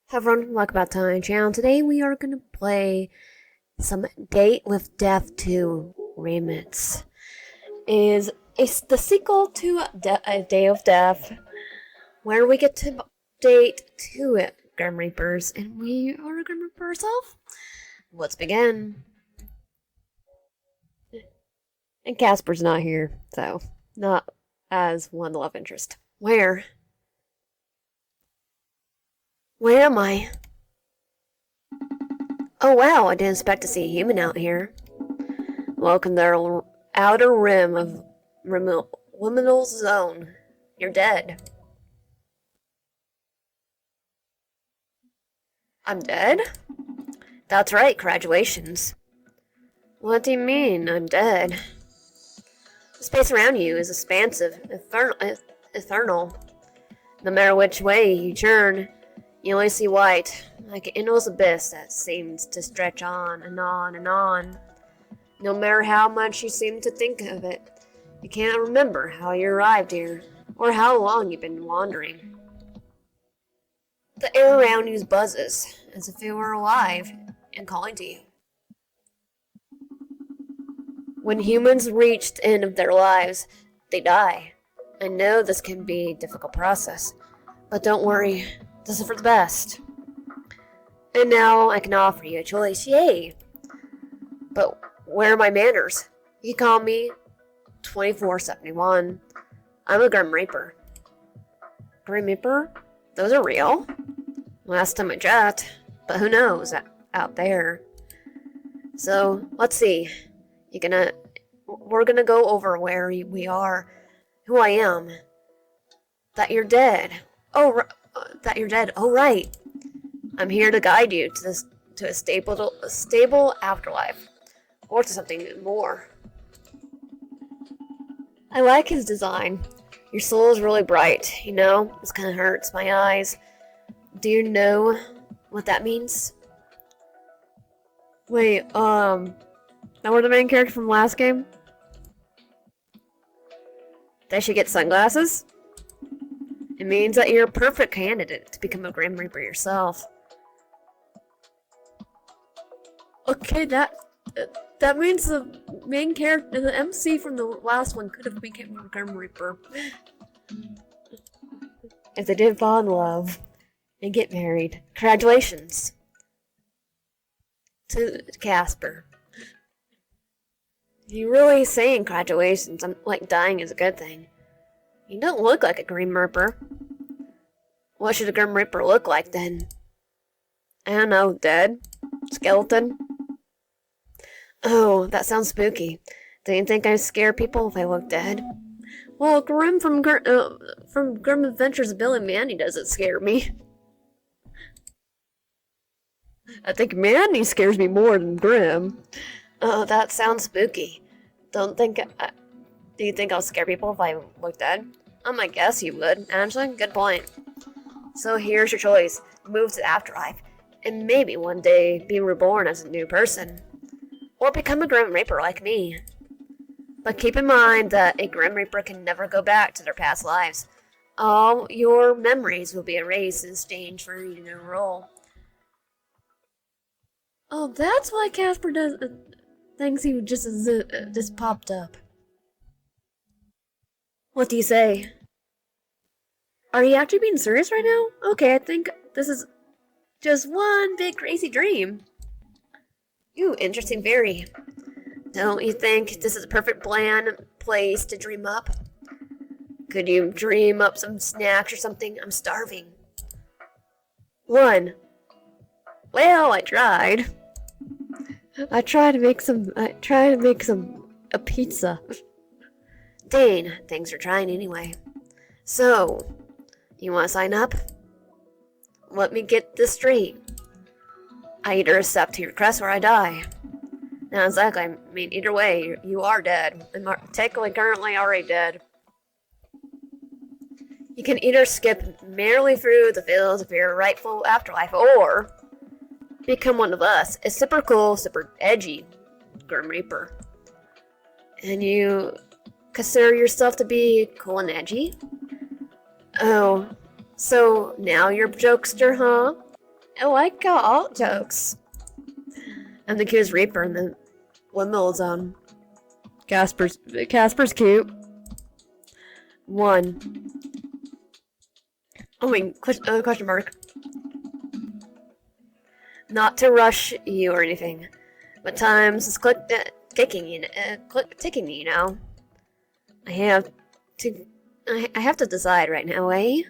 Hi everyone, welcome back to my channel. Today we are going to play some Date with Death 2 Remnants. It's the sequel to A Day of Death, where we get to date two Grim Reapers, and we are a Grim Reaper ourselves. Let's begin. And Casper's not here, so not as one love interest. Where am I? Oh wow, I didn't expect to see a human out here. Welcome to the outer rim of liminal zone. You're dead. I'm dead? That's right, graduations. What do you mean, I'm dead? The space around you is expansive, eternal. No matter which way you turn, you only see white, like an endless abyss that seems to stretch on and on and on. No matter how much you seem to think of it, you can't remember how you arrived here, or how long you've been wandering. The air around you buzzes, as if it were alive and calling to you. When humans reach the end of their lives, they die. I know this can be a difficult process, but don't worry, this is for the best. And now I can offer you a choice, yay! But where are my manners? You can call me 2471. I'm a Grim Reaper. Grim Reaper? Those are real? Last time I checked, but who knows out there. So, let's see. We're gonna go over where we are, who I am. That you're dead. That you're dead. Oh, right. I'm here to guide you to a stable afterlife, or to something more. I like his design. Your soul is really bright, you know? This kind of hurts my eyes. Do you know what that means? Wait, that were the main character from last game? They should get sunglasses? It means that you're a perfect candidate to become a Grim Reaper yourself. Okay, that means the main character, the MC from the last one, could have become a Grim Reaper. If they did fall in love and get married. Congratulations to Casper. You really saying congratulations? I'm like dying is a good thing. You don't look like a Grim Reaper. What should a Grim Reaper look like then? I don't know, dead? Skeleton? Oh, that sounds spooky. Do you think I scare people if I look dead? Well, Grim from Grim Adventures of Billy and Mandy doesn't scare me. I think Mandy scares me more than Grim. Oh, that sounds spooky. Do you think I'll scare people if I look dead? I might guess you would. Actually, good point. So here's your choice. Move to the afterlife, and maybe one day be reborn as a new person. Or become a Grim Reaper like me. But keep in mind that a Grim Reaper can never go back to their past lives. All your memories will be erased in exchange for your new role. Oh, that's why Casper thinks he just popped up. What do you say? Are you actually being serious right now? Okay, I think this is just one big crazy dream. Ooh, interesting theory. Don't you think this is a perfect place to dream up? Could you dream up some snacks or something? I'm starving. One. Well, I tried. I tried to make a pizza. Dane, thanks for trying anyway. So, you want to sign up? Let me get this straight. I either accept your request or I die. Now, exactly, I mean, either way, you are dead. And technically, currently already dead. You can either skip merrily through the fields of your rightful afterlife, or become one of us. A super cool, super edgy Grim Reaper. And you consider yourself to be cool and edgy? Oh, so now you're a jokester, huh? I like all jokes. I'm the cutest Reaper in the windmill zone. Casper's cute. One. Oh wait, question mark. Not to rush you or anything, but times is ticking. You know. I have to. I have to decide right now, eh?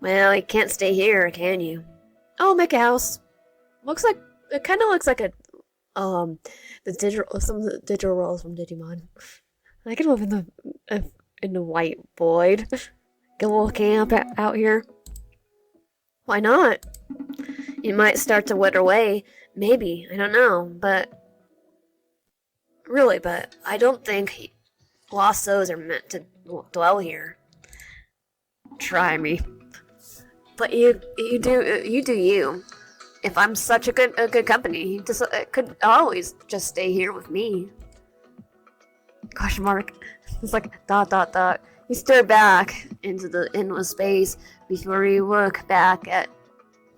Well, you can't stay here, can you? Oh, make a house. Looks like it kind of looks like a the digital some of the digital roles from Digimon. I can live in the white void. Get a little camp out here. Why not? It might start to wither away. Maybe I don't know, but really, but I don't think lost souls are meant to dwell here. Try me, but you do you. If I'm such a good company, just could always just stay here with me. Question mark. It's like dot dot dot. You stare back into the endless space before you look back at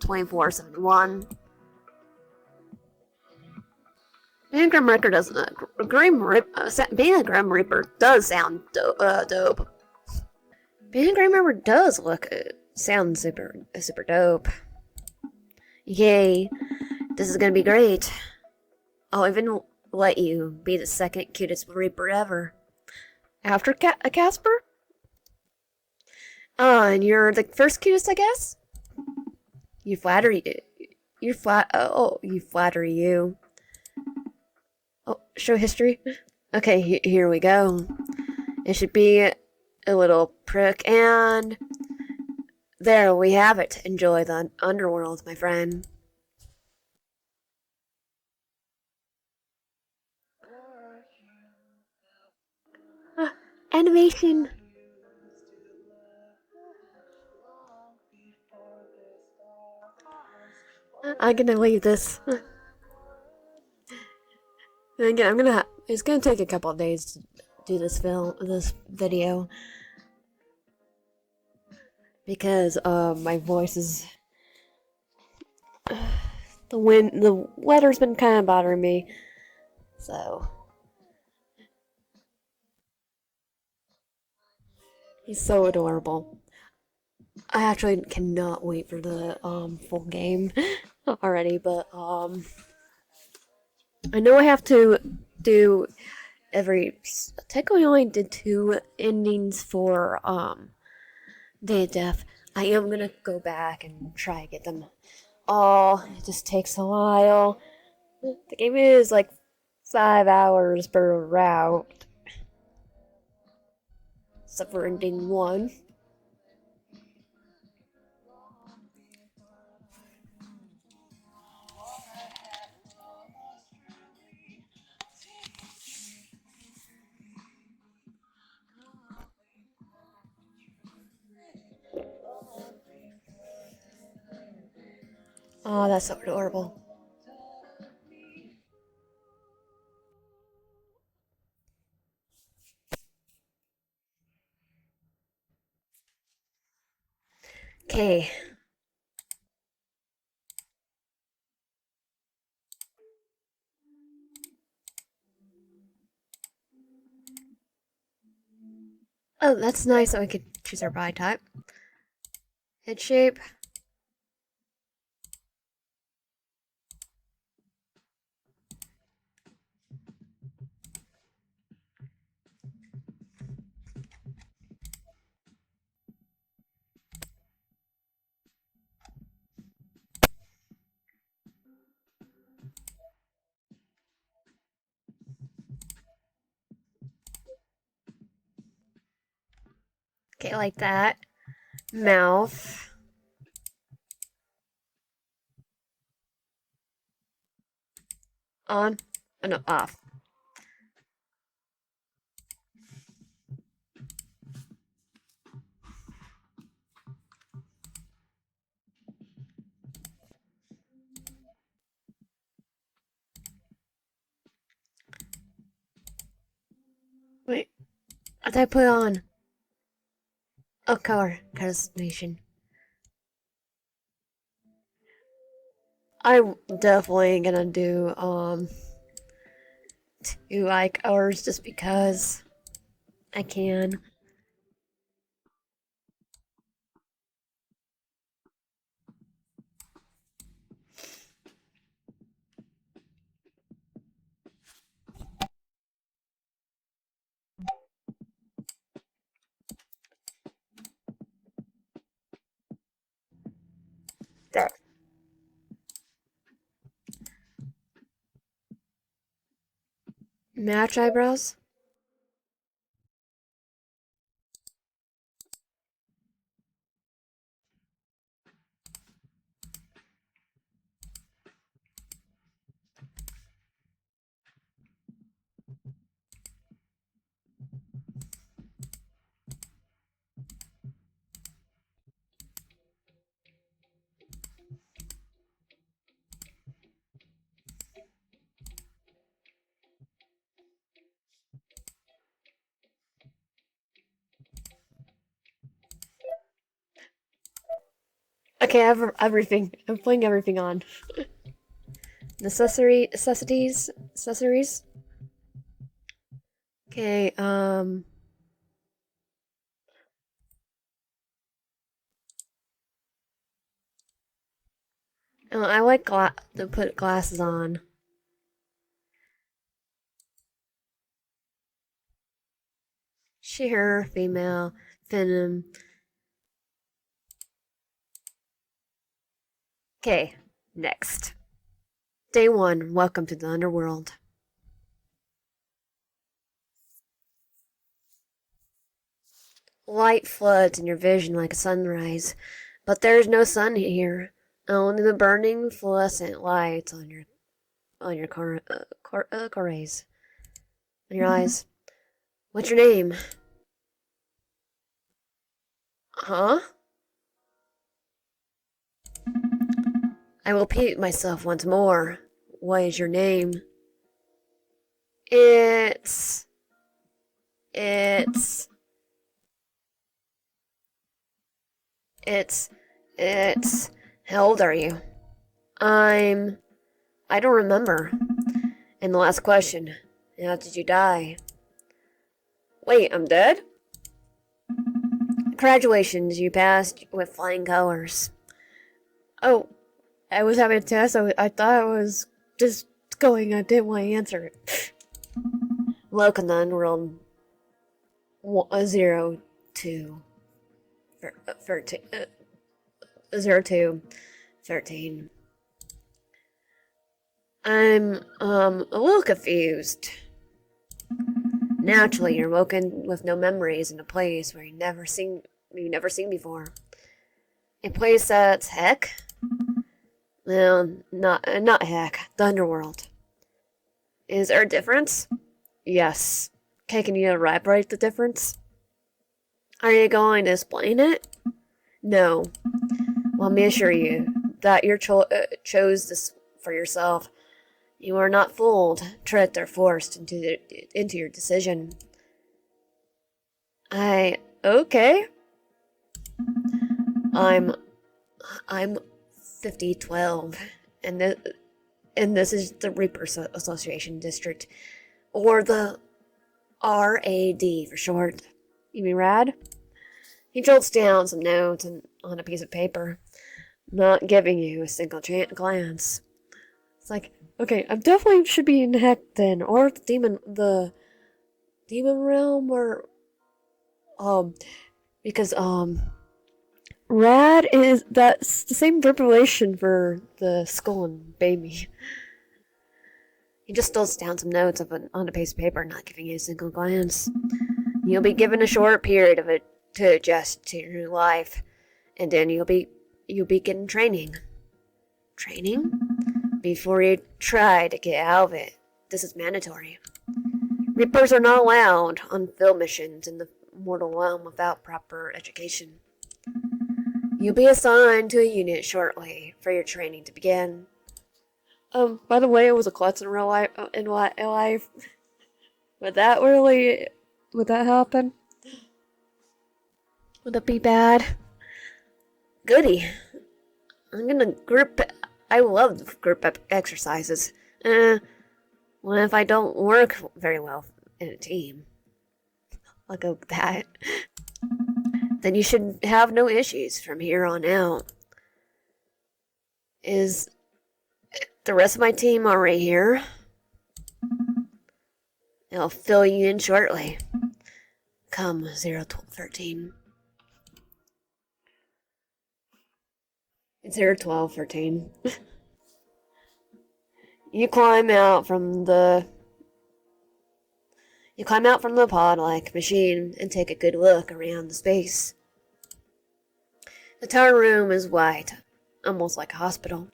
2471. Being a Grim Reaper does being a Grim Reaper does sound dope. Being a Grim Reaper does sound super dope. Yay! This is gonna be great. I'll even let you be the second cutest Reaper ever. After Casper? And you're the first cutest, I guess? You flatter you. You're flat. Oh, you flatter you. Oh, show history? Okay, here we go. It should be a little prick, and there we have it. Enjoy the underworld, my friend. Animation. I'm gonna leave this. And again, it's gonna take a couple of days to do this video, because my voice is the weather's been kind of bothering me, so he's so adorable. I actually cannot wait for the full game already, but I know I have to do every. Technically, I only did 2 endings for Day of Death. I am gonna go back and try to get them all. It just takes a while. The game is like 5 hours per route, except for ending 1. Oh, that's so adorable. Okay. Oh, that's nice that we could choose our body type. Head shape. Okay, like that. Mouth. On. Oh, no, off. Wait, what did I put on? Oh, color. Customization. I'm definitely gonna do 2 hours just because I can. That match eyebrows. Okay, I have everything. I'm putting everything on. Accessories. Okay, I like to put glasses on. She, her, female, venom. Okay, next. Day 1, welcome to the underworld. Light floods in your vision like a sunrise, but there's no sun here. Only the burning fluorescent lights on your corrays, on your eyes. What's your name? Huh? I will repeat myself once more. What is your name? It's it's it's it's how old are you? I'm I don't remember. And the last question, how did you die? Wait, I'm dead? Congratulations, you passed with flying colors. Oh, I was having a test. I thought I was just going. I didn't want to answer it. Welcome to Underworld 02 13, 02 13. I'm a little confused. Naturally, you're woken with no memories in a place where you've never seen before. A place that's heck? No, not heck. The underworld. Is there a difference? Yes. Okay, can you elaborate the difference? Are you going to explain it? No. Let me assure you that you chose this for yourself. You were not fooled, tricked, or forced into your decision. Okay. I'm 5012, and this is the Reaper Association District, or the RAD for short. You mean rad? He jots down some notes on a piece of paper, not giving you a single glance. It's like, okay, I definitely should be in heck then, or the demon realm, or because rad that's the same preparation for the skull and baby. He just dots down some notes on a piece of paper, not giving you a single glance. You'll be given a short period of it to adjust to your new life, and then you'll begin training. Training? Before you try to get out of it. This is mandatory. Reapers are not allowed on field missions in the mortal realm without proper education. You'll be assigned to a unit shortly for your training to begin. By the way, it was a klutz in real life. In life, would that happen? Would that be bad? Goody. I'm gonna I love group exercises. Uh, what if I don't work very well in a team? I'll go with that. Then you should have no issues from here on out. Is the rest of my team already here? I'll fill you in shortly. Come, 013. 01213. You climb out from the pod-like machine and take a good look around the space. The tower room is white, almost like a hospital.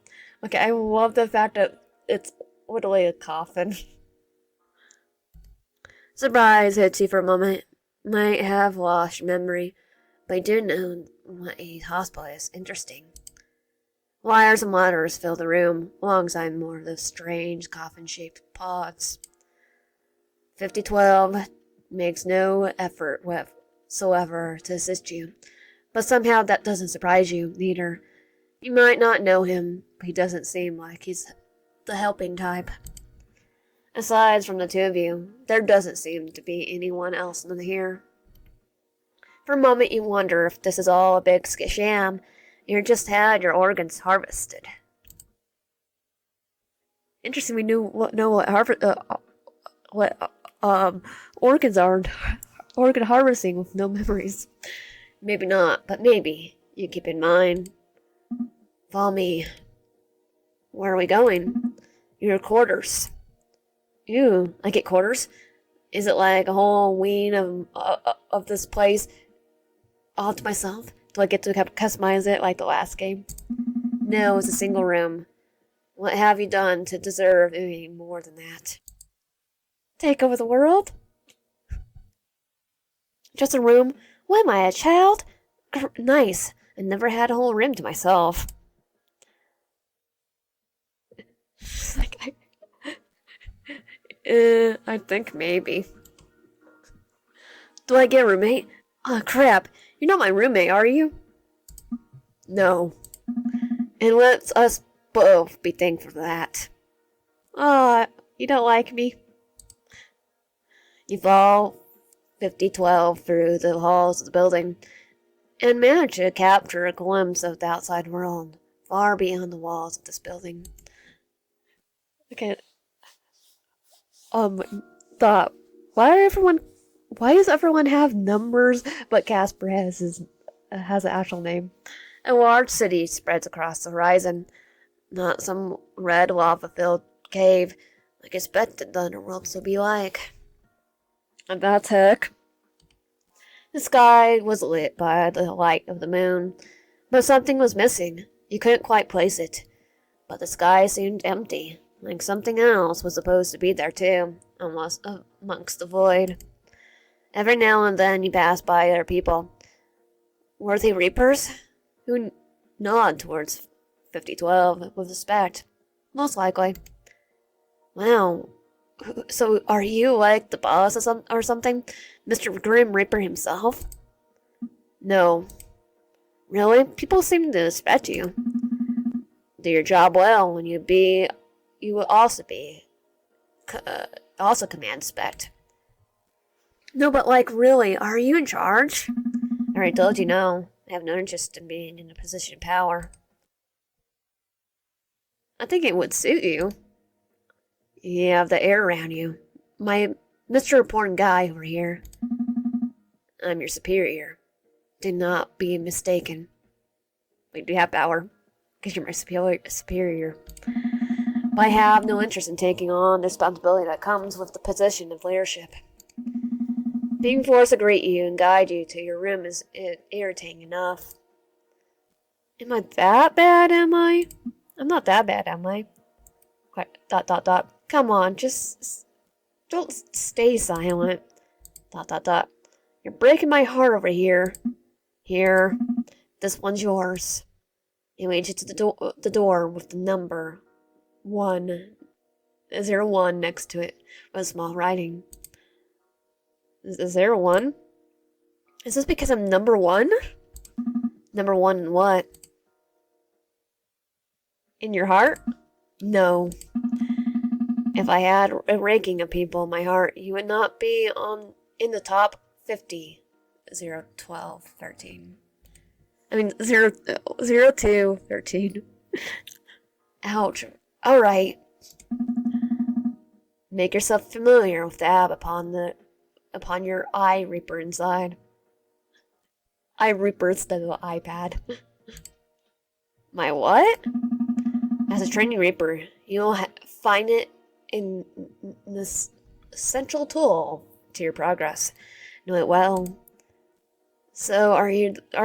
Okay, I love the fact that it's literally a coffin. Surprise hits you for a moment. Might have lost memory, but you do know what a hospital is. Interesting. Wires and ladders fill the room, alongside more of those strange coffin-shaped pods. 5012 makes no effort whatsoever to assist you, but somehow that doesn't surprise you, either. You might not know him, but he doesn't seem like he's the helping type. Aside from the two of you, there doesn't seem to be anyone else in here. For a moment you wonder if this is all a big sham, you just had your organs harvested. Interesting, we know what organs are. Organ harvesting with no memories. Maybe not, but maybe. You keep in mind. Follow me. Where are we going? Your quarters. Ew, I get quarters? Is it like a whole wing of this place all to myself? Do I get to customize it like the last game? No, it's a single room. What have you done to deserve any more than that? Take over the world? Just a room? Why am I, a child? Nice. I never had a whole room to myself. I think maybe. Do I get a roommate? Oh, crap. You're not my roommate, are you? No. And let's us both be thankful for that. You don't like me? You fall 5012 through the halls of the building and manage to capture a glimpse of the outside world, far beyond the walls of this building. Okay. Thought, why does everyone have numbers, but Casper has an actual name? A large city spreads across the horizon, not some red lava-filled cave like expected the underworld to be like. And that's heck. The sky was lit by the light of the moon, but something was missing. You couldn't quite place it, but the sky seemed empty, like something else was supposed to be there too, almost amongst the void. Every now and then you pass by other people. Were they reapers? Who nod towards 5012 with respect. Most likely. Wow. So are you like the boss or something? Mr. Grim Reaper himself? No. Really? People seem to respect you. Do your job well and you will also command respect. No, but like really, are you in charge? I already told you no. I have no interest in being in a position of power. I think it would suit you. You have the air around you. My Mr. Important Guy over here. I'm your superior. Do not be mistaken. We do have power, because you're my superior. But I have no interest in taking on the responsibility that comes with the position of leadership. Being forced to greet you and guide you to your room is irritating enough. Am I that bad, am I? I'm not that bad, am I? Quite, ... Come on, just don't stay silent. ... You're breaking my heart over here. Here, this one's yours. He leads you to the door with the number 101 next to it with small writing. Is there a 1? Is this because I'm number 1? Number 1 in what? In your heart? No. If I had a ranking of people in my heart, you would not be on in the top 50. 0, 12, 13. I mean, 0, 0 2, 13. Ouch. Alright. Make yourself familiar with the app upon your eye reaper inside. Eye reaper's the iPad. My what? As a training reaper, you'll find it in this central tool to your progress. Know it well. So are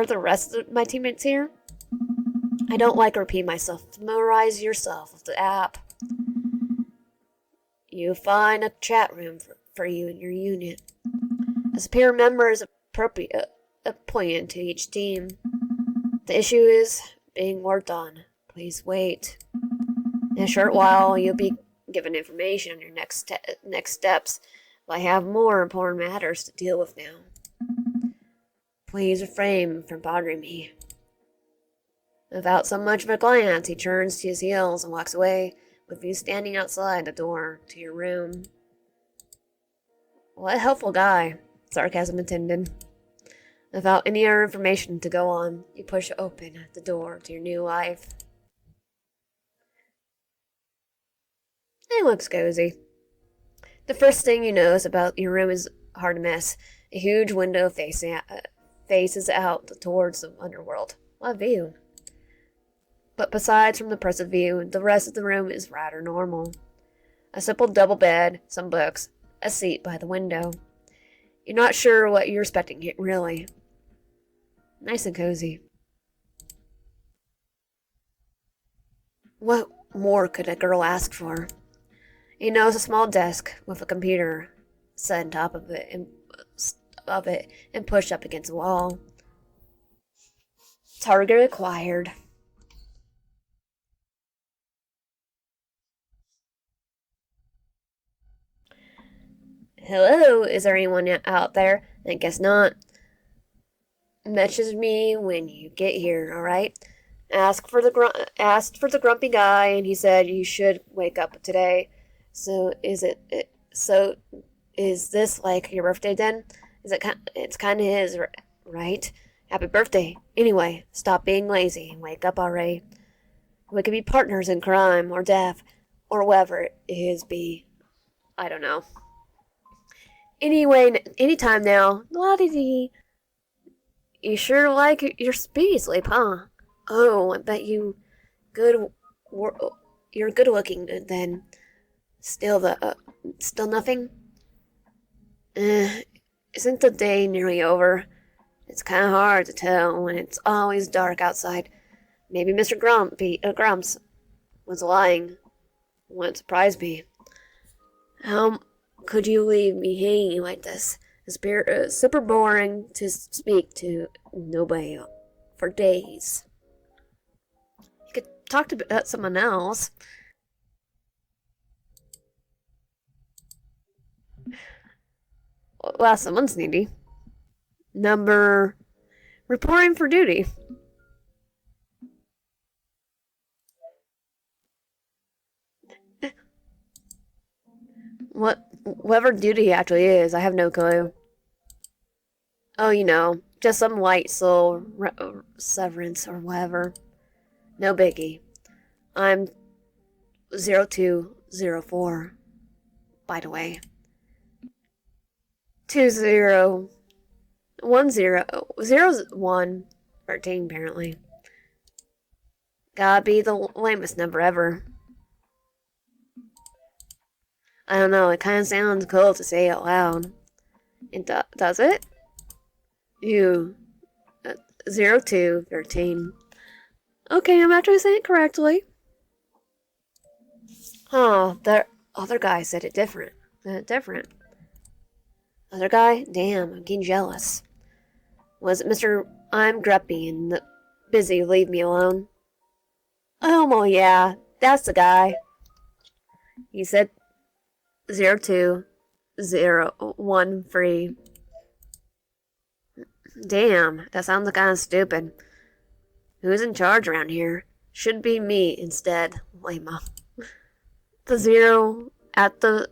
the rest of my teammates here? I don't like to repeat myself. Familiarize yourself with the app. You find a chat room for you and your unit. A superior member is appointed to each team. The issue is being worked on. Please wait. In a short while, you'll be given information on your next steps. But I have more important matters to deal with now. Please refrain from bothering me. Without so much of a glance, he turns to his heels and walks away, with you standing outside the door to your room. What a helpful guy. Sarcasm intended. Without any other information to go on, you push open the door to your new life. It looks cozy. The first thing you notice about your room is hard to miss. A huge window faces out towards the underworld. What a view. But besides from the impressive view, the rest of the room is rather normal. A simple double bed, some books, a seat by the window. You're not sure what you're expecting here, really. Nice and cozy. What more could a girl ask for? You notice a small desk with a computer set on top of it and pushed up against the wall. Target acquired. Hello, is there anyone out there? I guess not. Message me when you get here, alright? Asked for the grumpy guy, and he said you should wake up today. So is this like your birthday then? It's kind of his, right? Happy birthday. Anyway, stop being lazy and wake up already. We could be partners in crime or death or whatever it is be. I don't know. Anyway, anytime now. La-dee-dee. You sure like your speedy sleep, huh? Oh, I bet you're good looking then. Still nothing? Isn't the day nearly over? It's kind of hard to tell when it's always dark outside. Maybe Mr. Grumps was lying. Wouldn't surprise me. How could you leave me hanging like this? It's super boring to speak to nobody for days. You could talk to someone else. Well, someone's needy. Number... Reporting for duty. Whatever duty actually is, I have no clue. Oh, just some light soul severance or whatever. No biggie. I'm 0204, by the way. 13 apparently. Gotta be the lamest number ever. I don't know, it kind of sounds cool to say out loud. Does it? You. 0213. Okay, I'm actually saying it correctly. Huh, the other guy said it different. Other guy? Damn, I'm getting jealous. Was it Mr. I'm grumpy and busy, leave me alone? Oh, well, yeah, that's the guy. He said 02013. Damn, that sounds kind of stupid. Who's in charge around here? Should be me instead. Lame. The 0 at the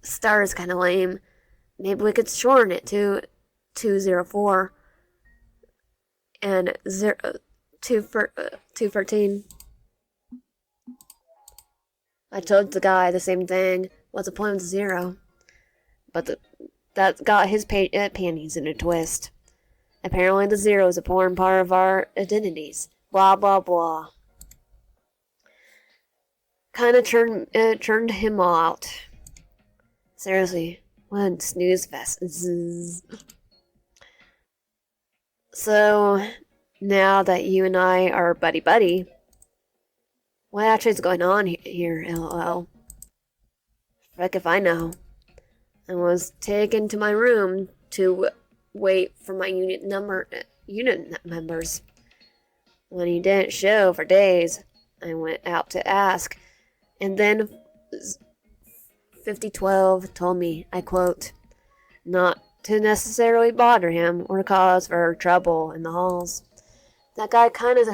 start is kind of lame. Maybe we could shorten it to 204 and 213. I told the guy the same thing. What's the point of the 0? But that got his panties in a twist. Apparently the 0 is a important part of our identities. Blah, blah, blah. Kinda turned him out. Seriously, what a snooze fest. Zzz. So, now that you and I are buddy-buddy, what actually is going on here, LOL? Frick if I know. I was taken to my room to wait for my unit members. When he didn't show for days, I went out to ask, and then 5012 told me, I quote, not to necessarily bother him or cause for trouble in the halls. That guy kind of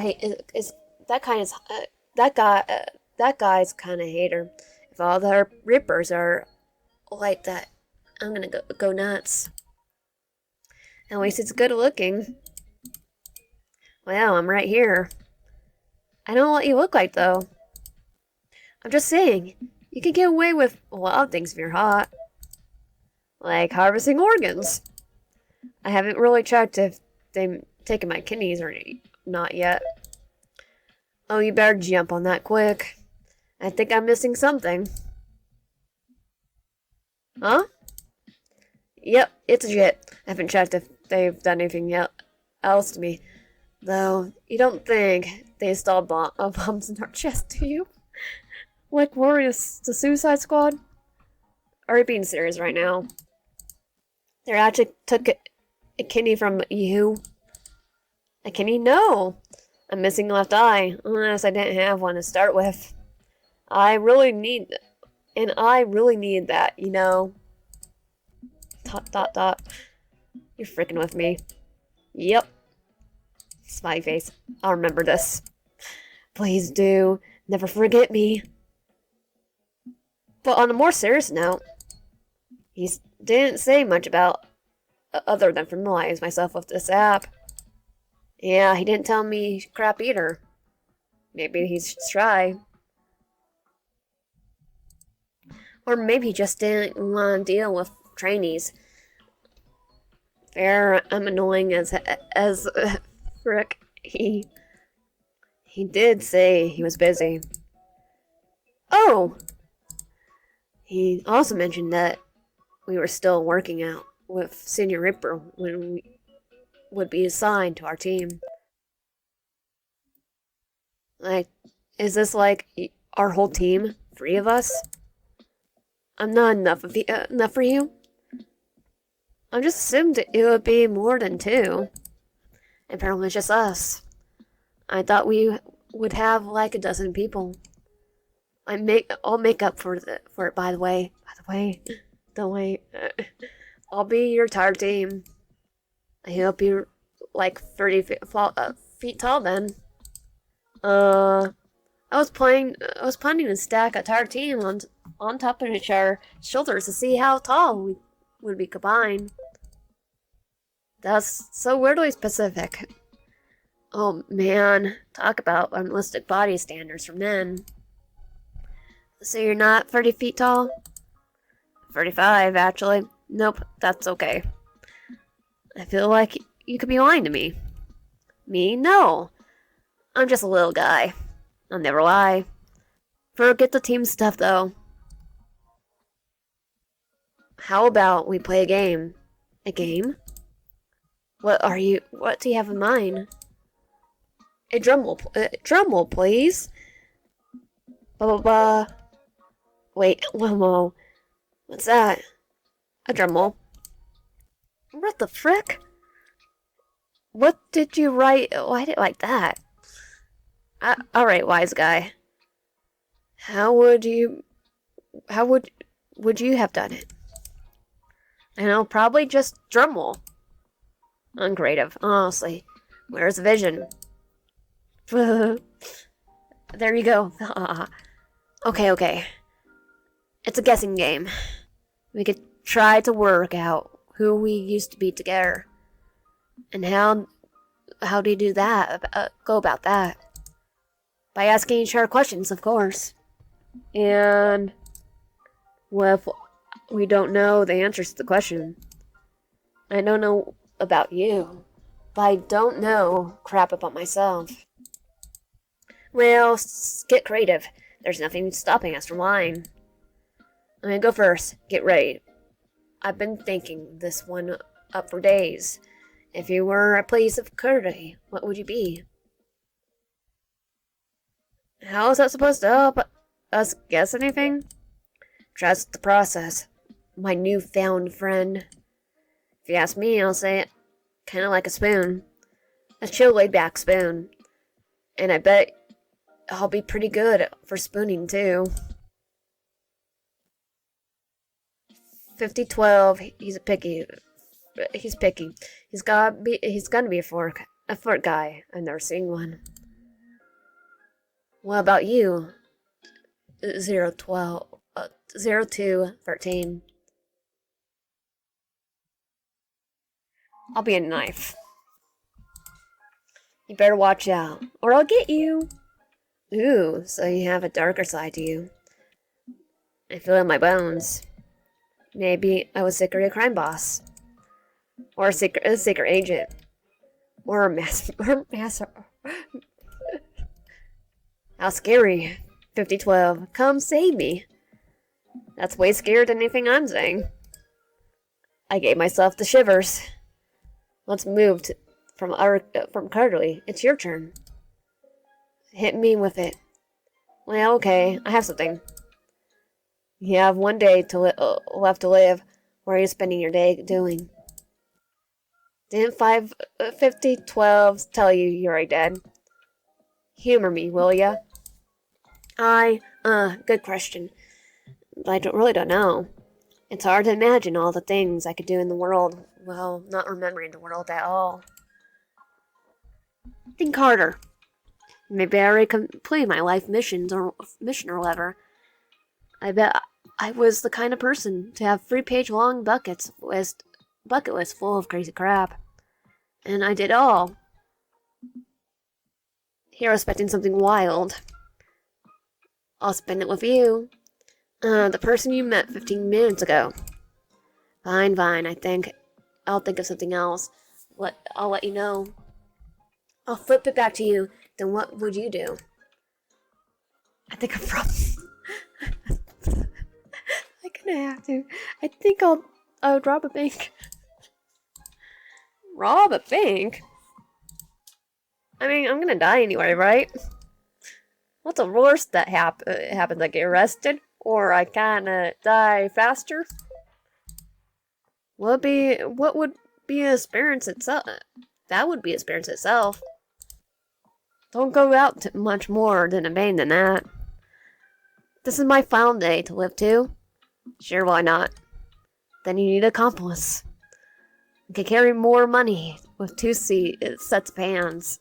that guy's kind of hater. If all the rippers are like that, I'm gonna go nuts. At least it's good looking. Well, I'm right here. I don't know what you look like though. I'm just saying, you can get away with a lot of things if you're hot. Like harvesting organs. I haven't really checked if they've taken my kidneys or not yet. Oh, you better jump on that quick. I think I'm missing something. Huh? Yep, it's legit. I haven't checked if they've done anything else to me. Though, you don't think they installed bombs in our chest, do you? Like Warriors, the Suicide Squad? Are you being serious right now? They actually took a kidney from you. A kidney? No! I'm missing a left eye, unless I didn't have one to start with. I really need that, you know. ... You're freaking with me. Yep. Smiley face. I'll remember this. Please do. Never forget me. But on a more serious note, he didn't say much about other than familiarize myself with this app. Yeah, he didn't tell me crap either. Maybe he's shy. Or maybe he just didn't want to deal with trainees. Fair, I'm annoying as frick. He did say he was busy. Oh! He also mentioned that we were still working out with Senior Ripper when we would be assigned to our team. Like, is this like our whole team? 3 of us? I'm not enough for you? I just assumed it would be more than 2. Apparently it's just us. I thought we would have like a dozen people. I'll make up for it. By the way, don't wait. I'll be your entire team. I hope you're like 30 feet tall then. I was planning to stack a entire team on top of each other's shoulders to see how tall we would be combined. That's so weirdly specific. Oh man, talk about unrealistic body standards for men. So you're not 30 feet tall? 35, actually. Nope, that's okay. I feel like you could be lying to me. Me? No. I'm just a little guy. I'll never lie. Forget the team stuff, though. How about we play a game? A game? What do you have in mind? A drum roll, please. Blah, blah, blah. Wait, whoa. What's that? A drum roll. What the frick? What did you write? Why did it like that? Alright, wise guy. How would you have done it? I know, probably just drum roll. Uncreative, honestly. Where's the vision? There you go. Okay. It's a guessing game. We could try to work out who we used to be together. And how do you do that? Go about that? By asking each other questions, of course. And what if we don't know the answers to the question? I don't know about you, but I don't know crap about myself. Well, get creative. There's nothing stopping us from lying. I'm gonna go first. Get ready. I've been thinking this one up for days. If you were a place of courtesy, what would you be? How is that supposed to help us guess anything? Trust the process. My newfound friend. If you ask me, I'll say it kinda like a spoon. A chill laid back spoon. And I bet I'll be pretty good for spooning too. 5012, he's picky. He's picky. He's gonna be a fork guy. I've never seen one. What about you? 012, 0213. I'll be a knife. You better watch out, or I'll get you. Ooh, so you have a darker side to you. I feel it in my bones. Maybe I was secretly a crime boss. Or a secret agent. Or a master. How scary. 5012, come save me. That's way scarier than anything I'm saying. I gave myself the shivers. Let's move from Carterly. It's your turn. Hit me with it. Well, okay, I have something. You have one day left to live. What are you spending your day doing? Didn't 5012 tell you you're already dead? Humor me, will ya? Good question. But I really don't know. It's hard to imagine all the things I could do in the world while not remembering the world at all. Think harder. Maybe I already completed my life mission or whatever. I bet I was the kind of person to have 3-page-long bucket list full of crazy crap. And I did all. Here I was expecting something wild. I'll spend it with you. The person you met 15 minutes ago. Fine, I'll think of something else. I'll let you know. I'll flip it back to you. Then what would you do? I think I'm probably... I'm gonna have to. I think I'll rob a bank. Rob a bank? I mean, I'm gonna die anyway, right? What's the worst that happens? I get arrested? Or I kinda die faster? What would be an experience itself? That would be an experience itself. Don't go out much more than a bane than that. This is my final day to live to. Sure, why not? Then you need an accomplice. You can carry more money with 2 sets of hands.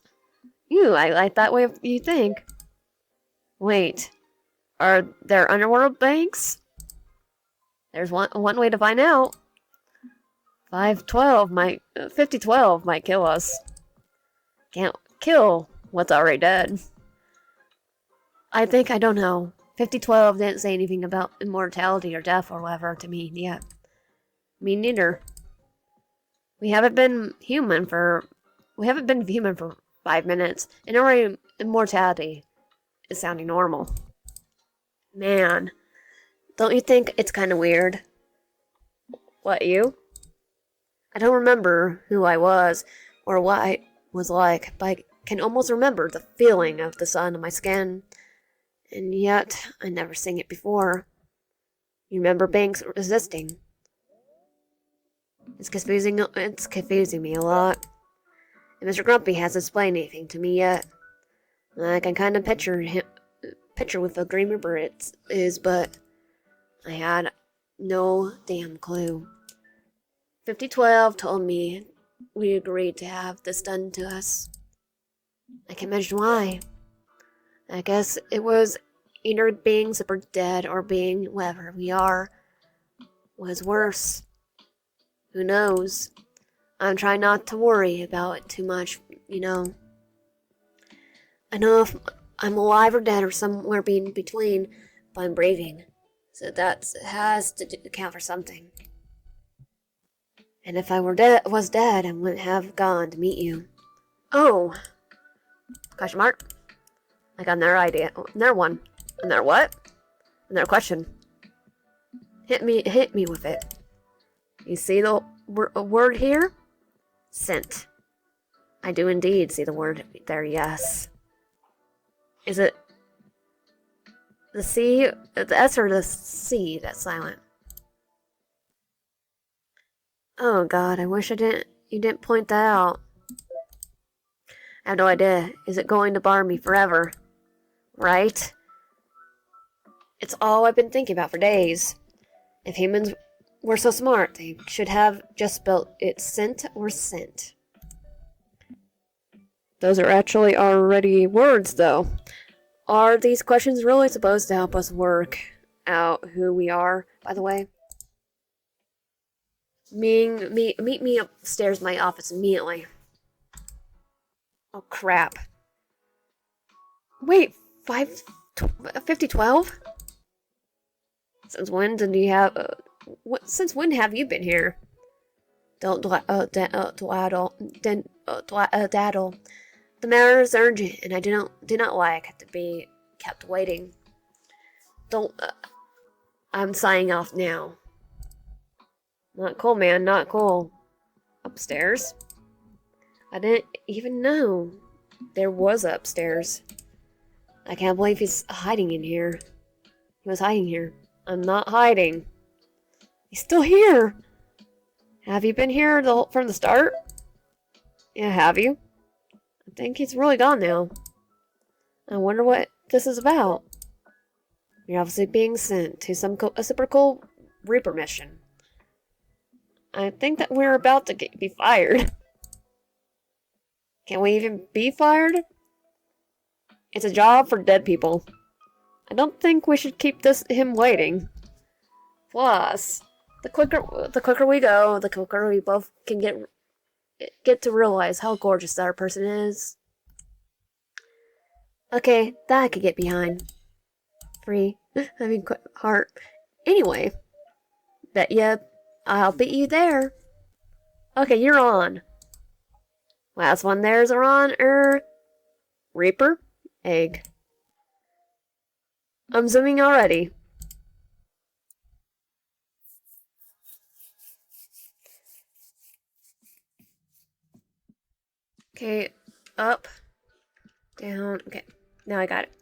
I like that way you think. Wait, are there underworld banks? There's one way to find out. 5012 might kill us. Can't kill what's already dead. I don't know. 5012 didn't say anything about immortality or death or whatever to me yet. Me neither. We haven't been human for 5 minutes, and already immortality is sounding normal. Man, don't you think it's kind of weird? What, you? I don't remember who I was or what I was like, but I can almost remember the feeling of the sun on my skin. And yet, I never seen it before. You remember Banks resisting? It's confusing me a lot. And Mr. Grumpy hasn't explained anything to me yet. I can kind of picture with a Green Reaper it is, but I had no damn clue. 5012 told me we agreed to have this done to us. I can't imagine why. I guess it was either being super dead or being whatever we are was worse. Who knows? I'm trying not to worry about it too much, you know. I know if I'm alive or dead or somewhere in between, but I'm breathing. So that has to account for something. And if I was dead, I wouldn't have gone to meet you. Oh! Question mark? I got another idea. Another one. Another what? Another question. Hit me with it. You see the word here? Scent. I do indeed see the word there, yes. Is it the C, the S or the C that's silent? Oh god, I wish you didn't point that out. I have no idea. Is it going to bar me forever? Right? It's all I've been thinking about for days. If humans were so smart, they should have just spelled it scent or scent. Those are actually already words, though. Are these questions really supposed to help us work out who we are, by the way? Meet me upstairs in my office immediately. Oh, crap. Wait, 5012? Since when did you have... since when have you been here? Don't daddle. The matter is urgent, and I do not like to be kept waiting. Don't... I'm signing off now. Not cool, man. Not cool. Upstairs? I didn't even know there was upstairs. I can't believe he's hiding in here. He was hiding here. I'm not hiding. He's still here. Have you been here from the start? Yeah, have you? I think he's really gone now. I wonder what this is about. You're obviously being sent to a super cool Reaper mission. I think that we're about to be fired. Can we even be fired? It's a job for dead people. I don't think we should keep him waiting. Plus, the quicker we go, the quicker we both can get to realize how gorgeous that our person is. Okay, that I could get behind. Free. Heart. Anyway, bet ya I'll beat you there. Okay, you're on. Last one there's on, Reaper? Egg. I'm zooming already. Okay, up, down, okay, now I got it.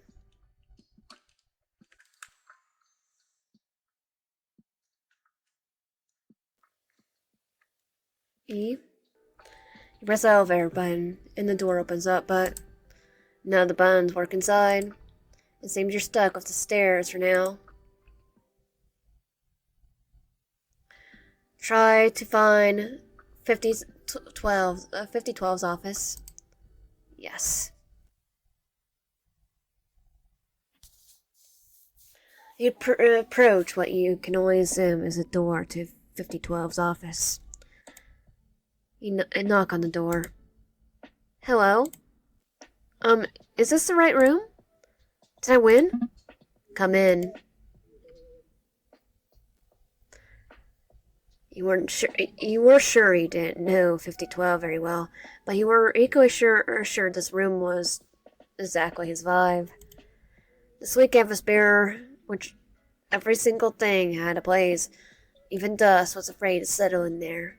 E. You press the elevator button, and the door opens up, but none of the buttons work inside. It seems you're stuck with the stairs for now. Try to find 5012's office. Yes. You approach what you can only assume is a door to 5012's office. You knock on the door. Hello? Is this the right room? Did I win? Come in. You were sure you didn't know 5012 very well, but you were equally sure this room was exactly his vibe. The sweet atmosphere, which every single thing had a place, even dust was afraid to settle in there.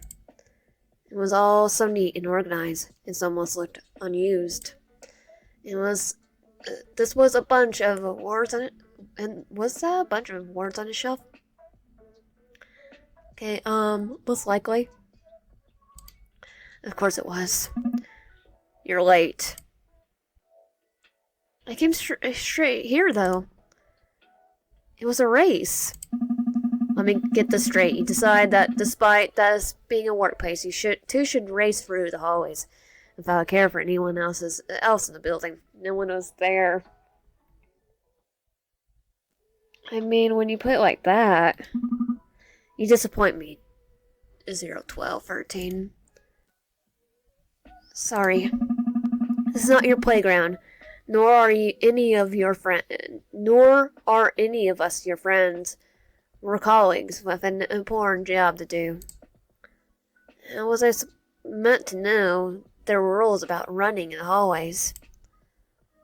It was all so neat and organized, it almost looked unused. This was a bunch of awards on it, and was that a bunch of awards on the shelf? Okay, most likely. Of course it was. You're late. I came straight here, though. It was a race. Let me get this straight. You decide that despite this being a workplace, you should race through the hallways without care for anyone else in the building. No one was there. I mean, when you put it like that, you disappoint me. 01213. Sorry. This is not your playground, nor are you any of your friend, nor are any of us your friends. We're colleagues with an important job to do. How was I meant to know there were rules about running in the hallways?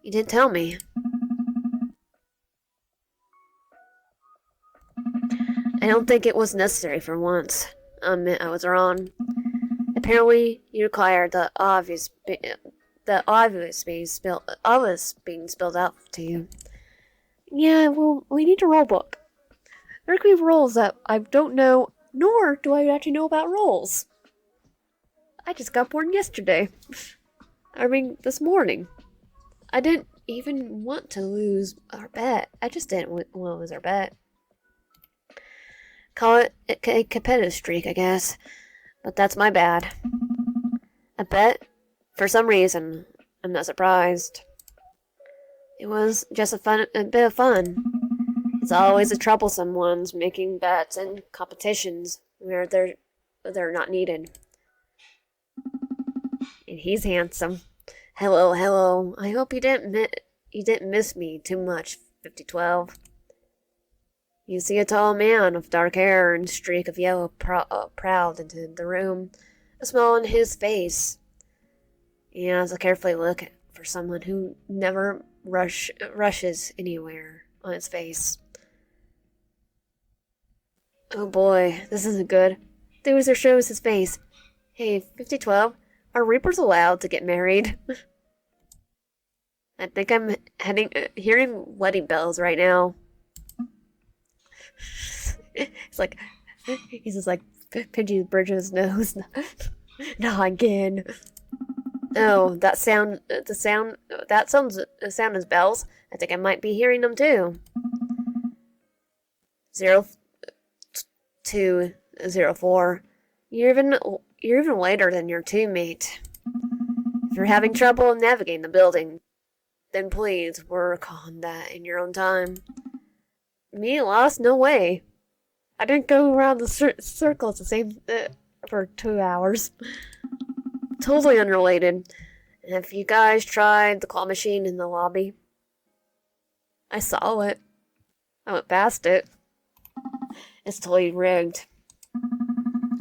You didn't tell me. I don't think it was necessary for once. I admit I was wrong. Apparently, you required the obvious being spilled out to you. Yeah, well, we need a rule book. There could be rules that I don't know, nor do I actually know about rules. I just got born yesterday. I mean, this morning. I didn't even want to lose our bet. I just didn't want to lose our bet. Call it a competitive streak, I guess. But that's my bad. A bet? For some reason, I'm not surprised. It was just a bit of fun. It's always the troublesome ones making bets and competitions where they're not needed. And he's handsome. Hello, hello. I hope you didn't miss me too much, 5012. You see a tall man with dark hair and streak of yellow prowled into the room, a smile on his face. He has a carefully look for someone who never rushes anywhere on his face. Oh boy, this isn't good. Loser shows his face. Hey, 5012, are Reapers allowed to get married? I think I'm hearing wedding bells right now. He's just like pinching the bridge of his nose. Not again. Oh, that sound as bells. I think I might be hearing them too. 0204. You're even later than your teammate. If you're having trouble navigating the building, then please work on that in your own time. Me lost? No way. I didn't go around the circles the same for 2 hours. Totally unrelated. And if you guys tried the claw machine in the lobby, I saw it. I went past it. It's totally rigged.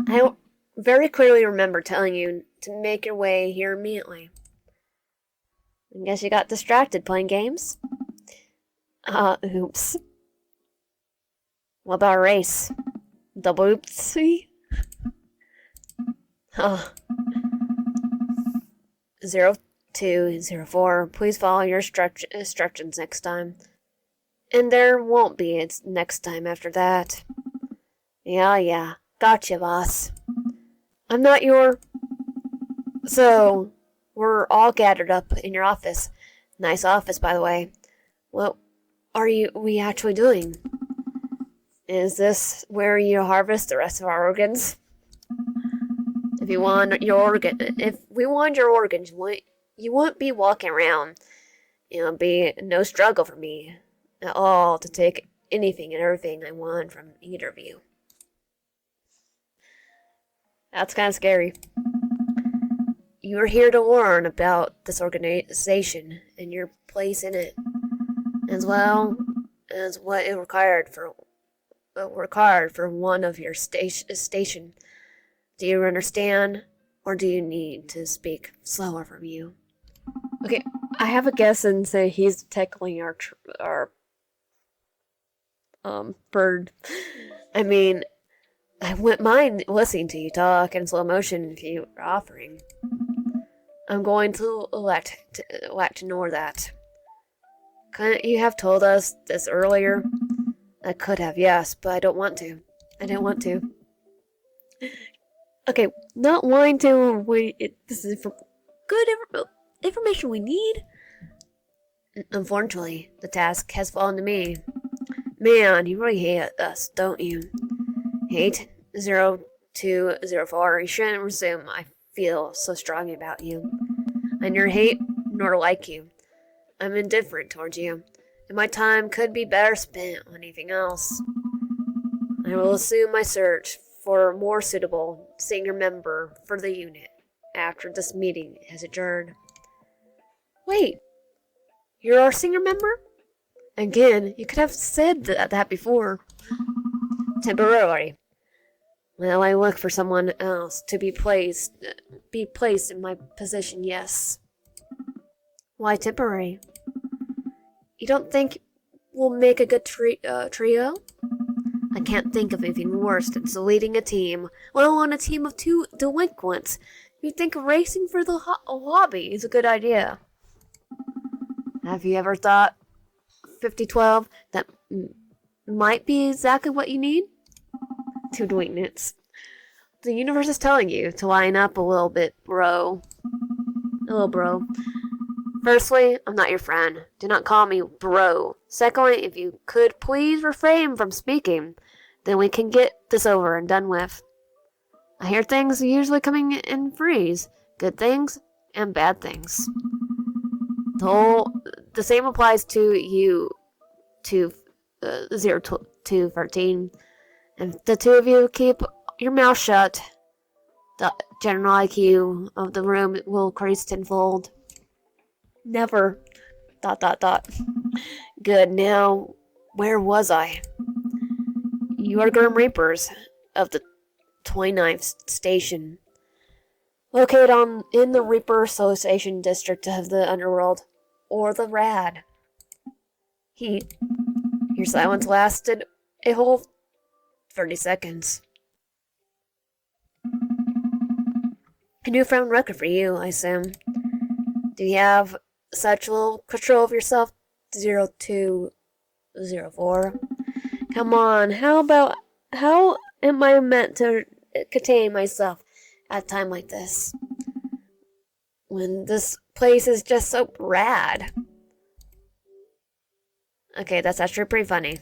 I very clearly remember telling you to make your way here immediately. I guess you got distracted playing games? Oops. What about a race? Double oopsie? 0204, please follow your instructions next time. And there won't be it's next time after that. Yeah, gotcha, boss. I'm not your... So, we're all gathered up in your office. Nice office, by the way. What are we actually doing? Is this where you harvest the rest of our organs? If we want your organs, you won't be walking around. It'll be no struggle for me at all to take anything and everything I want from either of you. That's kind of scary. You're here to learn about this organization and your place in it, as well as what it required for one of your station. Do you understand, or do you need to speak slower from you? Okay, I have a guess and say he's tackling our bird. I mean, I wouldn't mind listening to you talk in slow motion if you are offering. I'm going to elect to ignore that. Couldn't you have told us this earlier? I could have, yes, but I don't want to. I didn't want to. Okay, not wanting to. This is good information we need. Unfortunately, the task has fallen to me. Man, you really hate us, don't you? Hate 0204. You shouldn't assume I feel so strongly about you. I neither hate nor like you. I'm indifferent towards you. and my time could be better spent on anything else. I will assume my search for a more suitable senior member for the unit after this meeting has adjourned. Wait, you're our senior member? Again, you could have said that before. Temporarily. Well, I look for someone else to be placed in my position, yes. Why temporary? You don't think we'll make a good trio? I can't think of anything worse than leading a team, let alone a team of two delinquents. You think racing for the hobby is a good idea? Have you ever thought 5012 that might be exactly what you need? Two delinquents. The universe is telling you to line up a little bit, bro. A little bro. Firstly, I'm not your friend. Do not call me bro. Secondly, if you could please refrain from speaking, then we can get this over and done with. I hear things usually coming in threes. Good things and bad things. The same applies to you, to 0 to 13. If the two of you keep your mouth shut, the general IQ of the room will increase tenfold. Never. ... Good, now, where was I? You are Grim Reapers of the 29th Station. Located in the Reaper Association District of the Underworld, or the Rad. Your silence lasted a whole 30 seconds. A newfound record for you, I assume. Do you have such little control of yourself, 0204? Come on, how am I meant to contain myself at a time like this? When this place is just so rad. Okay, that's actually pretty funny.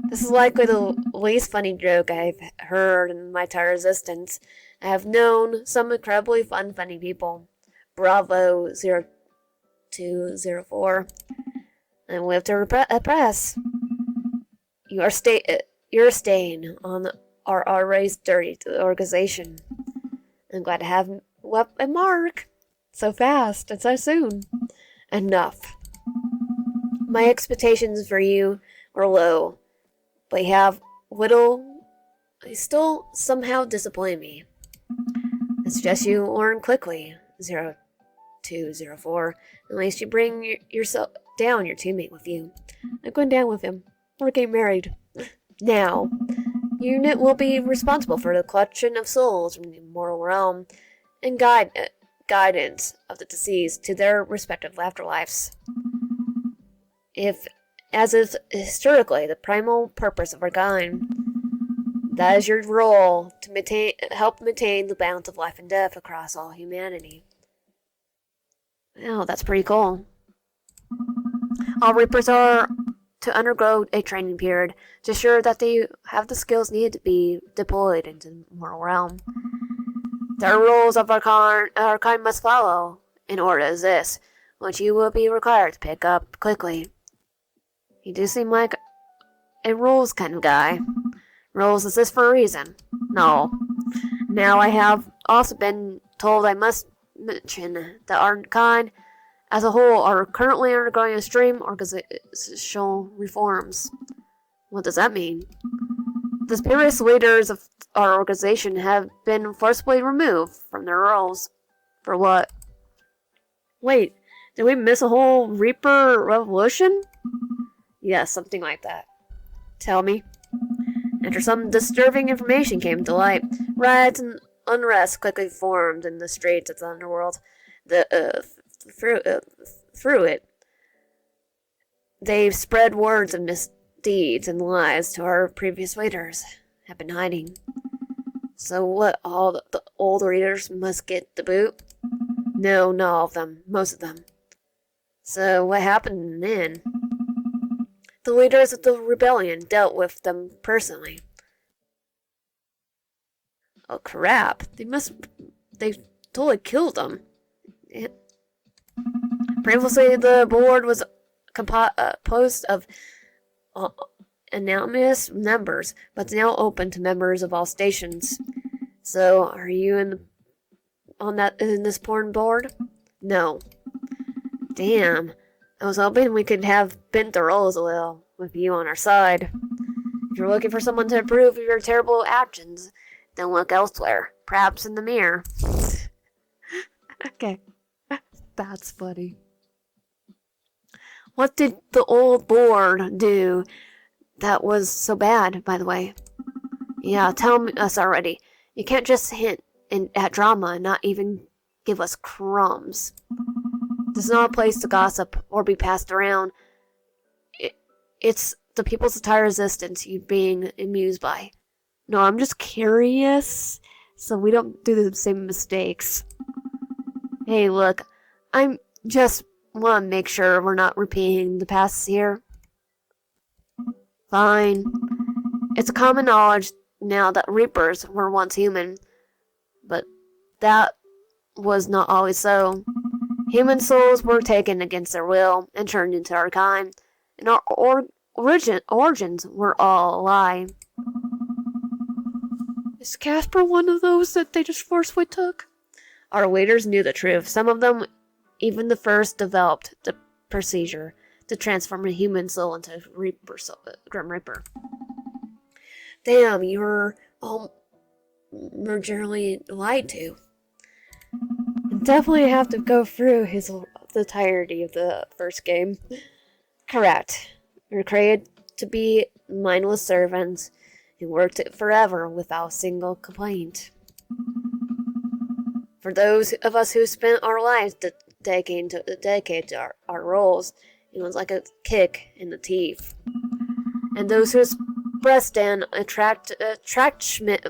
This is likely the least funny joke I've heard in my entire existence. I have known some incredibly funny people. Bravo 0204. And we have to repress. You're a stain on our already dirty organization. I'm glad to have left a mark so fast and so soon. Enough. My expectations for you were low, but you have they still somehow disappoint me. I suggest you learn quickly, 0204. At least you bring yourself down your teammate with you. I'm going down with him. We're getting married. Now, unit will be responsible for the collection of souls from the mortal realm and guidance of the deceased to their respective afterlives. As is historically the primal purpose of our kind, that is your role to help maintain the balance of life and death across all humanity. Oh, that's pretty cool. All Reapers are to undergo a training period to ensure that they have the skills needed to be deployed into the mortal realm. There are rules of our kind must follow in order to exist, which you will be required to pick up quickly. You do seem like a rules kind of guy. Rules exist for a reason. No. Now I have also been told I must mention that our kind as a whole are currently undergoing extreme organizational reforms. What does that mean? The previous leaders of our organization have been forcibly removed from their roles. For what? Wait, did we miss a whole Reaper revolution? Yes, something like that. Tell me. After some disturbing information came to light, riots and unrest quickly formed in the streets of the underworld. Through it, they've spread words of misdeeds and lies to our previous leaders have been hiding. So what, all the old leaders must get the boot? No, not all of them. Most of them. So what happened then? The leaders of the rebellion dealt with them personally. Oh crap, they totally killed them. Previously the board was composed of uh, anonymous members, but now open to members of all stations. So, are you in this porn board? No. Damn. I was hoping we could have bent the roles a little with you on our side. If you're looking for someone to approve of your terrible actions, then look elsewhere. Perhaps in the mirror. Okay. That's funny. What did the old board do that was so bad, by the way? Yeah, tell us already. You can't just hint at drama and not even give us crumbs. This is not a place to gossip or be passed around. It's the people's entire resistance you being amused by. No, I'm just curious, so we don't do the same mistakes. Hey, look, I'm just want to make sure we're not repeating the past here. Fine. It's a common knowledge now that Reapers were once human, but that was not always so. Human souls were taken against their will and turned into our kind, and our origins were all a lie. Is Casper one of those that they just forcefully took? Our leaders knew the truth. Some of them, even the first, developed the procedure to transform a human soul into a Grim Reaper. Damn, you're all generally lied to. Definitely have to go through the entirety of the first game. Correct. You're created to be mindless servants who worked forever without a single complaint. For those of us who spent our lives dedicated to our roles, it was like a kick in the teeth. And those who expressed an attachment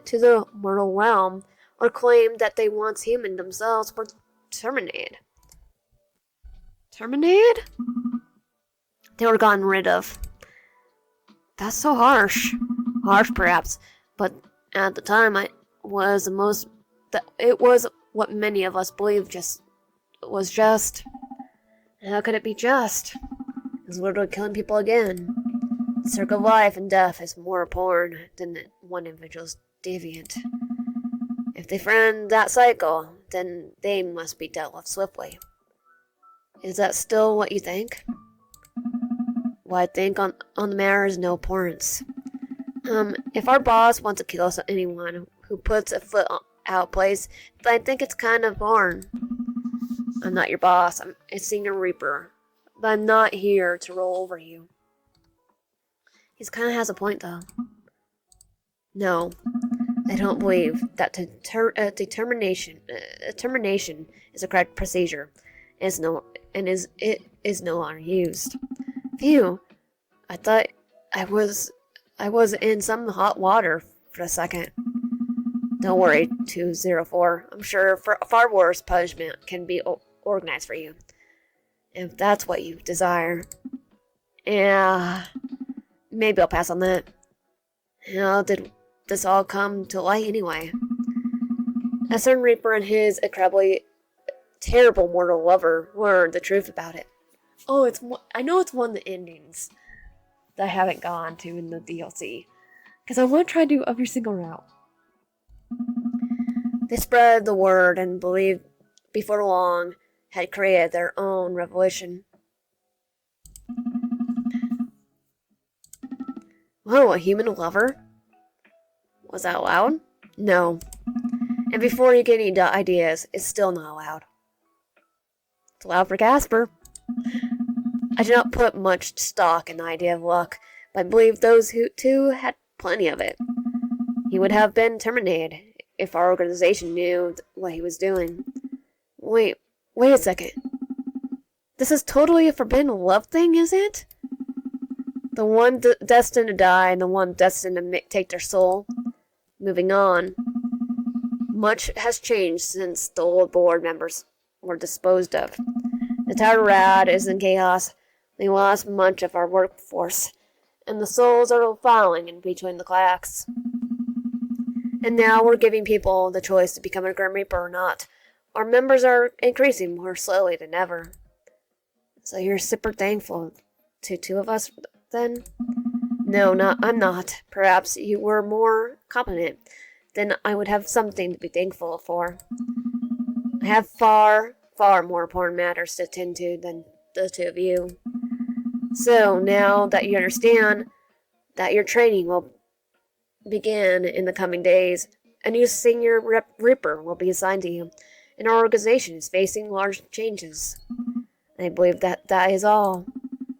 to the mortal realm or claimed that they once human themselves were terminated. Terminated? They were gotten rid of. That's so harsh. Harsh, perhaps, but at the time, it was what many of us believed was just. How could it be just? It's literally killing people again. The circle of life and death is more important than one individual's deviant. If they friend that cycle, then they must be dealt with swiftly. Is that still what you think? Well, I think on the matter is no importance. If our boss wants to kill anyone who puts a foot out of place, then I think it's kind of boring. I'm not your boss. I'm a senior Reaper. But I'm not here to roll over you. He kind of has a point, though. No, I don't believe that determination is a correct procedure. It is no longer used. Phew! I thought I was in some hot water for a second. Don't worry, 204. I'm sure far worse punishment can be organized for you, if that's what you desire. Yeah, maybe I'll pass on that. How did this all come to light anyway? A certain Reaper and his incredibly terrible mortal lover learned the truth about it. Oh, I know it's one of the endings that I haven't gone to in the DLC, because I want to try to do every single route. They spread the word and believed before long had created their own revolution. Whoa, a human lover? Was that allowed? No. And before you get any ideas, it's still not allowed. It's allowed for Casper. I do not put much stock in the idea of luck, but I believe those two had plenty of it. He would have been terminated if our organization knew what he was doing. Wait a second. This is totally a forbidden love thing, is it? The one destined to die and the one destined to take their soul. Moving on. Much has changed since the old board members were disposed of. The entire rad is in chaos. We lost much of our workforce, and the souls are falling in between the cracks. And now we're giving people the choice to become a Grim Reaper or not. Our members are increasing more slowly than ever. So you're super thankful to two of us, then? No, I'm not. Perhaps you were more competent. Then I would have something to be thankful for. I have far more important matters to attend to than the two of you. So now that you understand that your training will begin in the coming days, a new senior Reaper will be assigned to you, and our organization is facing large changes. I believe that is all.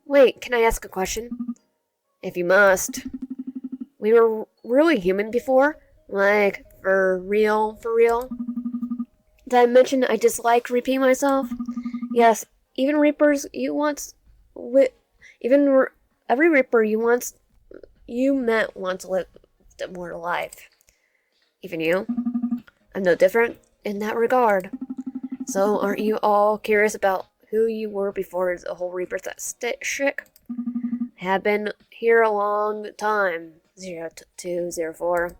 Wait, can I ask a question? If you must. We were really human before? Like, for real, for real? Did I mention I dislike repeating myself? Yes, even Reapers you once... even every Reaper you met once lived a mortal life. Even you? I'm no different in that regard. So aren't you all curious about who you were before the whole Reaper shtick? I have been here a long time, 0204.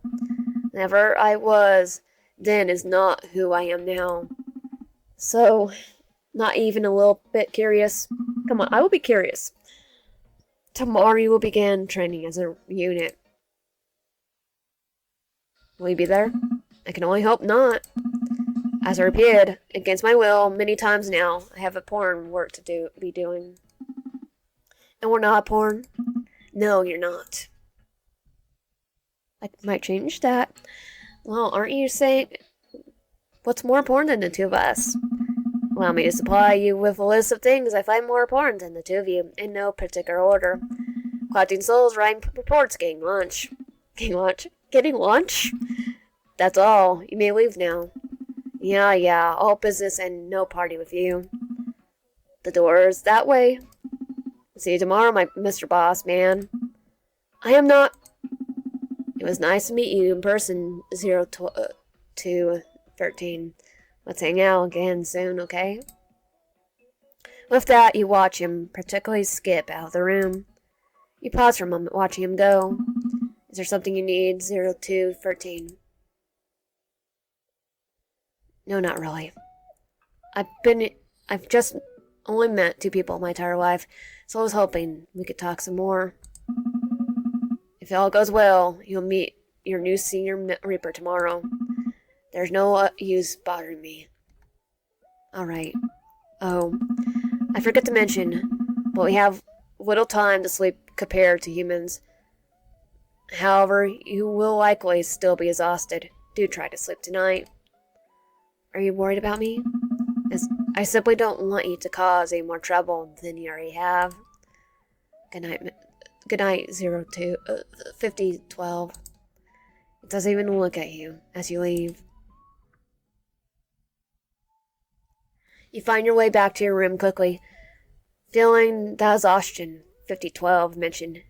Never I was then is not who I am now. So, not even a little bit curious? Come on, I will be curious. Tomorrow you will begin training as a unit. Will you be there? I can only hope not. As I repeated, against my will, many times now, I have important work to be doing. And we're not porn? No, you're not. I might change that. Well, aren't you saying... What's more important than the two of us? Allow me to supply you with a list of things I find more important than the two of you, in no particular order. Collecting souls, writing reports, getting lunch. Getting lunch? Getting lunch? That's all. You may leave now. Yeah, all business and no party with you. The door's that way. See you tomorrow, my Mr. Boss Man. I am not... It was nice to meet you in person, 0213. Let's hang out again soon, okay? With that, you watch him particularly skip out of the room. You pause for a moment, watching him go. Is there something you need, 0213? No, not really. I've just only met two people my entire life, so I was hoping we could talk some more. If all goes well, you'll meet your new senior Reaper tomorrow. There's no use bothering me. Alright. Oh, I forgot to mention, but we have little time to sleep compared to humans. However, you will likely still be exhausted. Do try to sleep tonight. Are you worried about me? I simply don't want you to cause any more trouble than you already have. Good night, 5012. It doesn't even look at you as you leave. You find your way back to your room quickly, feeling that exhaustion 5012 mentioned.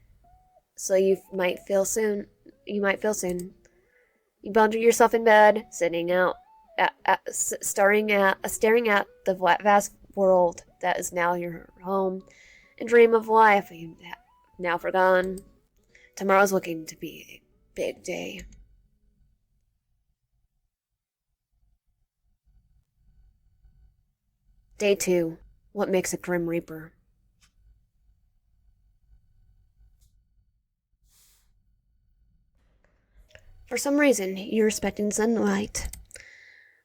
So you might feel soon. You You bundle yourself in bed, staring at the vast world that is now your home, and dream of life you've now forgotten. Tomorrow's looking to be a big day. Day 2. What makes a Grim Reaper? For some reason, you're expecting sunlight.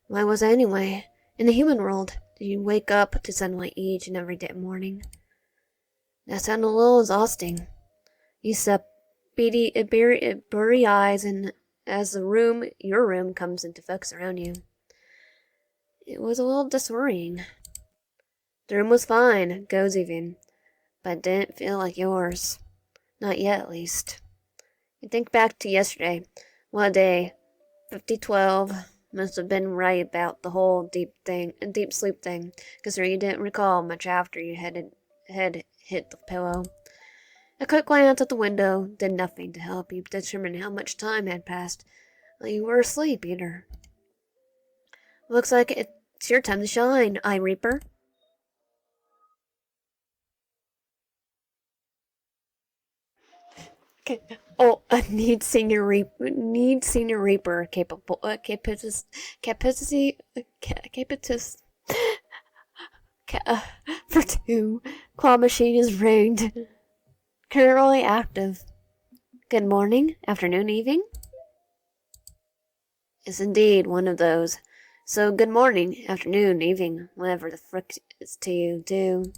Why was it anyway? In the human world, did you wake up to sunlight each and every day morning? That sounded a little exhausting. You slept blurry eyes, and as your room comes into focus around you. It was a little disorienting. The room was fine, cozy even, but it didn't feel like yours. Not yet, at least. You think back to yesterday. What a day. 5012 must have been right about the whole deep sleep thing, considering you didn't recall much after your head hit the pillow. A quick glance at the window did nothing to help you determine how much time had passed while you were asleep either. Looks like it's your time to shine, Eye Reaper. Okay. Oh, I need senior Reaper capacity For 2. Claw machine is rigged. Currently active. Good morning, afternoon, evening? Is indeed one of those. So good morning, afternoon, evening, whatever the frick is to you, too.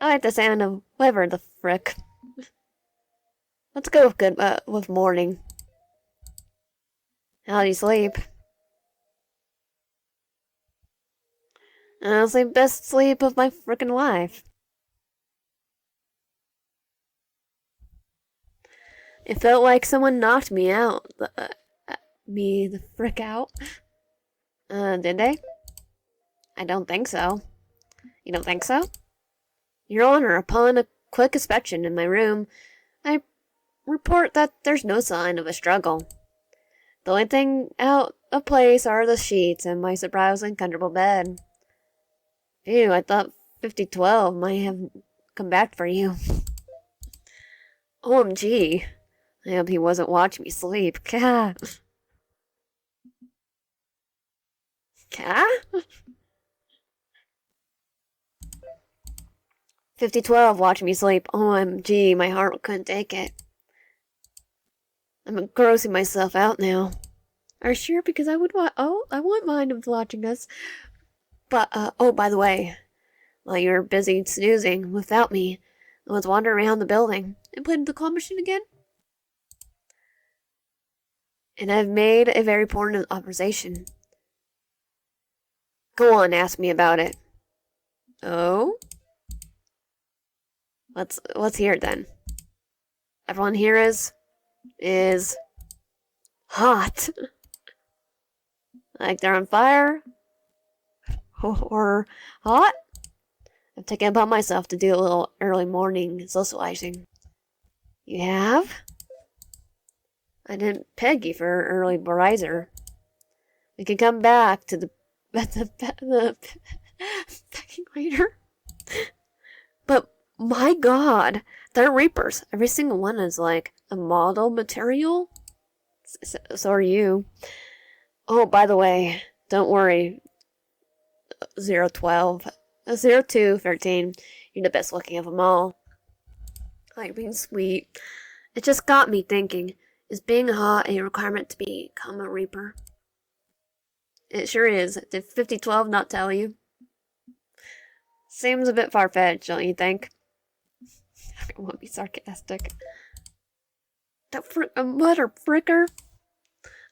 I like the sound of whatever the frick. Let's go with with morning. How do you sleep? Honestly, best sleep of my frickin' life. It felt like someone knocked me out. Me the frick out. Did they? I don't think so. You don't think so? Your Honor, upon a quick inspection in my room, I report that there's no sign of a struggle. The only thing out of place are the sheets and my surprisingly comfortable bed. Phew, I thought 5012 might have come back for you. OMG. I hope he wasn't watching me sleep. Cat. 5012 watching me sleep. OMG, my heart couldn't take it. I'm engrossing myself out now. Are you sure? Because I wouldn't mind him watching us. But, oh, by the way, while you were busy snoozing without me, I was wandering around the building and played the claw machine again. And I've made a very important observation. Go on, ask me about it. Oh? Let's hear it then. Everyone here is hot. Like they're on fire? Or hot? I've taken it upon myself to do a little early morning socializing. You have? I didn't peg you for early riser. We can come back to the pecking later. But my God, they're reapers. Every single one is like a model material. So are you. Oh, by the way, don't worry. 012, 0213. You're the best looking of them all. Like being sweet. It just got me thinking. Is being hot a requirement to become a reaper? It sure is. Did 5012 not tell you? Seems a bit far-fetched, don't you think? I won't be sarcastic. That mother fricker.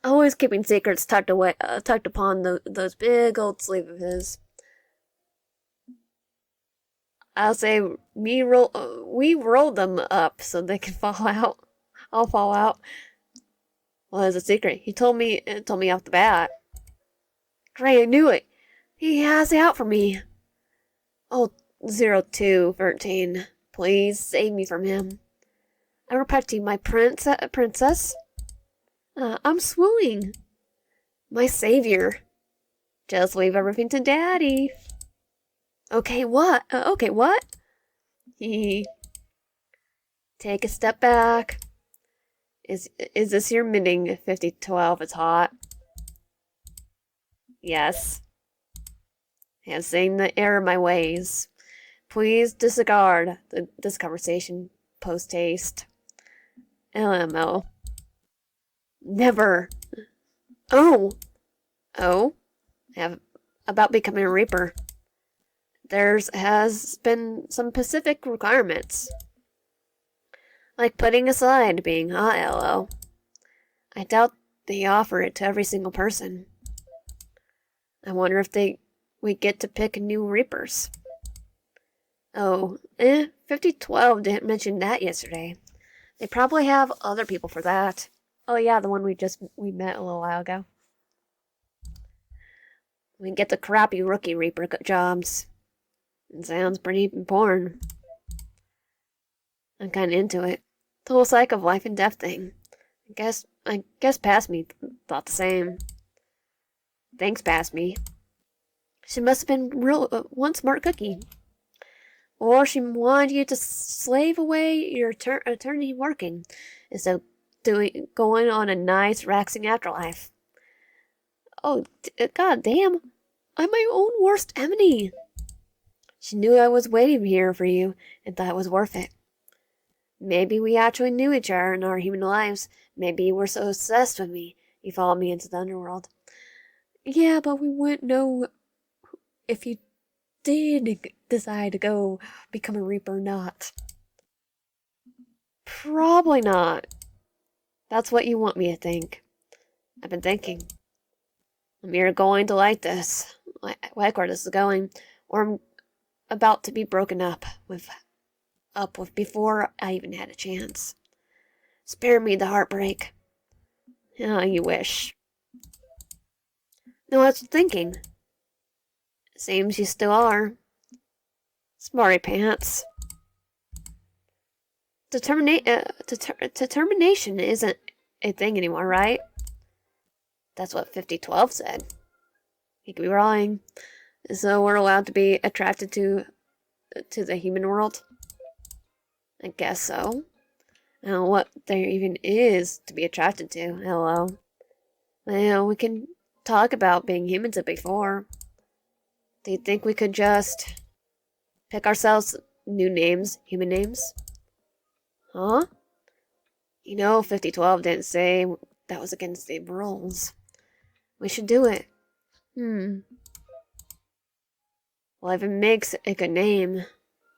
Always keeping secrets tucked upon those big old sleeves of his. I'll say we rolled them up so they can fall out. I'll fall out. Well, it's a secret. He told me off the bat. Great, I knew it. He has it out for me. Oh, 0213. Please save me from him. I repeat to you, my princess. I'm swooning. My savior. Just leave everything to Daddy. Okay, what? Okay, what? Take a step back. Is this your meaning? 5012 is hot. Yes. I have seen the error of my ways. Please disregard this conversation post-haste. LMO. Never. Oh. About becoming a reaper. Has been some specific requirements. Like putting aside being hot, LO. I doubt they offer it to every single person. I wonder if we get to pick new reapers. Oh, 5012 didn't mention that yesterday. They probably have other people for that. Oh yeah, the one we met a little while ago. We get the crappy rookie reaper jobs. It sounds pretty important. I'm kinda into it. The whole cycle of life and death thing. I guess past me thought the same. Thanks, past me. She must have been one smart cookie. Or she wanted you to slave away your eternity working instead of going on a nice, relaxing afterlife. Oh, god damn. I'm my own worst enemy. She knew I was waiting here for you and thought it was worth it. Maybe we actually knew each other in our human lives. Maybe you were so obsessed with me, you followed me into the underworld. Yeah, but we wouldn't know if you did decide to go become a Reaper or not. Probably not. That's what you want me to think. I've been thinking. I'm either going to like this, like where this is going, or I'm about to be broken up with before I even had a chance. Spare me the heartbreak. Oh, you wish. No, I was thinking. Seems you still are. Smarty pants. Determination isn't a thing anymore, right? That's what 5012 said. He could be wrong. So we're allowed to be attracted to the human world? I guess so. I don't know what there even is to be attracted to. Hello. Well, we can talk about being humans before. Do you think we could just pick ourselves new names, human names? Huh? 5012 didn't say that was against the rules. We should do it. Well, if it makes a good name,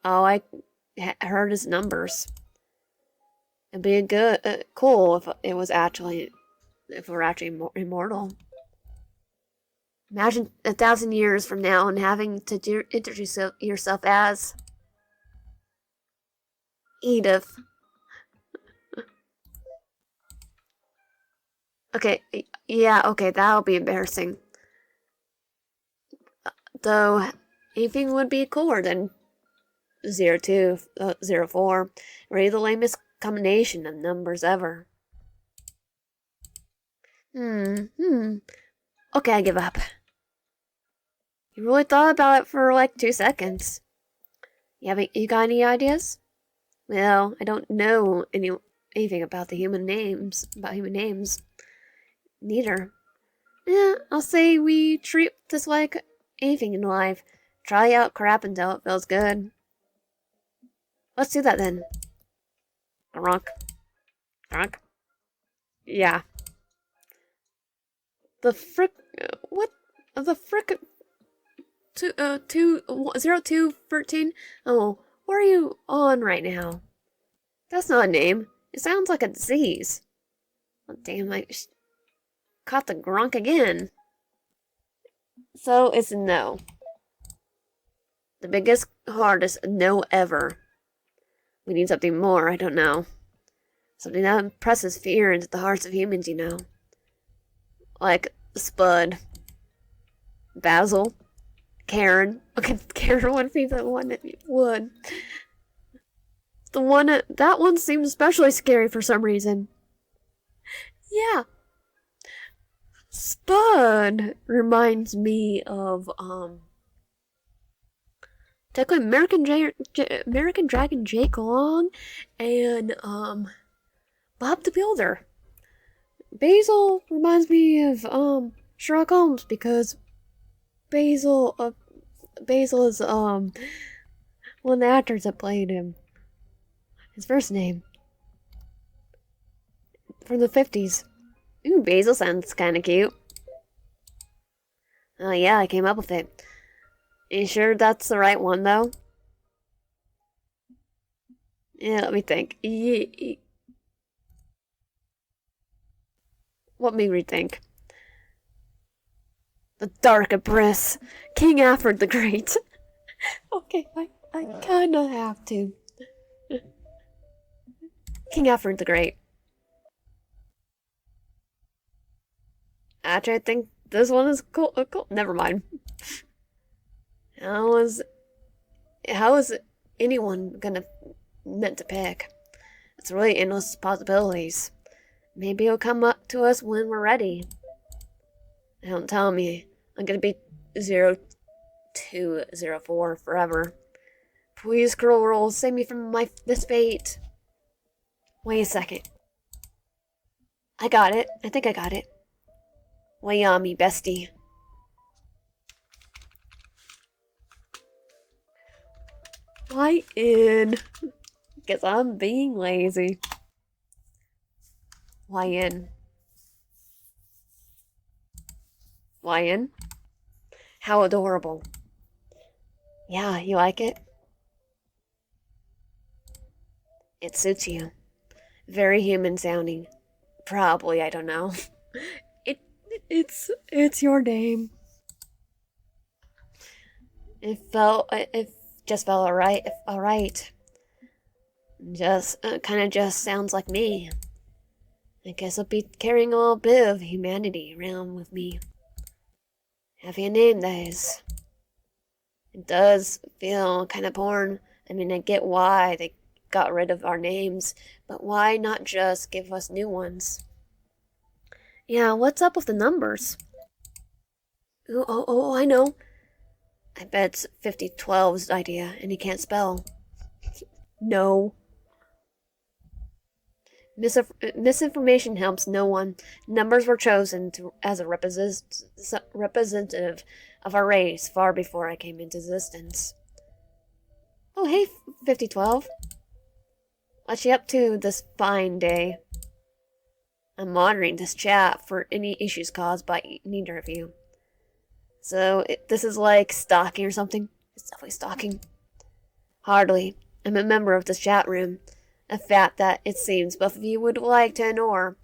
all I heard is numbers. It'd be cool if it was actually, if we're actually immortal. Imagine 1,000 years from now and having to introduce yourself as Edith. Okay, yeah, okay, that'll be embarrassing. Though, anything would be cooler than 0204. Really the lamest combination of numbers ever. Okay, I give up. You really thought about it for like 2 seconds. You got any ideas? Well, I don't know anything about human names. Neither. I'll say we treat this like anything in life. Try out crap until it feels good. Let's do that then. Gronk. Gronk? Yeah. The frick... What? The frick... 0213? Oh, what are you on right now? That's not a name. It sounds like a disease. Oh, damn, I caught the Gronk again. So it's a no. The biggest, hardest no ever. We need something more, I don't know. Something that impresses fear into the hearts of humans, Like Spud. Basil. Karen. Okay, Karen would be the one that would. That one seems especially scary for some reason. Yeah. Spud reminds me of, technically American Dragon Jake Long and, Bob the Builder. Basil reminds me of, Sherlock Holmes because Basil is, one of the actors that played him. His first name. From the 50s. Ooh, Basil sounds kinda cute. Oh yeah, I came up with it. You sure that's the right one, though? Yeah, let me think. What made me think? The Dark Abyss. King Alfred the Great. Okay, I kinda have to. King Alfred the Great. Actually, I think this one is cool. Never mind. How is anyone meant to pick? It's really endless possibilities. Maybe it'll come up to us when we're ready. Don't tell me I'm gonna be 0204 forever. Please, scroll roll, save me from this fate. Wait a second. I got it. I think I got it. Lay on me, bestie. Why in? Guess I'm being lazy. Why in? Why in? How adorable. Yeah, you like it? It suits you. Very human sounding. Probably, I don't know. It it's your name. It just felt alright. Just kind of just sounds like me. I guess I'll be carrying a little bit of humanity around with me. Having a name, that is. It does feel kind of boring. I mean, I get why they got rid of our names, but why not just give us new ones? Yeah, what's up with the numbers? Oh, I know. I bet it's 5012's idea, and he can't spell. No. Misinformation helps no one. Numbers were chosen as a representative of our race far before I came into existence. Oh, hey, 5012. What's you up to this fine day? I'm monitoring this chat for any issues caused by neither of you. So, this is like stalking or something? It's definitely stalking. Hardly. I'm a member of this chat room. A fact that it seems both of you would like to ignore.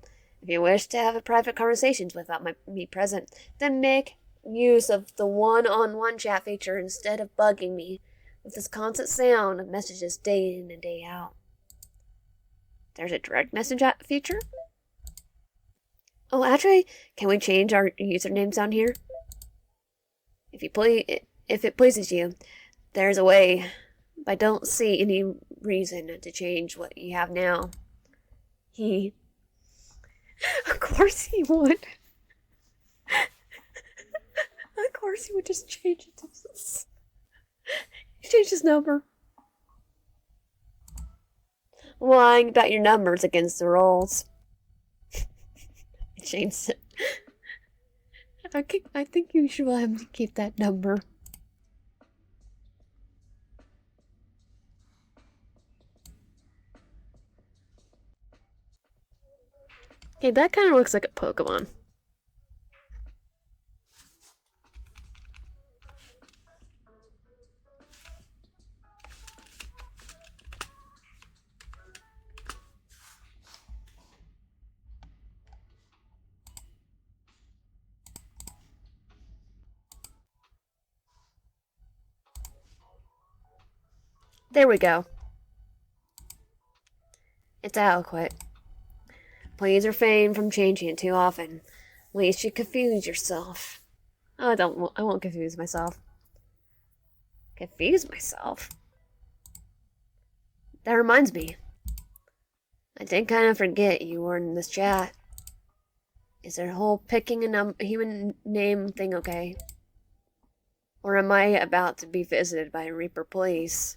If you wish to have private conversations without me present, then make use of the one-on-one chat feature instead of bugging me with this constant sound of messages day in and day out. There's a direct message feature? Oh, actually, can we change our usernames down here? If it pleases you, there's a way. But I don't see any reason to change what you have now. Of course he would. Of course he would just change it to this. Change his number. Lying about your numbers against the rolls. Changed it. I think you should let him keep that number. Okay, that kind of looks like a Pokémon. There we go. It's adequate. Please refrain from changing it too often, lest you confuse yourself. Oh, I won't confuse myself. Confuse myself? That reminds me. I did kind of forget you were in this chat. Is their whole picking a human name thing okay? Or am I about to be visited by Reaper Police?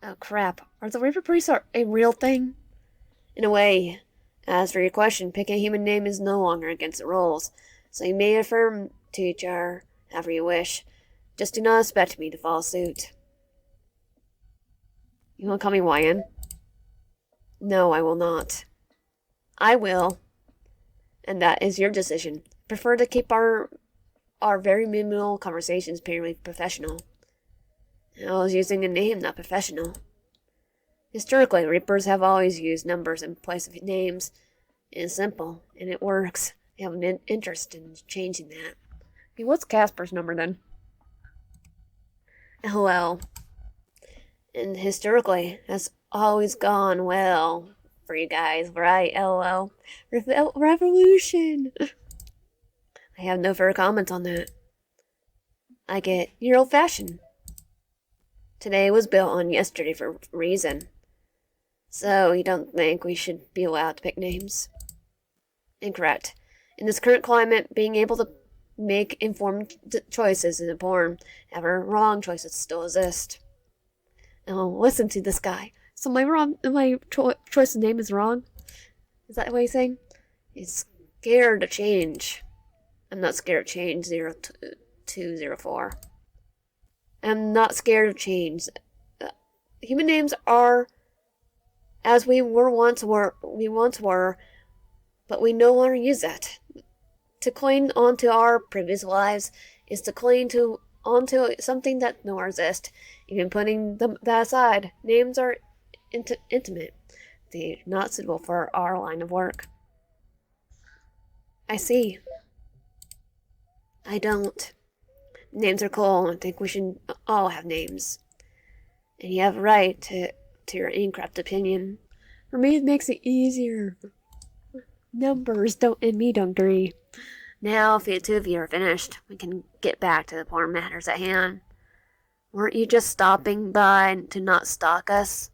Oh crap, are the Reaper Police a real thing? In a way. As for your question, picking a human name is no longer against the rules, so you may affirm to each other however you wish. Just do not expect me to follow suit. You want to call me Wyan? No, I will not. I will. And that is your decision. Prefer to keep our very minimal conversations purely professional. I was using a name, not professional. Historically, Reapers have always used numbers in place of names. It's simple, and it works. I have an interest in changing that. Okay, what's Casper's number then? LOL. And historically, that's always gone well for you guys, right? LOL. Revolution! I have no further comments on that. I get you're old-fashioned. Today was built on yesterday for a reason. So, you don't think we should be allowed to pick names? Incorrect. In this current climate, being able to make informed choices is important. However, wrong choices still exist. Oh, listen to this guy. So my choice of name is wrong? Is that what he's saying? He's scared to change. I'm not scared of change, 0204. I'm not scared of change. human names are as we once were, but we no longer use that. To cling onto our previous lives is to cling to onto something that no longer exists. Even putting that aside, names are intimate. They're not suitable for our line of work. I see. I don't. Names are cool. I think we should all have names. And you have a right to your incorrect opinion. For me, it makes it easier. Numbers don't agree. Now, if the two of you are finished, we can get back to the important matters at hand. Weren't you just stopping by to not stalk us?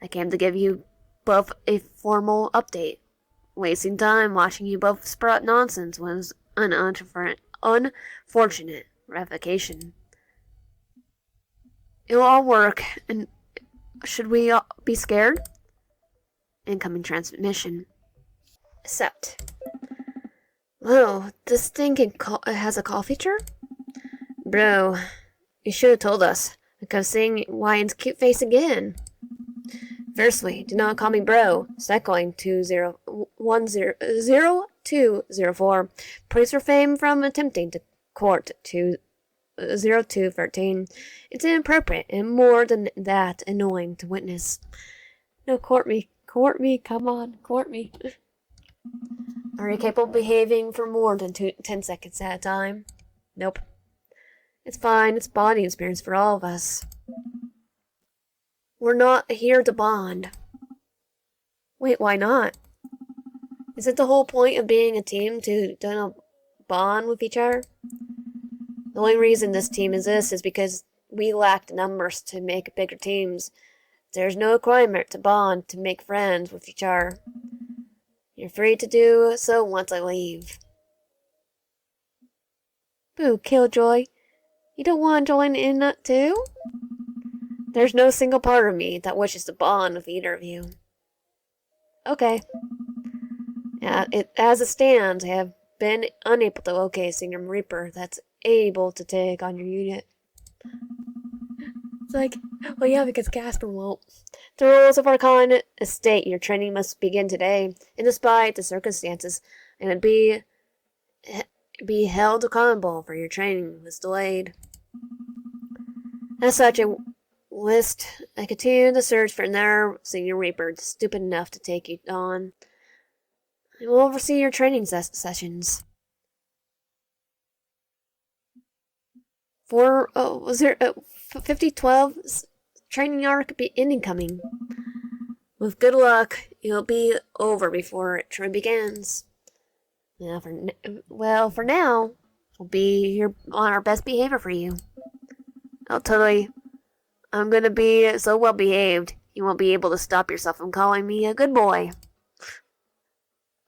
I came to give you both a formal update. Wasting time watching you both sprout nonsense was an unfortunate revocation. It'll all work, and should we be scared? Incoming transmission. Accept. Oh, this thing has a call feature? Bro, you should have told us. I could have seen Ryan's cute face again. Firstly, do not call me bro. Secondly, 0204. Praise for fame from attempting to court 0213. It's inappropriate and more than that annoying to witness. No, court me, come on, court me. Are you capable of behaving for more than 10 seconds at a time? Nope. It's fine, it's bonding experience for all of us. We're not here to bond. Wait, why not? Is it the whole point of being a team to don't bond with each other? The only reason this team exists is because we lack the numbers to make bigger teams. There's no requirement to bond to make friends with each other. You're free to do so once I leave. Boo, Killjoy. You don't want to join in that too? There's no single part of me that wishes to bond with either of you. Okay. As it stands, I have been unable to locate a Senior Reaper that's able to take on your unit. It's like, well, yeah, because Casper won't. The rules of our kind state your training must begin today, and despite the circumstances, and be held accountable for your training was delayed. As such, I continue the search for another Senior Reaper stupid enough to take you on. I will oversee your training sessions. For 5012 training arc be incoming. With good luck, it'll be over before it truly begins. Now, for now, we'll be here on our best behavior for you. Oh, totally. I'm gonna be so well behaved, you won't be able to stop yourself from calling me a good boy.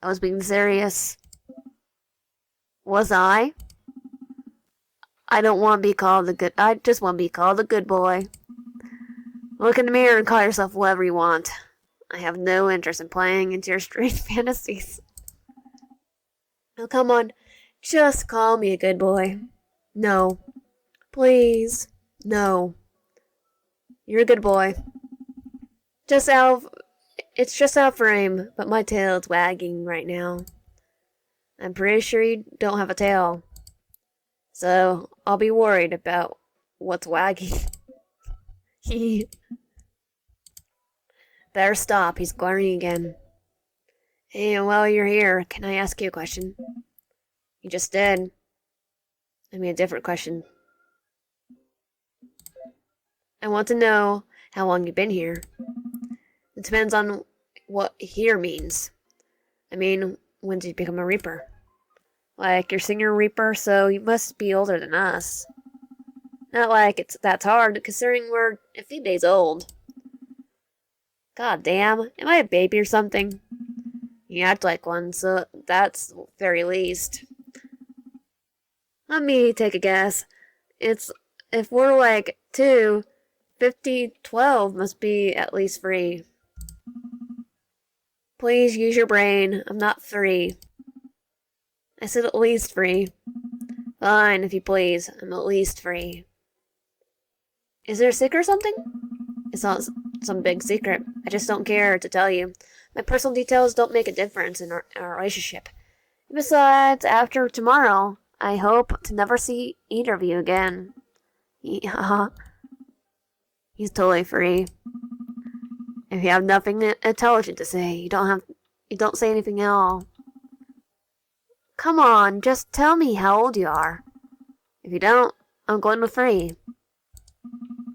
I was being serious. Was I? I don't want to be called I just want to be called a good boy. Look in the mirror and call yourself whatever you want. I have no interest in playing into your strange fantasies. Now come on, just call me a good boy. No. Please. No. You're a good boy. It's just out of frame, but my tail's wagging right now. I'm pretty sure you don't have a tail. So, I'll be worried about what's wagging. He better stop, he's glaring again. Hey, while you're here, can I ask you a question? You just did. I mean, a different question. I want to know how long you've been here. It depends on what here means. I mean, when did you become a Reaper? Like, you're Senior Reaper, so you must be older than us. Not like that's hard, considering we're a few days old. God damn, am I a baby or something? You act like one, so that's the very least. Let me take a guess. If we're like 2, 12 must be at least 3. Please use your brain. I'm not 3. I said at least 3. Fine, if you please. I'm at least 3. Is there a sick or something? It's not some big secret. I just don't care to tell you. My personal details don't make a difference in our relationship. Besides, after tomorrow, I hope to never see either of you again. Yeah, he's totally free. If you have nothing intelligent to say, you don't say anything at all. Come on, just tell me how old you are. If you don't, I'm going to free.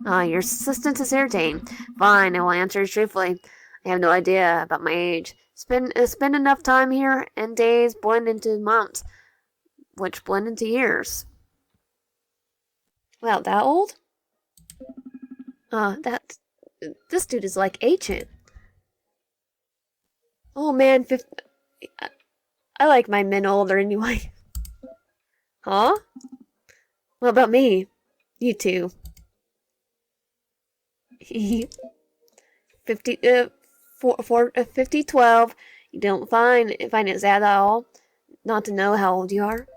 Your assistance is irritating. Fine, I will answer truthfully. I have no idea about my age. Spend enough time here, and days blend into months, which blend into years. Wow, that old? This dude is like ancient. Oh man, I like my men older anyway. Huh? What about me? You too. 50, 50, 12. You don't find it sad at all not to know how old you are?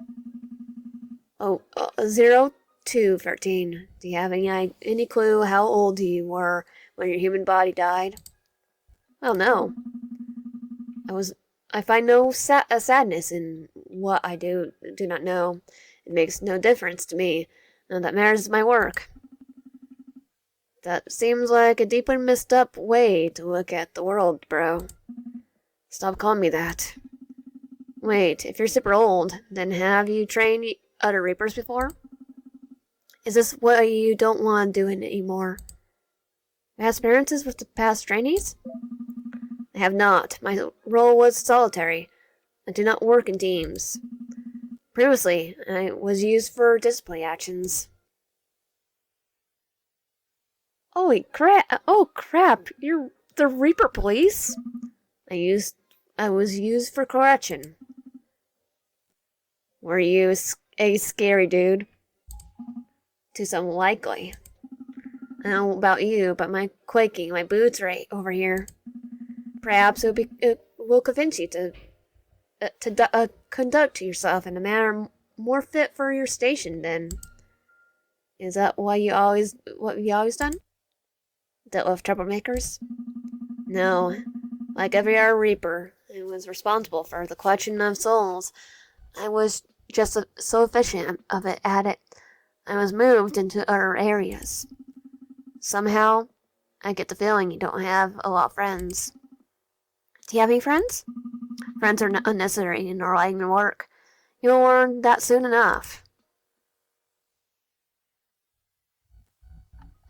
Oh, 0 to 13. Do you have any clue how old you were when your human body died? Well, no. I find no sadness in what I do not know. It makes no difference to me. None that matters is my work. That seems like a deeply messed up way to look at the world, bro. Stop calling me that. Wait, if you're super old, then have you trained other Reapers before? Is this what you don't want to do anymore? Have experiences with the past trainees? I have not. My role was solitary. I do not work in teams. Previously, I was used for discipline actions. Holy crap! Oh crap! You're the Reaper Police? I was used for correction. Were you a scary dude? To some likely. I don't know about you, but my quaking, my boots right over here. Perhaps it will convince you to conduct yourself in a manner more fit for your station. Then, is that what you always done? Dealt with troublemakers? No, like every other Reaper, I was responsible for the collection of souls. I was just so efficient at it. I was moved into other areas. Somehow, I get the feeling you don't have a lot of friends. Do you have any friends? Friends are unnecessary in our line of work. You'll learn that soon enough.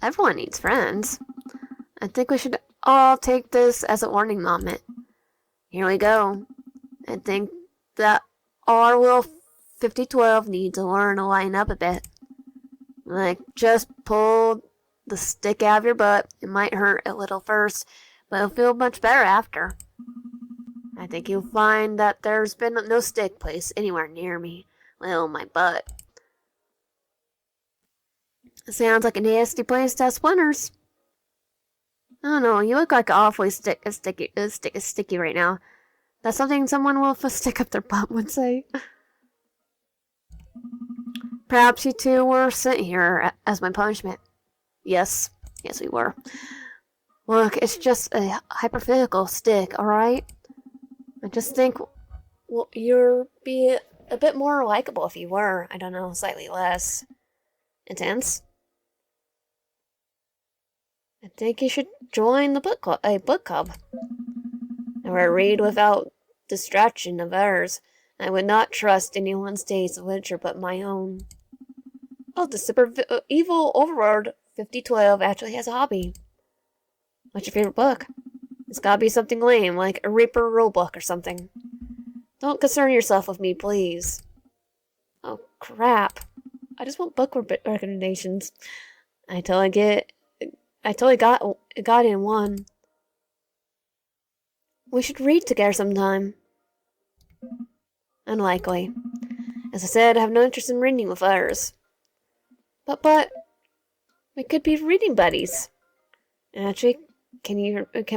Everyone needs friends. I think we should all take this as a warning moment. Here we go. I think that our little 5012 needs to learn to line up a bit. Like, just pull the stick out of your butt. It might hurt a little first, but it'll feel much better after. I think you'll find that there's been no stick placed anywhere near me. Well, my butt. It sounds like a nasty place to have splinters. I don't know, you look like awfully sticky right now. That's something someone with a stick up their butt would say. Perhaps you two were sent here as my punishment. Yes, we were. Look, it's just a hypothetical stick, alright? I just think you'd be a bit more likable if you were, I don't know, slightly less intense. I think you should join a book club. Or read without distraction of others. I would not trust anyone's taste of literature but my own. Oh, the super evil overlord 5012 actually has a hobby. What's your favorite book? It's gotta be something lame, like a Reaper rulebook or something. Don't concern yourself with me, please. Oh, crap. I just want book recommendations. I totally got in one. We should read together sometime. Unlikely. As I said, I have no interest in reading with others. But, we could be reading buddies. Actually, can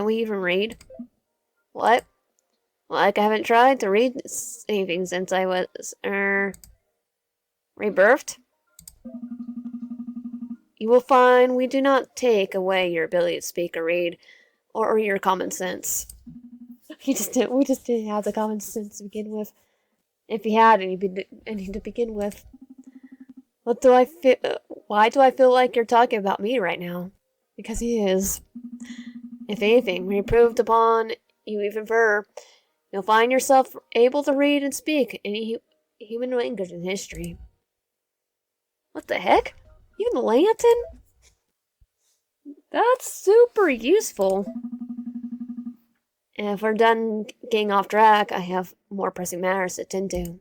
we even read? What? Like I haven't tried to read anything since I was, rebirthed? You will find we do not take away your ability to speak or read, or your common sense. We just didn't have the common sense to begin with. If he had any to begin with. What do I feel? Why do I feel like you're talking about me right now? Because he is. If anything, reproved upon you even further, you'll find yourself able to read and speak any human language in history. What the heck? Even Lantern? That's super useful. And if we're done getting off track, I have more pressing matters to attend to.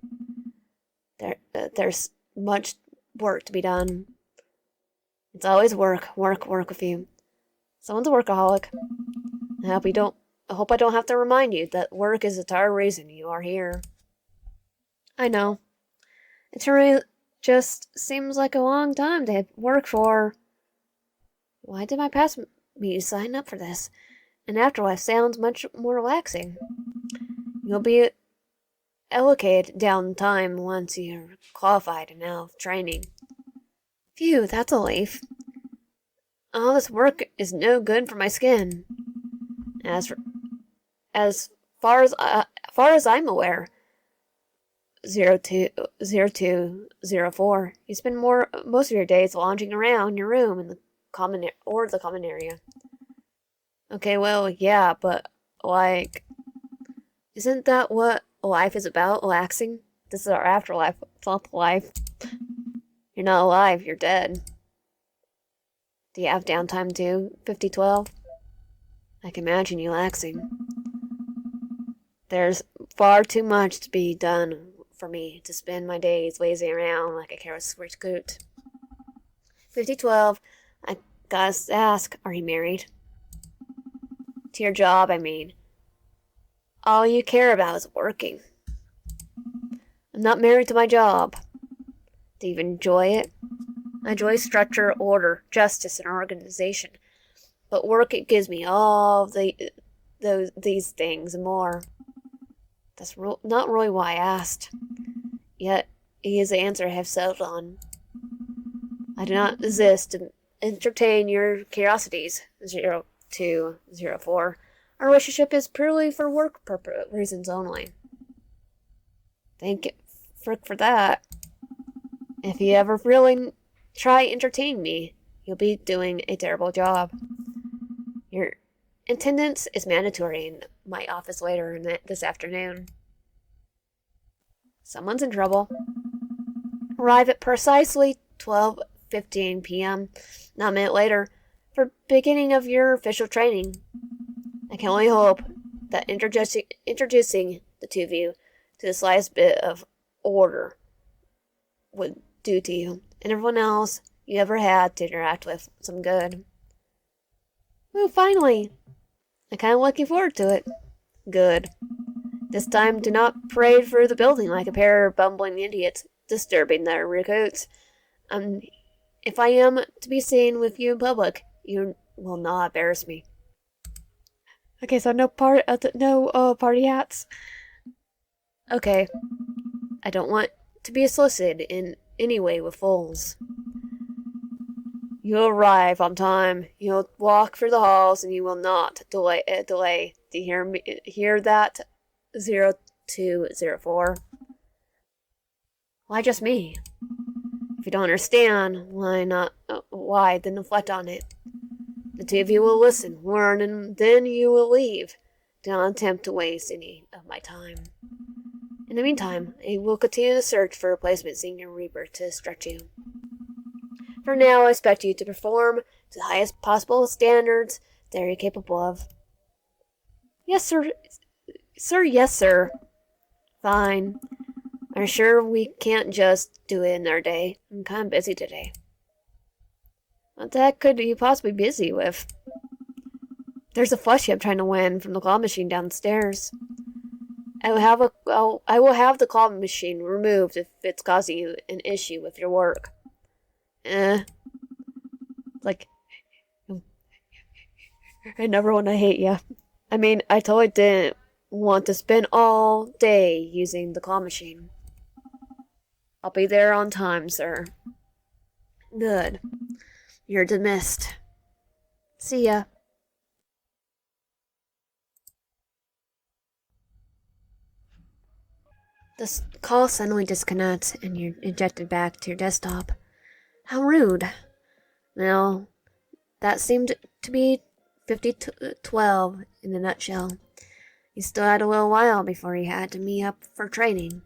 There's much work to be done. It's always work with you. Someone's a workaholic. I hope I don't have to remind you that work is the entire reason you are here. I know. It really just seems like a long time to work for. Why did my past me sign up for this? And afterlife sounds much more relaxing. You'll be allocated downtime once you're qualified and out of training. Phew, that's a relief. All this work is no good for my skin. As far as I'm aware, 0204, you spend most of your days lounging around your room in the common area. Okay, well, yeah, but isn't that what life is about? Relaxing? This is our afterlife. It's not life. You're not alive. You're dead. Do you have downtime too? 5012? I can imagine you relaxing. There's far too much to be done for me to spend my days lazing around like a careless scoot. 5012, I gotta ask, are you married? To your job, I mean. All you care about is working. I'm not married to my job. Do you even enjoy it? I enjoy structure, order, justice, and organization. But work, it gives me all these things and more. That's not really why I asked. Yet, he is the answer I have settled on. I do not exist to entertain your curiosities, 0204. Our relationship is purely for work purpose reasons only. Thank you for that. If you ever really try entertaining me, you'll be doing a terrible job. Your attendance is mandatory in my office later this afternoon. Someone's in trouble. Arrive at precisely 12:15 p.m., not a minute later, for beginning of your official training. I can only hope that introducing the two of you to the slightest bit of order would do to you and everyone else you ever had to interact with some good. Well, finally! I'm kind of looking forward to it. Good. This time, do not parade through the building like a pair of bumbling idiots, disturbing their recruits. If I am to be seen with you in public, you will not embarrass me. Okay, so no party hats. Okay. I don't want to be associated in any way with fools. You'll arrive on time. You'll walk through the halls, and you will not delay. Do you hear that? 0204. Why just me? If you don't understand, why, then reflect on it. The two of you will listen, learn, and then you will leave. Do not attempt to waste any of my time. In the meantime, I will continue to search for a replacement senior reaper to instruct you. For now, I expect you to perform to the highest possible standards that you're capable of. Yes, sir. Sir, yes, sir. Fine. I'm sure we can't just do it in our day. I'm kind of busy today. What the heck could you possibly be busy with? There's a flushie I'm trying to win from the claw machine downstairs. I will have the claw machine removed if it's causing you an issue with your work. Like, I never want to hate you. I mean, I totally didn't want to spend all day using the claw machine. I'll be there on time, sir. Good. You're dismissed. See ya. The call suddenly disconnects and you're ejected back to your desktop. How rude. Well, that seemed to be 50-12 in a nutshell. You still had a little while before you had to meet up for training.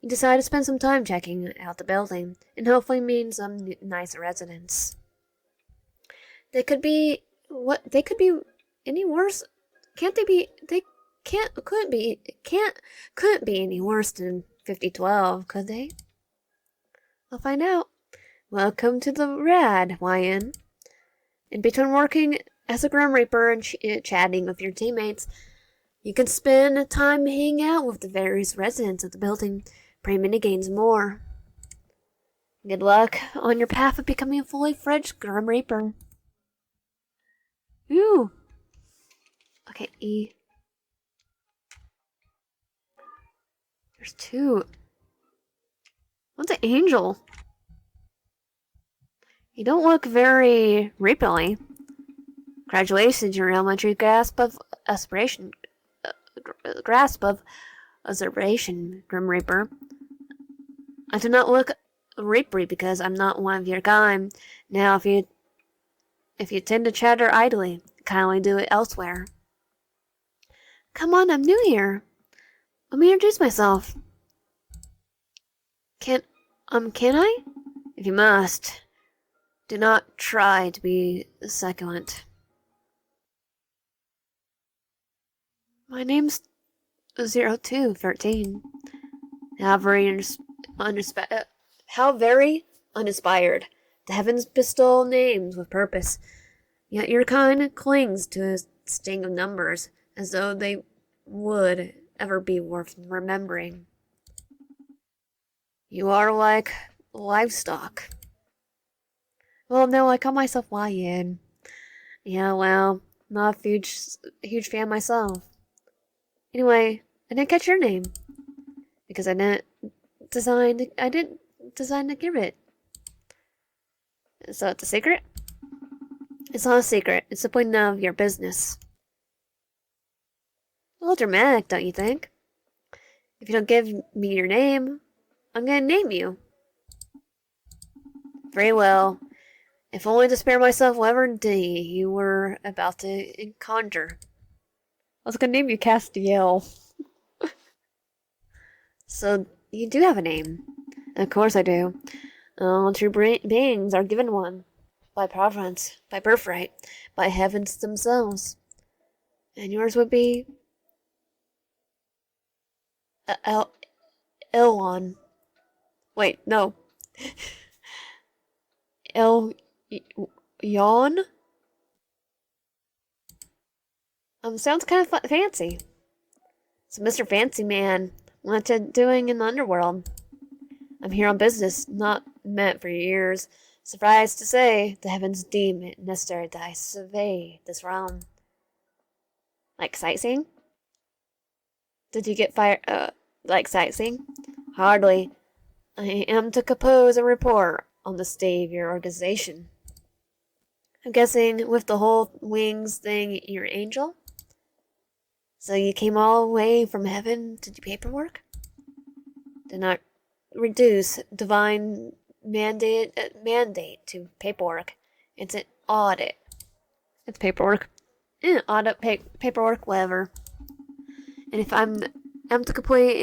You decided to spend some time checking out the building and hopefully meeting some nice residents. They could be what? They could be any worse. Can't they be? They couldn't be any worse than 50-12, could they? I'll find out. Welcome to the Rad, YN. In between working as a Grim Reaper and chatting with your teammates, you can spend time hanging out with the various residents of the building, play minigames and more. Good luck on your path of becoming a fully fledged Grim Reaper. Ooh. Okay, E. There's two. What's an angel? You don't look very reapingly. Congratulations, your elementary grasp of observation, Grim Reaper. I do not look reapery because I'm not one of your kind. Now, if you tend to chatter idly, kindly do it elsewhere. Come on, I'm new here. Let me introduce myself. Can I? If you must, do not try to be succulent. My name's 0213. How very uninspired. The heavens bestow names with purpose, yet your kind clings to a string of numbers as though they would ever be worth remembering. You are like livestock. Well, no, I call myself YN. Yeah, well, not a huge fan myself. Anyway, I didn't catch your name because I didn't design to give it. So it's a secret? It's not a secret. It's simply none of your business. A little dramatic, don't you think? If you don't give me your name, I'm gonna name you. Very well. If only to spare myself whatever day you were about to conjure. I was gonna name you Castiel. So, you do have a name. Of course I do. True beings are given one. By providence, by birthright, by heavens themselves. And yours would be... Elon. Wait, no. El... Yawn? Sounds kind of fancy. So, Mr. Fancy Man, what you doing in the underworld? I'm here on business, not meant for your ears. Surprised to say, the heavens deem it necessary that I survey this realm. Like sightseeing? Did you get fired, like sightseeing? Hardly. I am to compose a report on the state of your organization. I'm guessing with the whole wings thing, you're an angel? So you came all the way from heaven to do paperwork? Did not reduce divine mandate to paperwork. It's an audit. It's paperwork. Audit paperwork, whatever. And if I'm to complete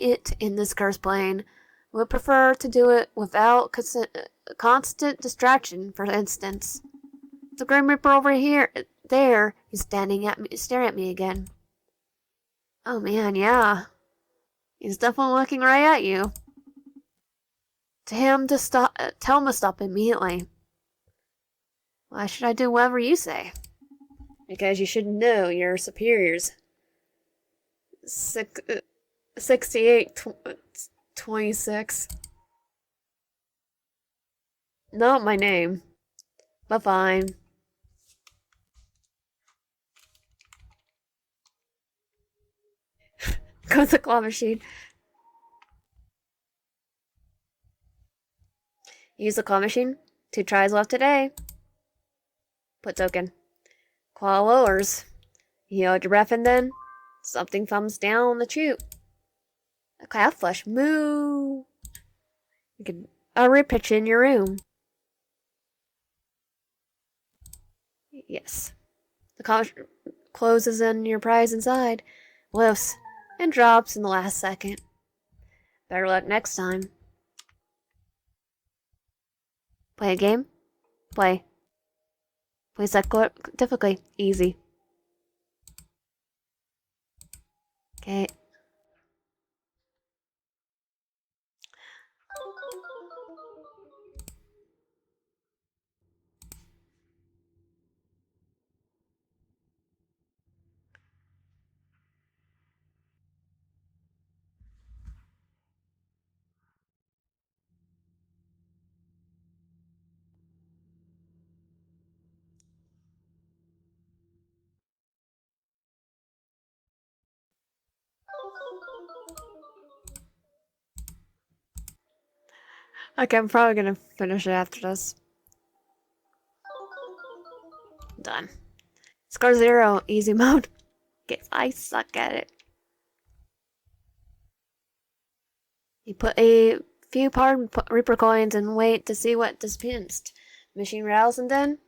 it in this curse plane, would prefer to do it without constant distraction. For instance, the Grim Reaper over there, is staring at me again. Oh man, yeah. He's definitely looking right at you. Tell him to stop immediately. Why should I do whatever you say? Because you should know your superiors. 6826. Not my name. But fine. Go to the claw machine. Use the claw machine. 2 tries left today. Put token. Claw lowers. You hold your breath and then something thumbs down the chute. A cloud flush. Moo. You can repitch in your room. Yes. The claw closes in your prize inside, lifts, and drops in the last second. Better luck next time. Play a game? Play. Play set difficulty. Easy. Okay. Okay, I'm probably gonna finish it after this. Done. Score 0, easy mode. Guess I suck at it. You put a few pardon Reaper coins and wait to see what dispensed. Machine rattles and then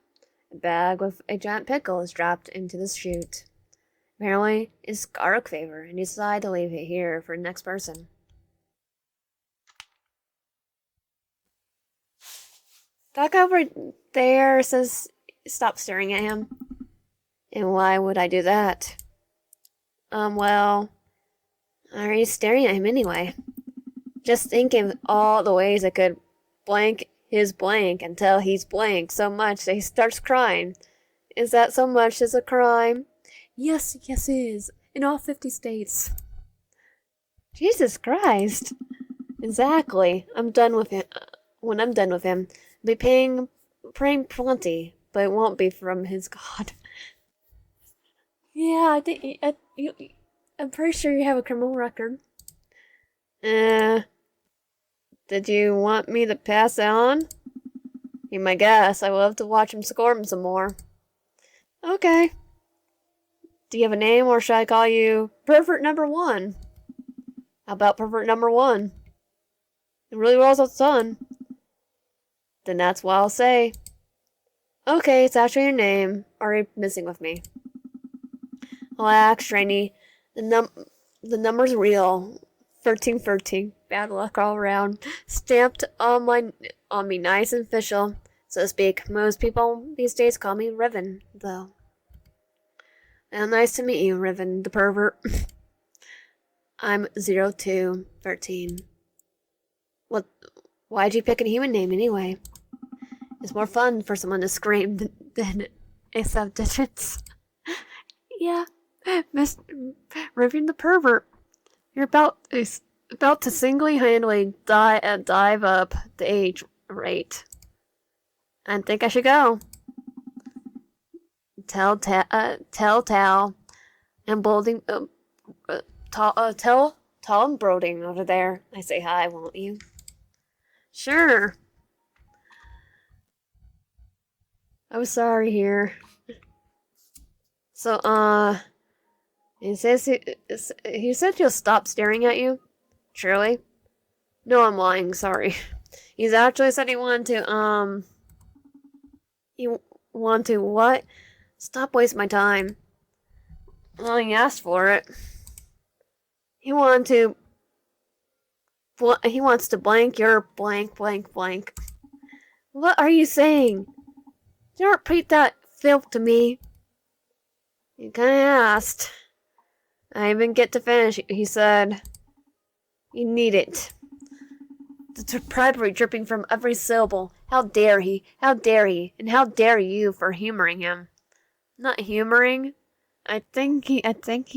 a bag with a giant pickle is dropped into the chute. Apparently, it's Scarrick favor, and you decide to leave it here for the next person. That guy over there says stop staring at him. And why would I do that? Well, are you staring at him anyway? Just thinking of all the ways I could blank his blank until he's blank so much that he starts crying. Is that so much as a crime? Yes, yes it is. In all 50 states. Jesus Christ. Exactly. I'm done with him. When I'm done with him, I'll be praying plenty, but it won't be from his God. Yeah, I think I'm pretty sure you have a criminal record. Did you want me to pass it on? Be my guess. I would love to watch him score him some more. Okay. Do you have a name, or should I call you Pervert Number 1? How about Pervert Number 1? It really was done. Then that's what I'll say. Okay, it's actually your name. Are you messing with me? Relax, Rainy. The number's real. 1313. Bad luck all around. Stamped on me, nice and official, so to speak. Most people these days call me Riven, though. Well, nice to meet you, Riven, the pervert. I'm 0213. What? Why'd you pick a human name anyway? It's more fun for someone to scream than accept digits. Yeah, Miss Riven the pervert. You're about to single-handedly dive up the age rate. I think I should go. Tell, and Bolding, tell and Broding over there. I say hi, won't you? Sure. I'm sorry here. So, he says he said he'll stop staring at you. Surely? No, I'm lying. Sorry. He's actually said he wanted to. You want to what? Stop wasting my time. Well, he asked for it. He wants to blank your blank. What are you saying? Don't repeat that filth to me. You kinda asked. I even get to finish, he said. You need it. The depravity dripping from every syllable. How dare he? How dare he? And how dare you for humoring him? Not humoring. I think he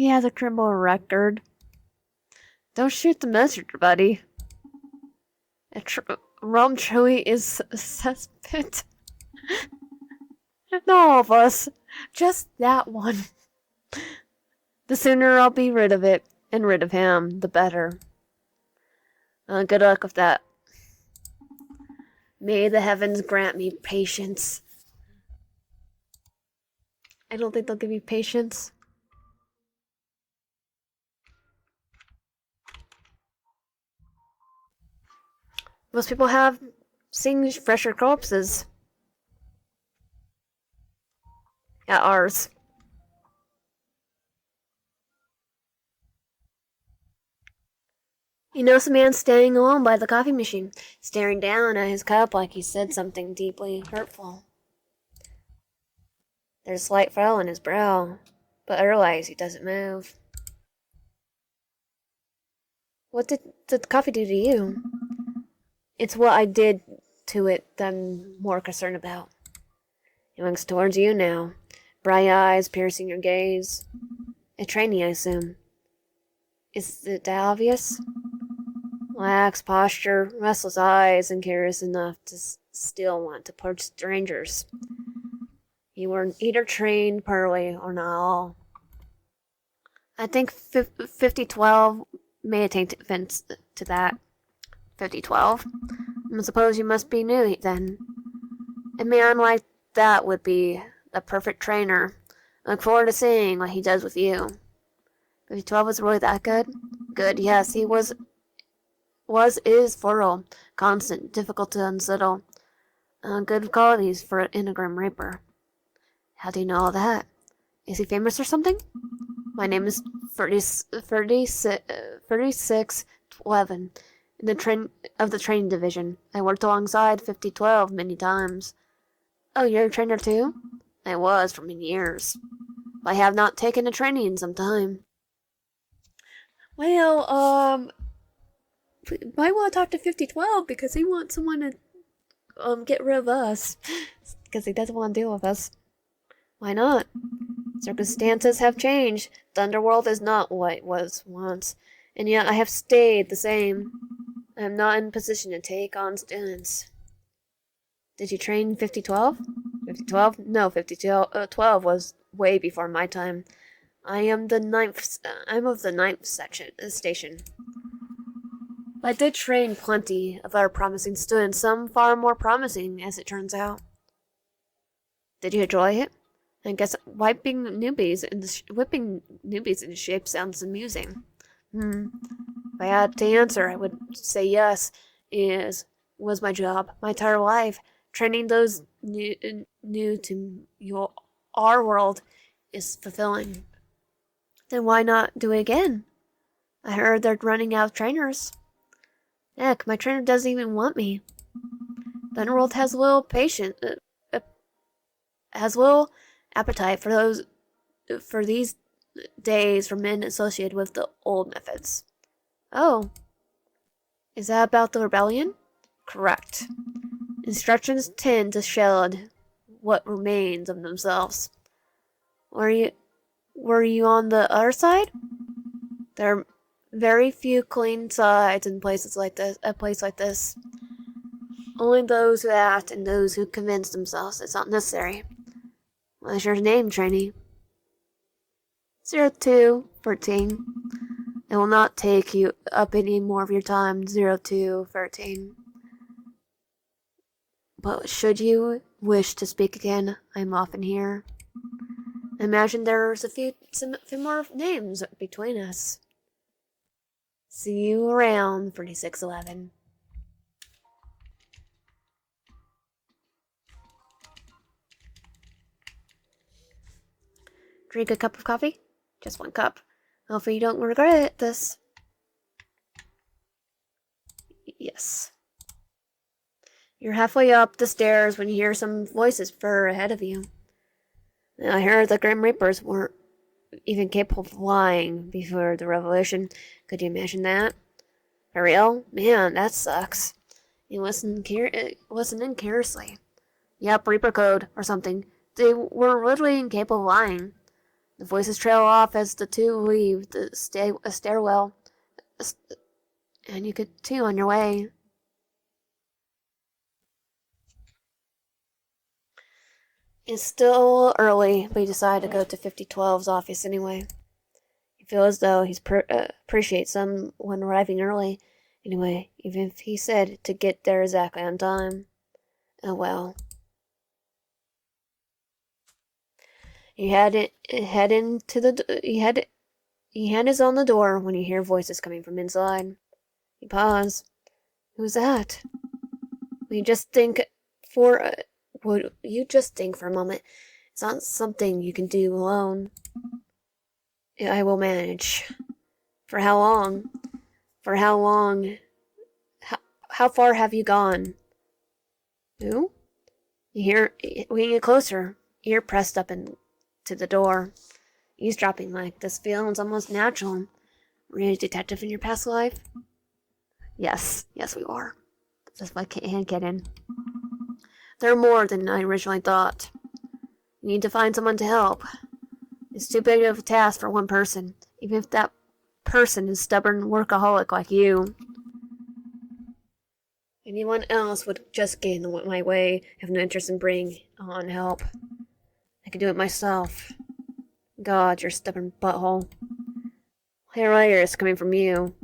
has a criminal record. Don't shoot the messenger, buddy. Rome truly is suspect. Not all of us. Just that one. The sooner I'll be rid of it, and rid of him, the better. Good luck with that. May the heavens grant me patience. I don't think they'll give you patience. Most people have seen fresher corpses at ours. You notice a man standing alone by the coffee machine, staring down at his cup like he said something deeply hurtful. There's a slight frown on his brow, but otherwise he doesn't move. What did the coffee do to you? It's what I did to it that I'm more concerned about. He looks towards you now, bright eyes piercing your gaze. A trainee, I assume. Is it that obvious? Lax posture, restless eyes, and curious enough to still want to approach strangers. You were either trained poorly or not all. I think 5012 may take offense to that. 5012? I suppose you must be new then. A man like that would be a perfect trainer. I look forward to seeing what he does with you. 5012 was really that good? Good, yes, he is thorough, constant, difficult to unsettle. Good qualities for an Enneagram Reaper. How do you know all that? Is he famous or something? My name is 3611 in the training division. I worked alongside 5012 many times. Oh, you're a trainer too? I was for many years. I have not taken a training in some time. Well, might want to talk to 5012 because he wants someone to get rid of us because he doesn't want to deal with us. Why not? Circumstances have changed. The underworld is not what it was once, and yet I have stayed the same. I am not in a position to take on students. Did you train 5012? 5012? No, 5012 was way before my time. I'm of the ninth station. I did train plenty of other promising students, some far more promising, as it turns out. Did you enjoy it? I guess whipping newbies into shape sounds amusing. If I had to answer, I would say yes. Was my job, my entire life. Training those new to our world is fulfilling. Then why not do it again? I heard they're running out of trainers. Heck, my trainer doesn't even want me. The underworld has little appetite for these days for men associated with the old methods. Oh, is that about the rebellion? Correct. Instructions tend to shed what remains of themselves. Were you on the other side? There are very few clean sides in places like this. A place like this. Only those who act and those who convince themselves it's not necessary. What is your name, trainee? 0213. I will not take you up any more of your time, 0213. But should you wish to speak again, I'm often here. I imagine there's a few more names between us. See you around, 3611. Drink a cup of coffee? Just one cup. Hopefully you don't regret this. Yes. You're halfway up the stairs when you hear some voices far ahead of you. I heard the Grim Reapers weren't even capable of flying before the revolution. Could you imagine that? For real? Man, that sucks. You listen in carelessly. Yep, Reaper code or something. They were literally incapable of lying. The voices trail off as the two leave the stairwell. And you could too on your way. It's still early, but he decided to go to 5012's office anyway. You feel as though he appreciates someone arriving early. Anyway, even if he said to get there exactly on time. Oh well. You head into the you hand is on the door when you hear voices coming from inside. You pause. Who's that? Will you just think for a, would you just think for a moment? It's not something you can do alone. I will manage. For how long? For how long? How far have you gone? Who? You hear when you get closer, ear pressed up into the door. Eavesdropping like this feels almost natural. Were you a detective in your past life? Yes, we are. That's why I can't get in. There are more than I originally thought. You need to find someone to help. It's too big of a task for one person, even if that person is stubborn workaholic like you. Anyone else would just get in my way, have no interest in bringing on help. I could do it myself. God, you're a stubborn butthole. Hair is coming from you.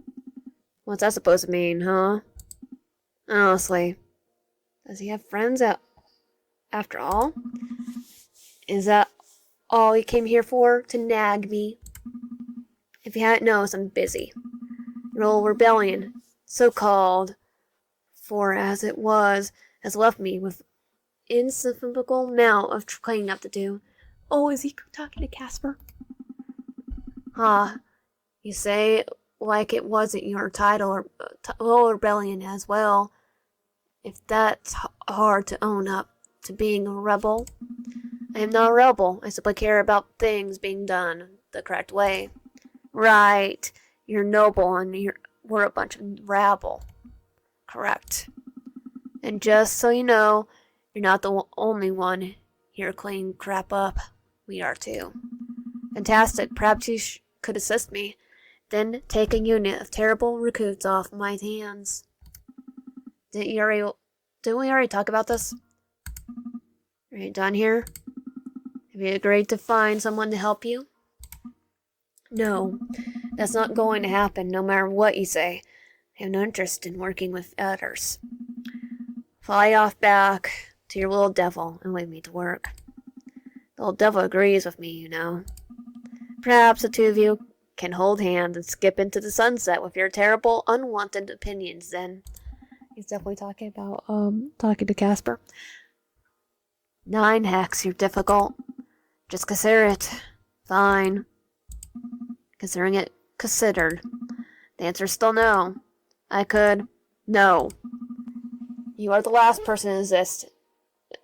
What's that supposed to mean, huh? Honestly, does he have friends after all? Is that all he came here for? To nag me? If you hadn't noticed, I'm busy. Your old rebellion, so-called, for as it was, has left me with insufferable amount of cleaning up to do. Oh, is he talking to Casper? Huh. You say like it wasn't your title or rebellion as well. If that's hard to own up to being a rebel. I am not a rebel. I simply care about things being done the correct way. Right. You're noble and we're a bunch of rabble. Correct. And just so you know, you're not the only one here cleaning crap up. We are too. Fantastic. Perhaps you could assist me. Then take a unit of terrible recruits off my hands. Didn't we already talk about this? Are you done here? Have you agreed to find someone to help you? No, that's not going to happen no matter what you say. I have no interest in working with others. Fly off back to your little devil and leave me to work. The little devil agrees with me, you know. Perhaps the two of you can hold hands and skip into the sunset with your terrible, unwanted opinions then. He's definitely talking to Casper. 9 hacks, you're difficult. Just consider it. Fine. Considering it considered. The answer is still no. I could. No. You are the last person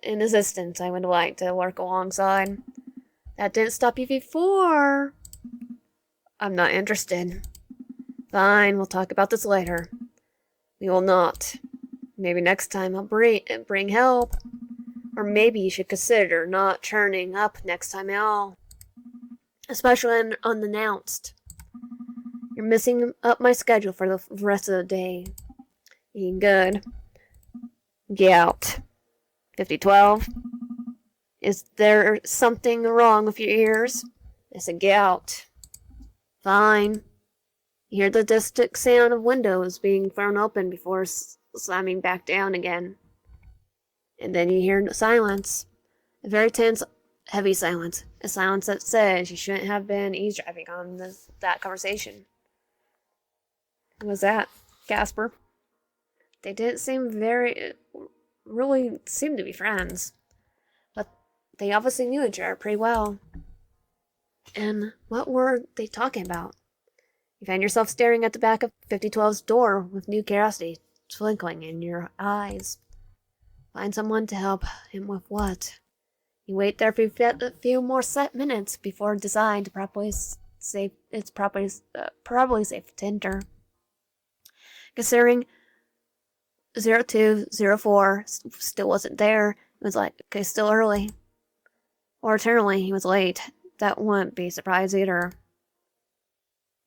in existence I would like to work alongside. That didn't stop you before. I'm not interested. Fine, we'll talk about this later. We will not. Maybe next time I'll bring help. Or maybe you should consider not turning up next time at all. Especially unannounced. You're messing up my schedule for the rest of the day. Eating good. Get out. 5012. Is there something wrong with your ears? I said get out. Fine. You hear the distant sound of windows being thrown open before slamming back down again. And then you hear silence. A very tense, heavy silence. A silence that says you shouldn't have been eavesdropping on that conversation. Who was that? Casper. They didn't really seem to be friends. But they obviously knew each other pretty well. And what were they talking about? You find yourself staring at the back of 5012's door with new curiosity twinkling in your eyes. Find someone to help him with what? You wait there for a few more minutes before deciding to probably safe to enter. Considering 0204 still wasn't there, it was like, okay, still early. Or eternally, he was late. That wouldn't be a surprise either.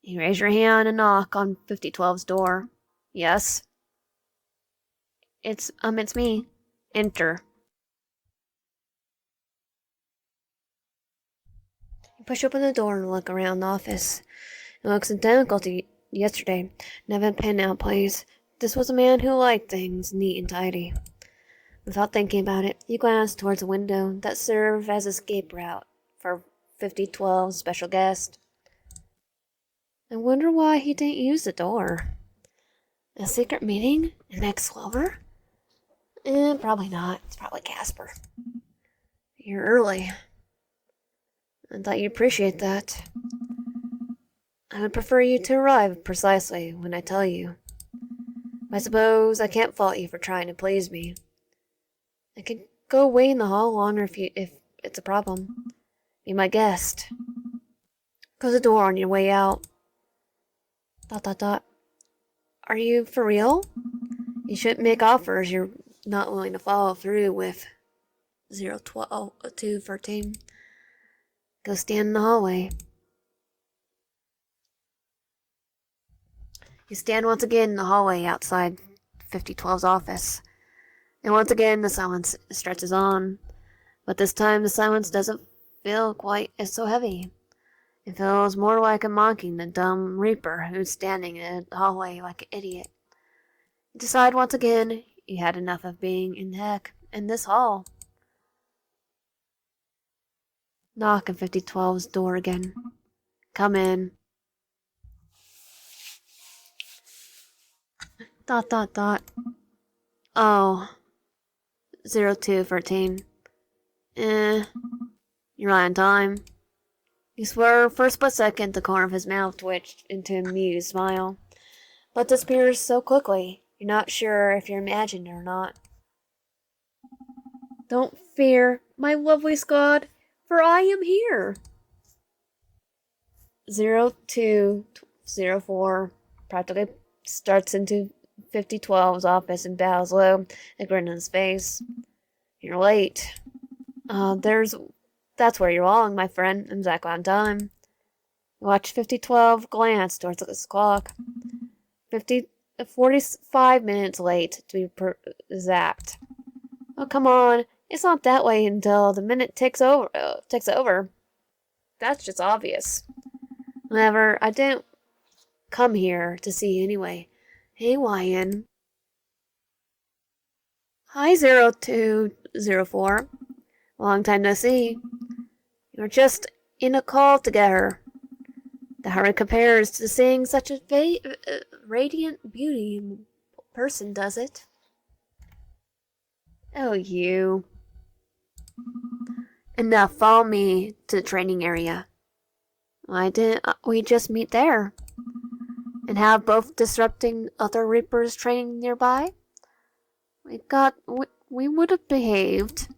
You raise your hand and knock on 5012's door. Yes? It's me. Enter. You push open the door and look around the office. It looks identical to yesterday. Nevin Pen out, please. This was a man who liked things neat and tidy. Without thinking about it, you glance towards a window that served as a escape route for 5012's special guest. I wonder why he didn't use the door. A secret meeting in Max Clover? Probably not. It's probably Casper. You're early. I thought you'd appreciate that. I would prefer you to arrive precisely when I tell you. I suppose I can't fault you for trying to please me. I could go wait in the hall longer if it's a problem. Be my guest. Close the door on your way out. ... Are you for real? You shouldn't make offers you're not willing to follow through with. 012-213. Go stand in the hallway. You stand once again in the hallway outside 5012's office. And once again the silence stretches on. But this time the silence doesn't feel quite as so heavy. It feels more like a mocking the dumb reaper who's standing in the hallway like an idiot. You decide once again you had enough of being in this hall. Knock on 5012's door again. Come in. ... Oh. 0213. You're right on time. You swear for a split second the corner of his mouth twitched into an amused smile, but disappears so quickly you're not sure if you're imagining it or not. Don't fear, my lovely squad, for I am here. 0204 practically starts into 5012's office and bows low, a grin on his face. You're late. That's where you're wrong, my friend. I'm exactly on time. Watch 5012 glance towards his clock. 45 minutes late, to be exact. Oh, come on. It's not that way until the minute ticks over. That's just obvious. However, I didn't come here to see you anyway. Hey, Wyan. Hi, 0204. Long time no see. You're just in a call together. The hurry compares to seeing such a radiant beauty person, does it? Oh, you. Enough, follow me to the training area. Why didn't we just meet there? And have both disrupting other Reapers training nearby? We would have behaved.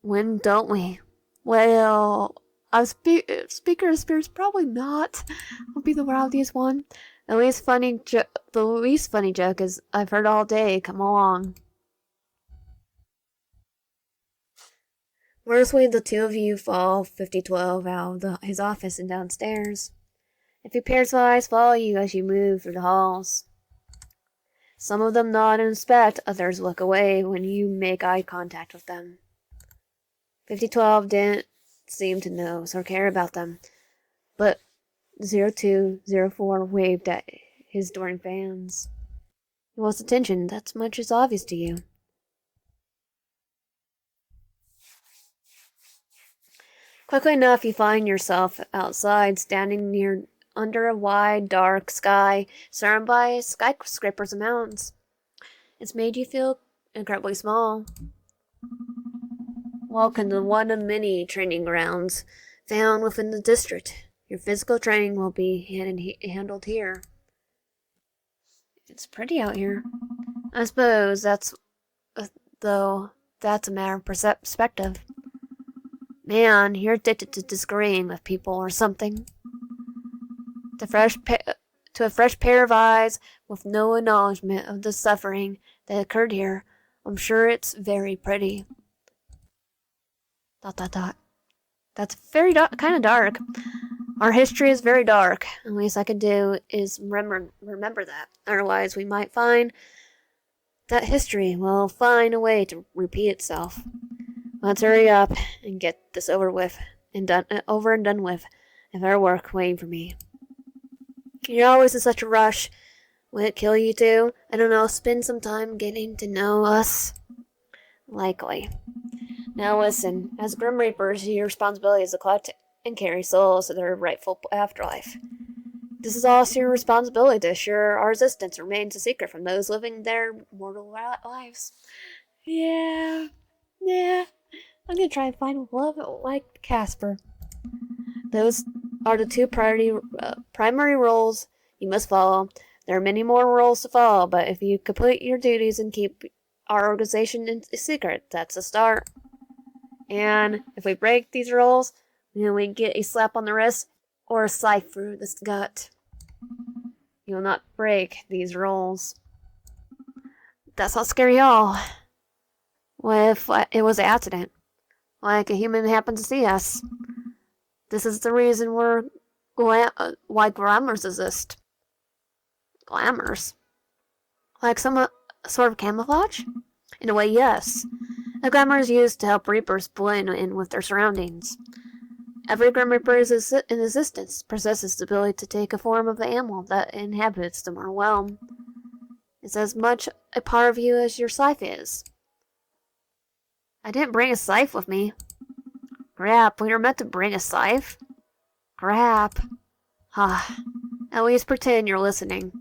When don't we? Well, Speaker of Spirits probably not. Will be the rowdiest one. The least funny joke is I've heard all day. Come along. Mercifully, the two of you follow 5012 out of his office and downstairs. A few pairs of eyes follow you as you move through the halls. Some of them nod and inspect, others look away when you make eye contact with them. 5012 didn't seem to know or care about them, but 0204 waved at his adoring fans. He wants attention, that's much as obvious to you. Quickly enough, you find yourself outside, standing under a wide, dark sky, surrounded by skyscrapers and mountains. It's made you feel incredibly small. Welcome to one of many training grounds found within the district. Your physical training will be handled here. It's pretty out here. I suppose that's a matter of perspective. Man, you're addicted to disagreeing with people or something. To a fresh pair of eyes with no acknowledgement of the suffering that occurred here, I'm sure it's very pretty. ... That's very kind of dark. Our history is very dark. The least I could do is remember that. Otherwise, we might find that history will find a way to repeat itself. Let's hurry up and get this over and done with. I've our work waiting for me. You're always in such a rush Would it kill you too? I don't know, spend some time getting to know us? Likely. Now listen, as Grim Reapers, your responsibility is to collect and carry souls to their rightful afterlife. This is also your responsibility to assure our existence remains a secret from those living their mortal lives. Yeah. I'm gonna try and find love like Casper. Those are the two primary rules you must follow. There are many more rules to follow, but if you complete your duties and keep our organization in secret, that's a start. And if we break these rules, then we get a slap on the wrist or a scythe through the gut. You will not break these rules. That's not scary at all. What if it was an accident? Like a human happened to see us? This is the reason why glamours exist. Glamours? Like some sort of camouflage? In a way, yes. A glamour is used to help Reapers blend in with their surroundings. Every Grim Reaper in existence possesses the ability to take a form of the animal that inhabits them or realm. It's as much a part of you as your scythe is. I didn't bring a scythe with me. Crap, we were meant to bring a scythe? Crap. At least pretend you're listening.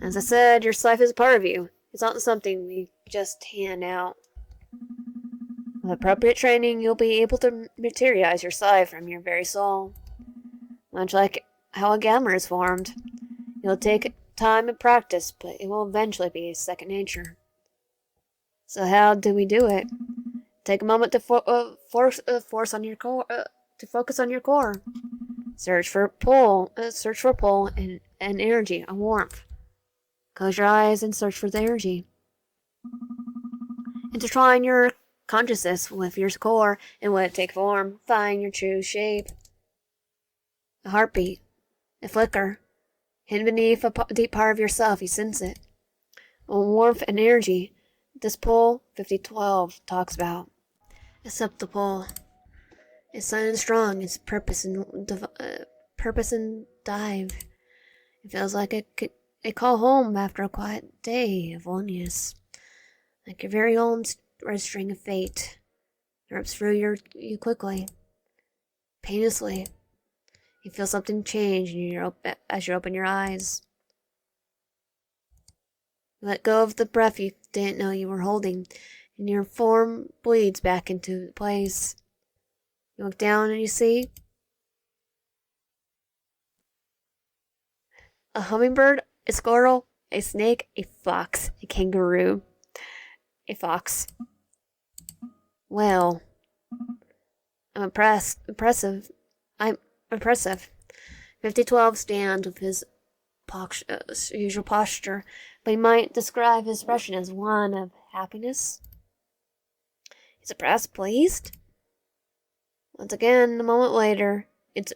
As I said, your scythe is a part of you. It's not something we just hand out. With appropriate training, you'll be able to materialize your scythe from your very soul. Much like how a gamma is formed. It'll take time and practice, but it will eventually be second nature. So how do we do it? Take a moment to focus on your core. Search for pull and energy, and warmth. Close your eyes and search for the energy. Intertwine your consciousness with your core and let it take form. Find your true shape. A heartbeat, a flicker, hidden beneath a deep part of yourself, you sense it. A warmth and energy. This pull 5012 talks about. Accept the pull. It's silent and strong. It's purpose and dive. It feels like a call home after a quiet day of loneliness. Like your very own red string of fate. It rips through you quickly, painlessly. You feel something change as you open your eyes. You let go of the breath you didn't know you were holding, and your form bleeds back into place. You look down and you see a hummingbird, a squirrel, a snake, a fox, a kangaroo, a fox. Well, I'm impressive. 5012 stands with his usual posture, but he might describe his expression as one of happiness. He's impressed, pleased. Once again, a moment later, it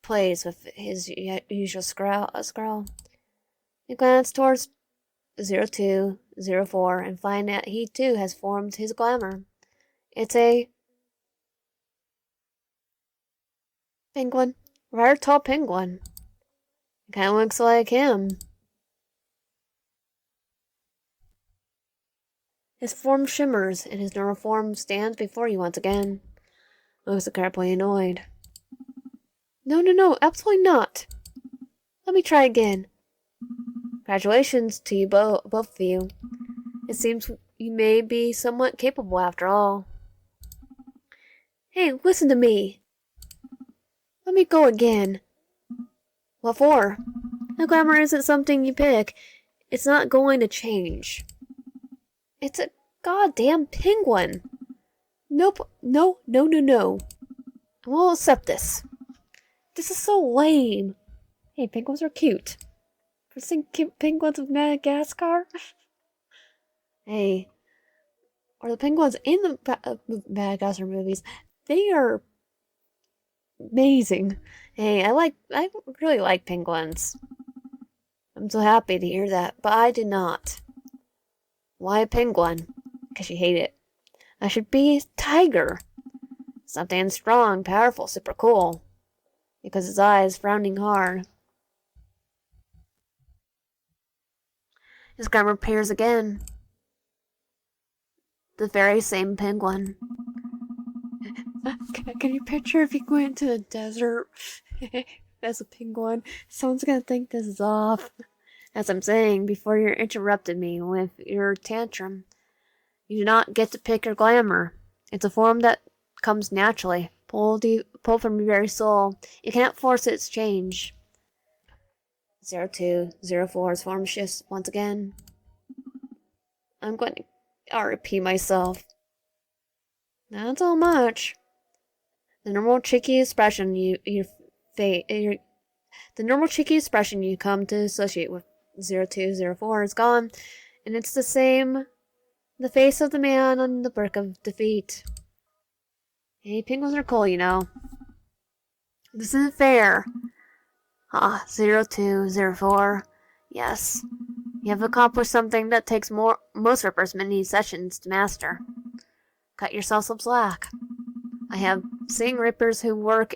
plays with his usual scrawl. You glance towards 0204 and find that he too has formed his glamour. It's a penguin. Rather tall penguin. It kinda looks like him. His form shimmers, and his normal form stands before you once again. Looks incredibly annoyed. No, absolutely not. Let me try again. Congratulations to you both of you. It seems you may be somewhat capable after all. Hey, listen to me. Let me go again. What for? The glamour isn't something you pick. It's not going to change. It's a goddamn penguin. Nope. No. I won't accept this. This is so lame. Hey, penguins are cute. I've seen cute penguins of Madagascar. Hey, or the penguins in the Madagascar movies. They are amazing. Hey, I really like penguins. I'm so happy to hear that, but I do not. Why a penguin? Because you hate it. I should be a tiger. Something strong, powerful, super cool. Because his eyes frowning hard. His grammar appears again. The very same penguin. Can you picture if you went to the desert as a penguin? Someone's gonna think this is off. As I'm saying, before you interrupted me with your tantrum, you do not get to pick your glamour. It's a form that comes naturally, pulled from your very soul. You cannot force its change. 0204's form shifts once again. I'm going to RP myself. Not so much. The normal cheeky expression the normal cheeky expression you come to associate with 0204 is gone, and it's the face of the man on the brink of defeat. Hey, penguins are cool, you know. This isn't fair. 0204. Yes. You have accomplished something that takes most rippers many sessions to master. Cut yourself some slack. I have seen rippers who work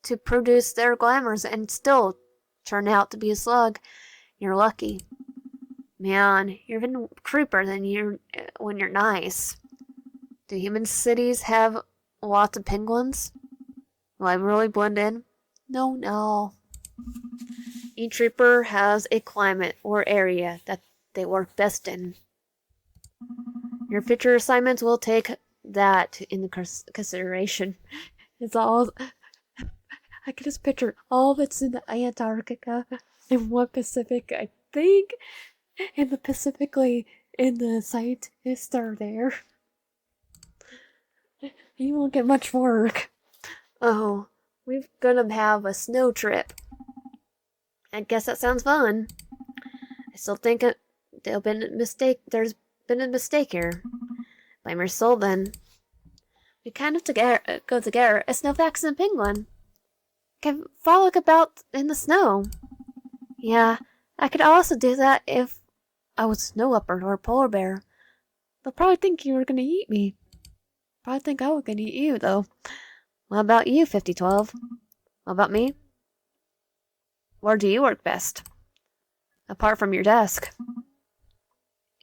to produce their glamours and still turn out to be a slug. You're lucky. Man, you're even creeper than when you're nice. Do human cities have lots of penguins? Will I really blend in? No. Each reaper has a climate or area that they work best in. Your future assignments will take that into consideration. It's all... I can just picture all of it's in the Antarctica and one Pacific, I think. And specifically in the scientists are there. You won't get much work. Oh, we're gonna have a snow trip. I guess that sounds fun. I still think there's been a mistake here. Blame your soul then. We kind of go together as Snowfax and Penguin. Can frolic about in the snow. Yeah, I could also do that if I was a snow leopard or a polar bear. They'll probably think you were gonna eat me. Probably think I was gonna eat you, though. What about you, 5012? What about me? Where do you work best? Apart from your desk.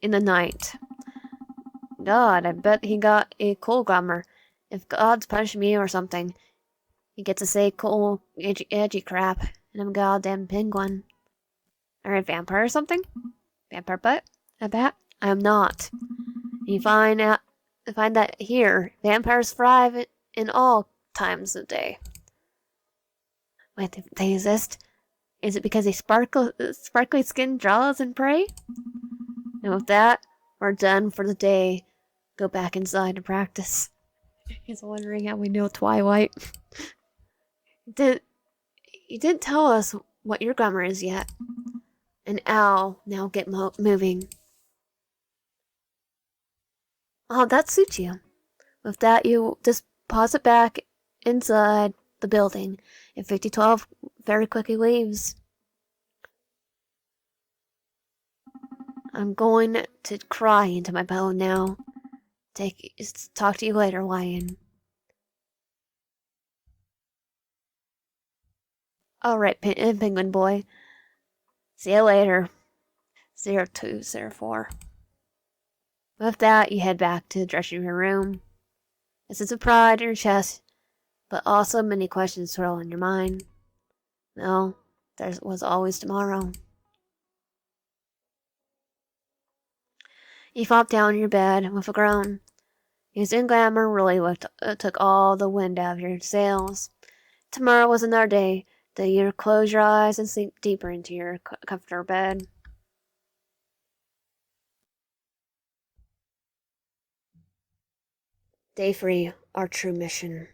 In the night. God, I bet he got a cool grammar. If God's punishing me or something, he gets to say cool, edgy crap, and I'm a goddamn penguin. Or a vampire or something? Vampire butt? A bat? I am not. You find that here, vampires thrive in all times of day. Wait, they exist? Is it because they sparkly skin draws and prey? And with that, we're done for the day. Go back inside to practice. He's wondering how we know Twilight. You didn't tell us what your grammar is yet. And ow, now get moving. Oh, that suits you. With that, you deposit back inside the building, and 5012 very quickly leaves. I'm going to cry into my pillow now. Talk to you later, Lion. Alright, Penguin Boy. See you later. 0204. With that, you head back to the dressing room. A sense of pride in your chest, but also many questions swirl in your mind. No, there was always tomorrow. You flop down in your bed with a groan. His glamour really took all the wind out of your sails. Tomorrow was another day that you close your eyes and sink deeper into your comfortable bed. Day 3, our true mission.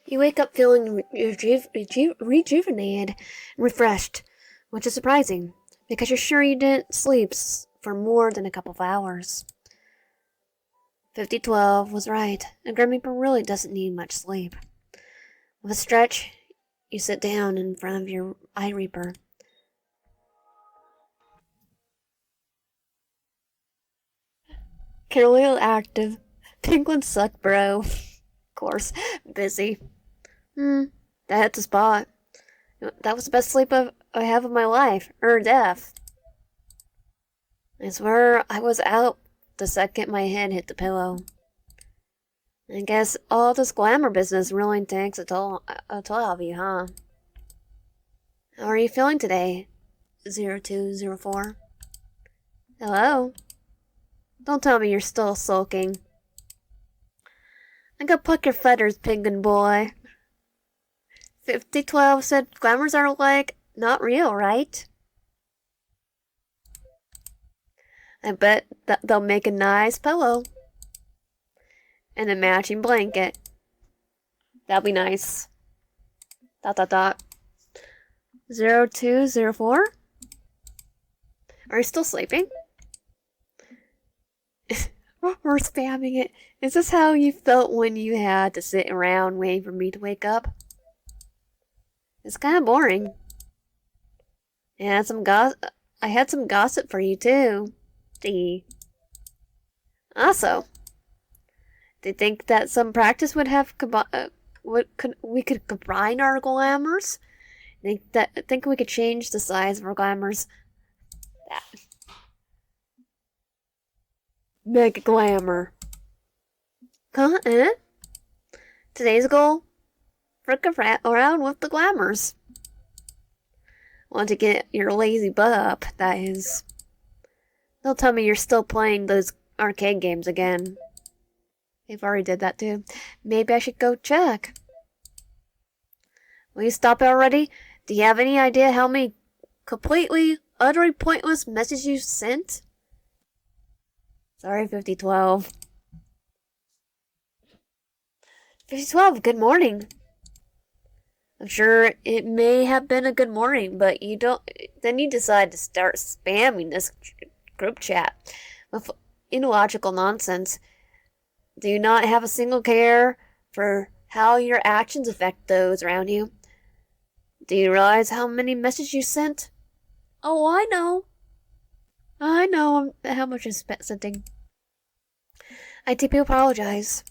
You wake up feeling rejuvenated and refreshed, which is surprising, because you're sure you didn't sleep for more than a couple of hours. 5012 was right, a Grim Reaper really doesn't need much sleep. With a stretch, you sit down in front of your Eye Reaper. Carolio active. Penguins suck, bro. Of course, busy. Hmm, that hit the spot. That was the best sleep I have of my life, or death. I swear I was out the second my head hit the pillow. I guess all this glamour business really takes a toll of you, huh? How are you feeling today? 0204. Hello? Don't tell me you're still sulking. I got pluck your feathers, penguin boy. 5012 said glamours are like not real, right? I bet that they'll make a nice pillow. And a matching blanket. That'll be nice. ... 0204? Are you still sleeping? We're spamming it. Is this how you felt when you had to sit around waiting for me to wake up? It's kind of boring. I had some gossip for you too. D. Also, do you think that some practice would have we could combine our glamours? Think we could change the size of our glamours? Mega glamour. Huh? Today's goal? Frick around with the glamours. Want to get your lazy butt up, that is. They'll tell me you're still playing those arcade games again. They've already did that too. Maybe I should go check. Will you stop it already? Do you have any idea how many completely, utterly pointless messages you sent? Sorry, 5012. 5012, good morning. I'm sure it may have been a good morning, but then you decide to start spamming this group chat with illogical nonsense. Do you not have a single care for how your actions affect those around you? Do you realize how many messages you sent? Oh, I know. I know how much is sending. I deeply apologize.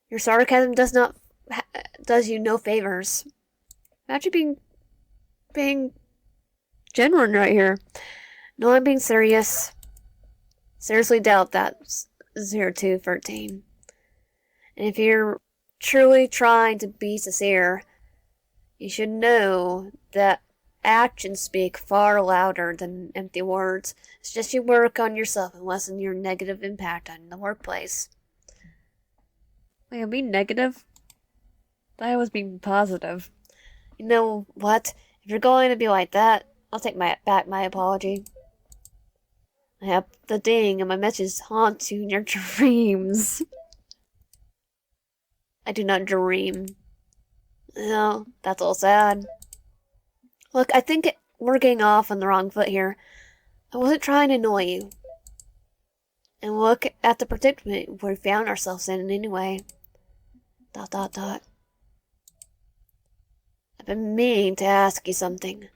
Your sarcasm does you no favors. Imagine being genuine right here. No, I'm being serious. Seriously doubt that 0213. And if you're truly trying to be sincere, you should know that actions speak far louder than empty words. Suggest you work on yourself and lessen your negative impact on the workplace. Wait, I'm being negative? I was being positive. You know what? If you're going to be like that, I'll take back my apology. I have the ding and my messages haunt you in your dreams. I do not dream. No, that's all sad. Look, I think we're getting off on the wrong foot here. I wasn't trying to annoy you. And look at the predicament we found ourselves in anyway. ... I've been meaning to ask you something.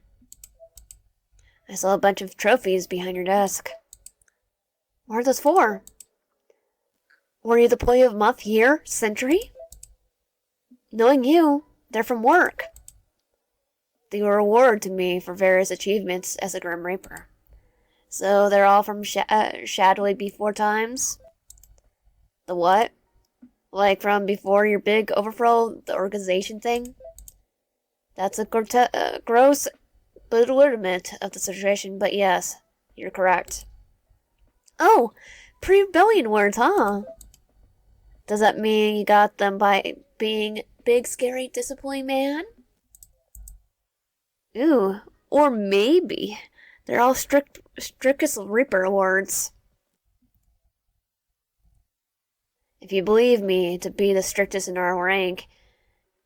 I saw a bunch of trophies behind your desk. What are those for? Were you the employee of month, year, century? Knowing you, they're from work. They were a reward to me for various achievements as a Grim Reaper. So they're all from shadowy before times? The what? Like from before your big overthrow, the organization thing? That's a gross belittlement of the situation, but yes, you're correct. Oh, pre-rebellion words, huh? Does that mean you got them by being big, scary, disappointing man? Ooh, or maybe they're all strictest Reaper awards. If you believe me to be the strictest in our rank,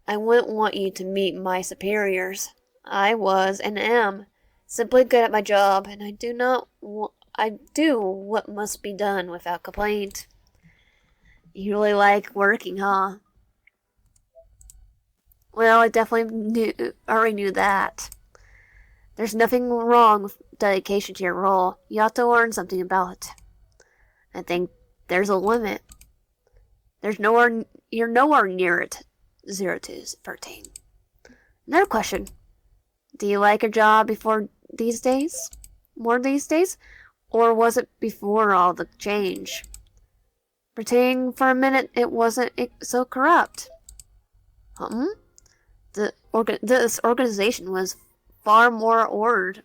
I wouldn't want you to meet my superiors. I was and am simply good at my job, and I do what must be done without complaint. You really like working, huh? Well, I definitely already knew that. There's nothing wrong with dedication to your role. You ought to learn something about it. I think there's a limit. You're nowhere near it. 0213. Another question. Do you like your job before these days? More these days? Or was it before all the change? Pretending for a minute it wasn't so corrupt. This organization was far more ordered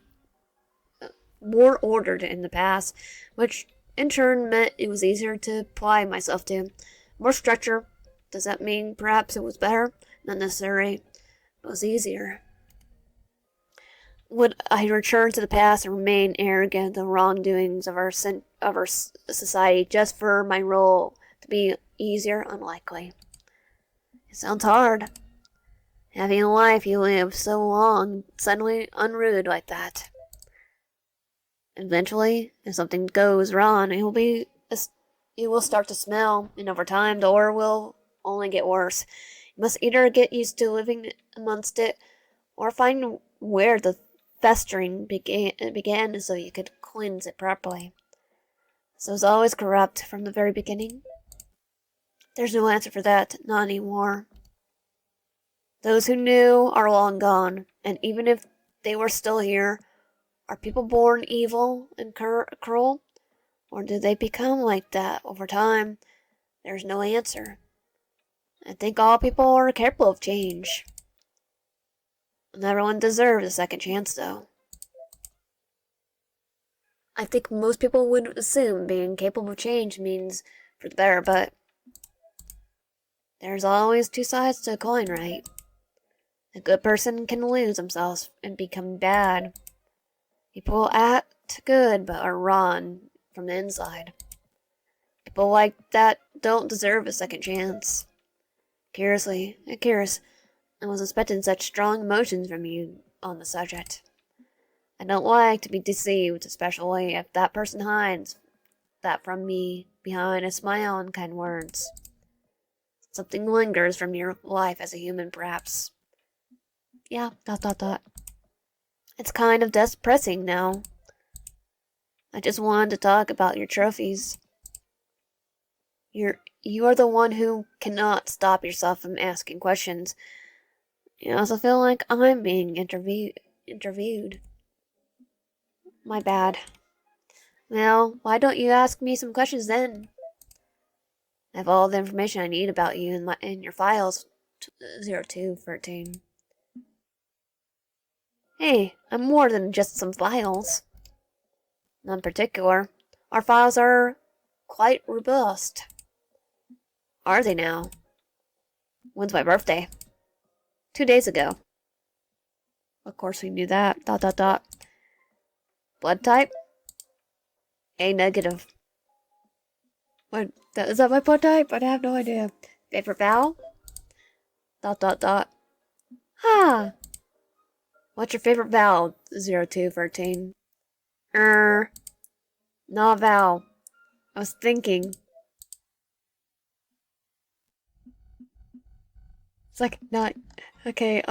in the past, which in turn meant it was easier to apply myself to. More structure. Does that mean perhaps it was better? Not necessarily. It was easier. Would I return to the past and remain arrogant at the wrongdoings of our society just for my role to be easier? Unlikely. It sounds hard. Having a life you lived so long suddenly unrooted like that. Eventually, if something goes wrong, it will start to smell, and over time the odor will only get worse. You must either get used to living amongst it, or find where the festering began so you could cleanse it properly. So it's always corrupt from the very beginning? There's no answer for that, not anymore. Those who knew are long gone, and even if they were still here, are people born evil and cruel? Or do they become like that over time? There's no answer. I think all people are capable of change. And everyone deserves a second chance, though. I think most people would assume being capable of change means for the better, but there's always two sides to a coin, right? A good person can lose themselves and become bad. People act good but are rotten from the inside. People like that don't deserve a second chance. Curiously, curious, I was expecting such strong emotions from you on the subject. I don't like to be deceived, especially if that person hides that from me behind a smile and kind words. Something lingers from your life as a human, perhaps. Yeah, ... It's kind of depressing now. I just wanted to talk about your trophies. You are the one who cannot stop yourself from asking questions. You also feel like I'm being interviewed. My bad. Well, why don't you ask me some questions then? I have all the information I need about you in your files. 0213. Hey, I'm more than just some files. None particular. Our files are quite robust. Are they now? When's my birthday? 2 days ago. Of course we knew that. ... Blood type? A negative. What? Is that my blood type? I have no idea. Favorite vowel? ... Ha! What's your favorite vowel? 0213. Not vowel. I was thinking. It's like not. Okay,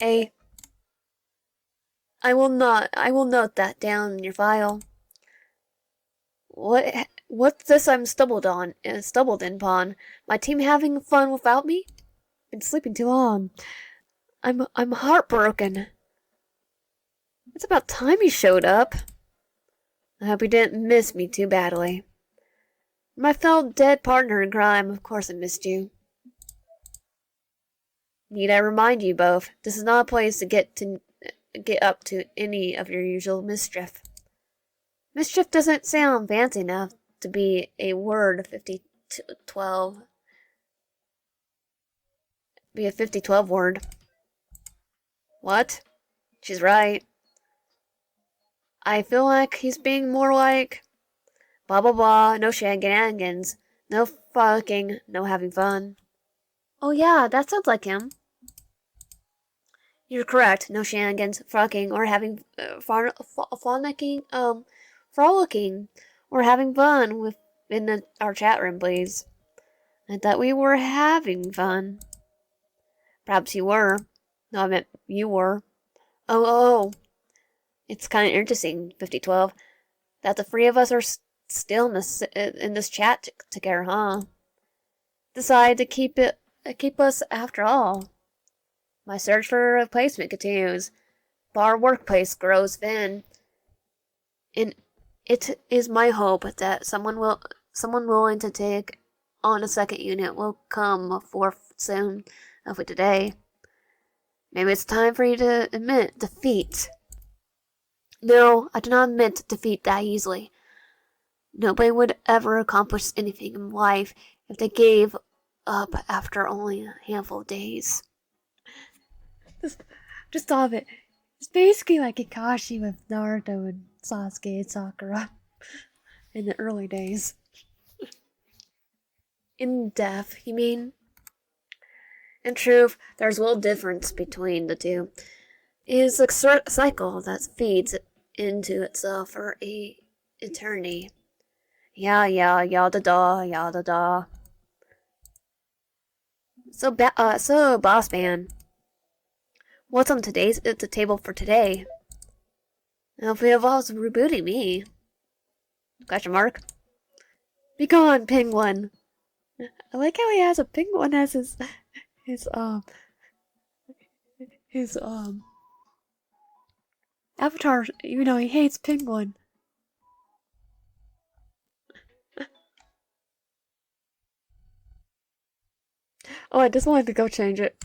A. I will note that down in your file. What's this I'm stumbled upon? My team having fun without me? Been sleeping too long. I'm heartbroken. It's about time you showed up. I hope you didn't miss me too badly. My fellow dead partner in crime, of course I missed you. Need I remind you both, this is not a place to get up to any of your usual mischief. Mischief doesn't sound fancy enough to be a word 5012. Be a 5012 word. What? She's right. I feel like he's being more like blah blah blah, no shenanigans, no frolicking, no having fun. Oh yeah, that sounds like him. You're correct. No shenanigans, frolicking, or having frolicking, or having fun our chat room, please. I thought we were having fun. Perhaps you were. No, I meant you were. Oh. It's kind of interesting, 5012, that the three of us are still in this chat together, huh? decide to keep us after all. My search for a replacement continues. Our workplace grows thin, and it is my hope that someone willing to take on a second unit will come forth soon, hopefully today. Maybe it's time for you to admit defeat. No, I do not admit defeat that easily. Nobody would ever accomplish anything in life if they gave up after only a handful of days. Just stop it. It's basically like Kakashi with Naruto and Sasuke and Sakura in the early days. In depth, you mean? In truth, there's little difference between the two. It is a cycle that feeds into itself for eternity. Yeah, yada da. So boss man, what's on today's at the table for today? If it involves rebooting me. Question mark. Be gone, penguin. I like how he has a penguin as his avatar, even though he hates penguin. Oh, I just wanted to go change it.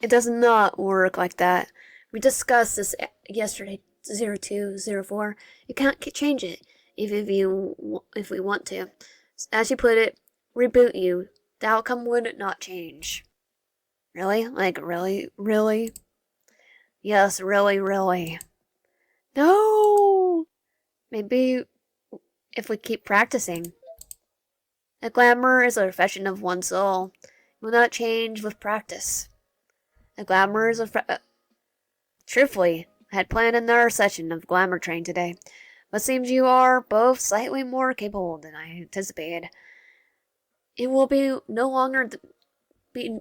It does not work like that. We discussed this yesterday, 0204. You can't change it if we want to. As you put it, reboot you. The outcome would not change. Really? Like, really? Really? Yes, really. No! Maybe if we keep practicing. The glamour is a reflection of one's soul. It will not change with practice. The glamour is truthfully, I had planned another session of Glamour Train today, but seems you are both slightly more capable than I anticipated. It will no longer be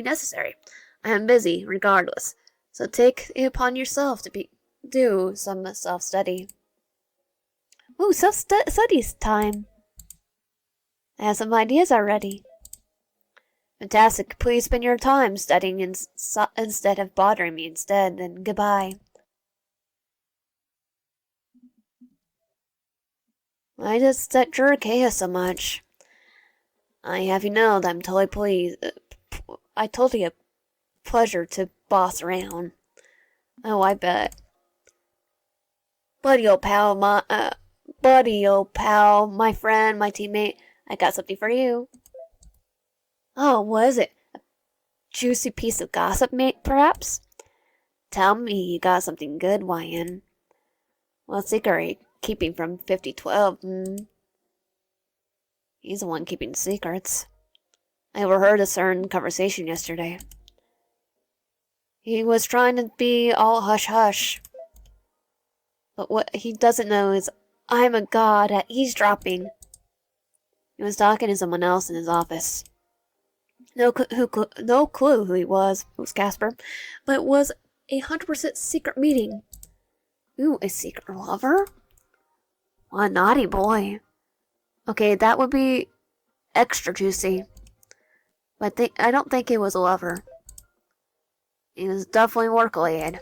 necessary. I am busy, regardless. So take it upon yourself to do some self-study. Ooh, self-studies time. I have some ideas already. Fantastic. Please spend your time studying instead of bothering me instead. Then goodbye. I just that Jurikea so much. I have you know that I'm totally pleased. I totally a pleasure to boss around. Oh, I bet. Buddy old pal, my friend, my teammate, I got something for you. Oh, what is it? A juicy piece of gossip, mate, perhaps? Tell me you got something good, YN. What secret are you keeping from 5012, He's the one keeping secrets. I overheard a certain conversation yesterday. He was trying to be all hush-hush. But what he doesn't know is I'm a god at eavesdropping. He was talking to someone else in his office. No clue who he was. It was Casper. But it was 100% secret meeting. Ooh, a secret lover? What a naughty boy. Okay, that would be extra juicy. But I don't think it was a lover. He was definitely work-related.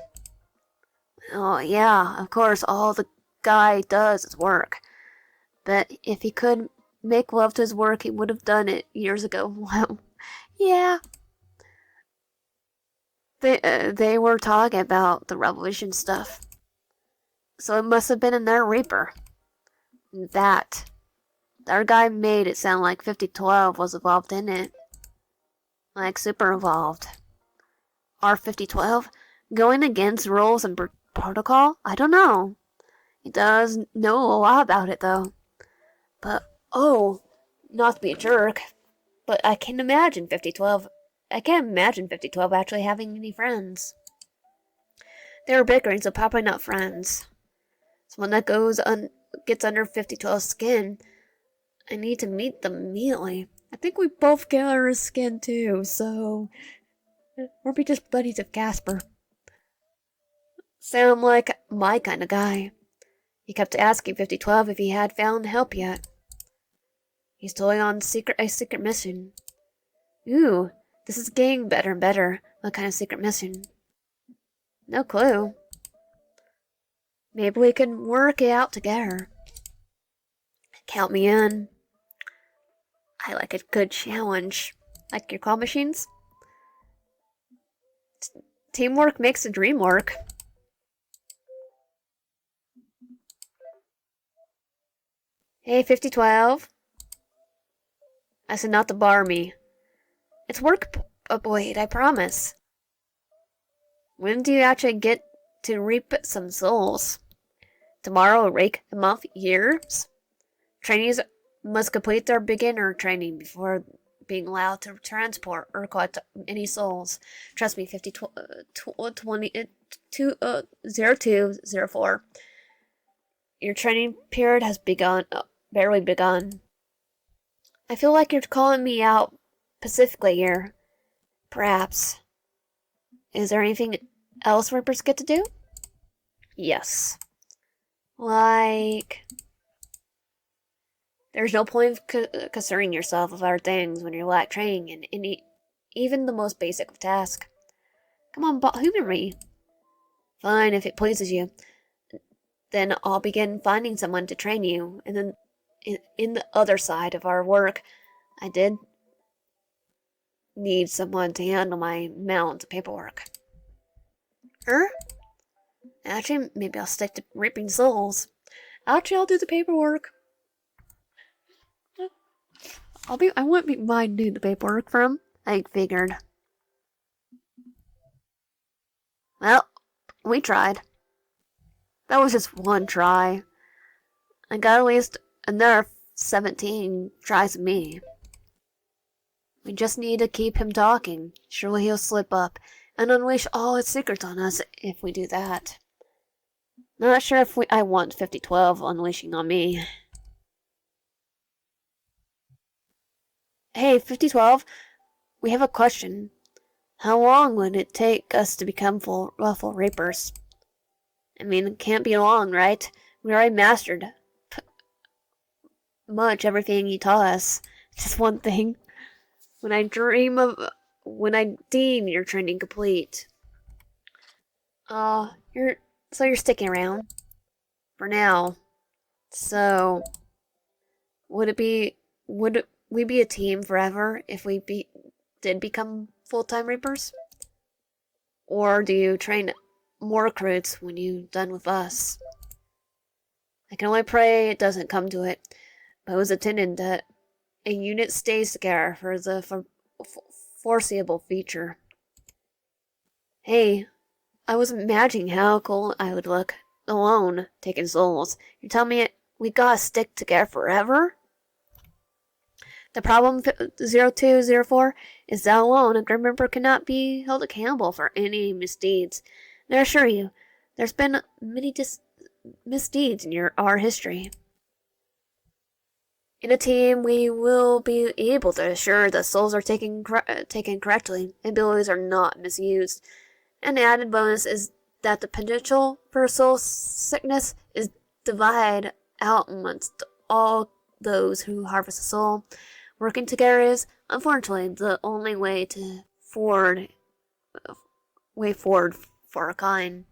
Oh, yeah, of course, all the guy does is work. But if he could make love to his work, he would have done it years ago. Well, yeah. They were talking about the revolution stuff. So it must have been in their Reaper. That our guy made it sound like 5012 was involved in it. Like super involved. R5012? Going against rules and protocol? I don't know. He does know a lot about it though. But, oh, not to be a jerk, but I can't imagine 5012 actually having any friends. They were bickering, so probably not friends. Someone that gets under 5012's skin, I need to meet them immediately. I think we both get under his skin too, so we'll be just buddies of Casper. Sound like my kind of guy. He kept asking 5012 if he had found help yet. He's totally on a secret mission. Ooh, this is getting better and better. What kind of secret mission? No clue. Maybe we can work it out together. Count me in. I like a good challenge. Like your claw machines? Teamwork makes the dream work. Hey, 5012. I said not to bar me. It's work, Boyd, I promise. When do you actually get to reap some souls? Tomorrow, rake them off years? Trainees must complete their beginner training before being allowed to transport or collect any souls. Trust me, 0204. Your training period has begun, barely begun. I feel like you're calling me out specifically here. Perhaps. Is there anything else Reapers get to do? Yes. Like... There's no point of concerning yourself with other things when you lack training in even the most basic of tasks. Come on, humor me. Fine, if it pleases you. Then I'll begin finding someone to train you, and then in the other side of our work, I did need someone to handle my mountains of paperwork. Actually, maybe I'll stick to reaping souls. Actually, I'll do the paperwork. I wouldn't mind doing the paperwork for him. I figured. Well, we tried. That was just one try. I got at least another 17 tries of me. We just need to keep him talking. Surely he'll slip up and unleash all his secrets on us if we do that. Not sure if I want 5012 unleashing on me. Hey, 5012, we have a question. How long would it take us to become full Reapers? I mean, it can't be long, right? We already mastered much everything you taught us. Just one thing. When I deem your training complete. You're sticking around. For now. So, would we be a team forever if we did become full-time Reapers? Or do you train more recruits when you're done with us? I can only pray it doesn't come to it, but it was intended that a unit stays together for the foreseeable future. Hey, I was imagining how cool I would look, alone, taking souls. You're telling me we gotta stick together forever? The problem, 0204, is that alone a Grim Reaper cannot be held accountable for any misdeeds. And I assure you, there's been many misdeeds in our history. In a team, we will be able to assure that souls are taken correctly and abilities are not misused. An added bonus is that the potential for soul sickness is divided out amongst all those who harvest a soul. Working together is, unfortunately, the only way forward for our kind.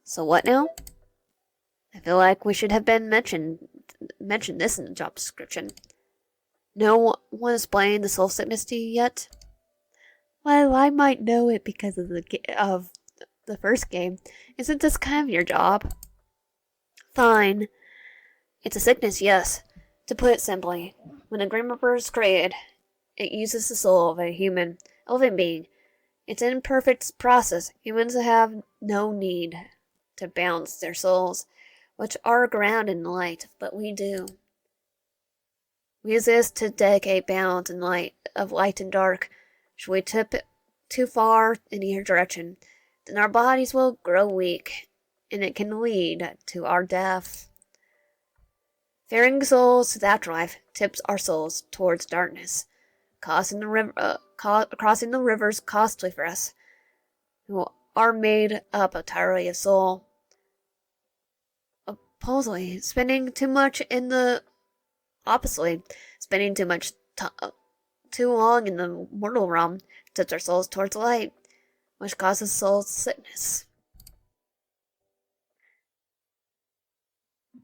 So what now? I feel like we should have been mentioned this in the job description. No one explained the soul sickness to you yet? Well, I might know it because of the first game. Isn't this kind of your job? Fine. It's a sickness, yes. To put it simply, when a Grim Reaper is created, it uses the soul of a living being. It's an imperfect process. Humans have no need to balance their souls, which are grounded in light, but we do. We exist to dedicate balance and of light and dark. Should we tip it too far in either direction, then our bodies will grow weak, and it can lead to our death. Ferrying souls to the afterlife tips our souls towards darkness, crossing the rivers costly for us, who are made up entirely of soul. Supposedly, spending too much in the oppositely, spending too long in the mortal realm tips our souls towards light, which causes soul sickness.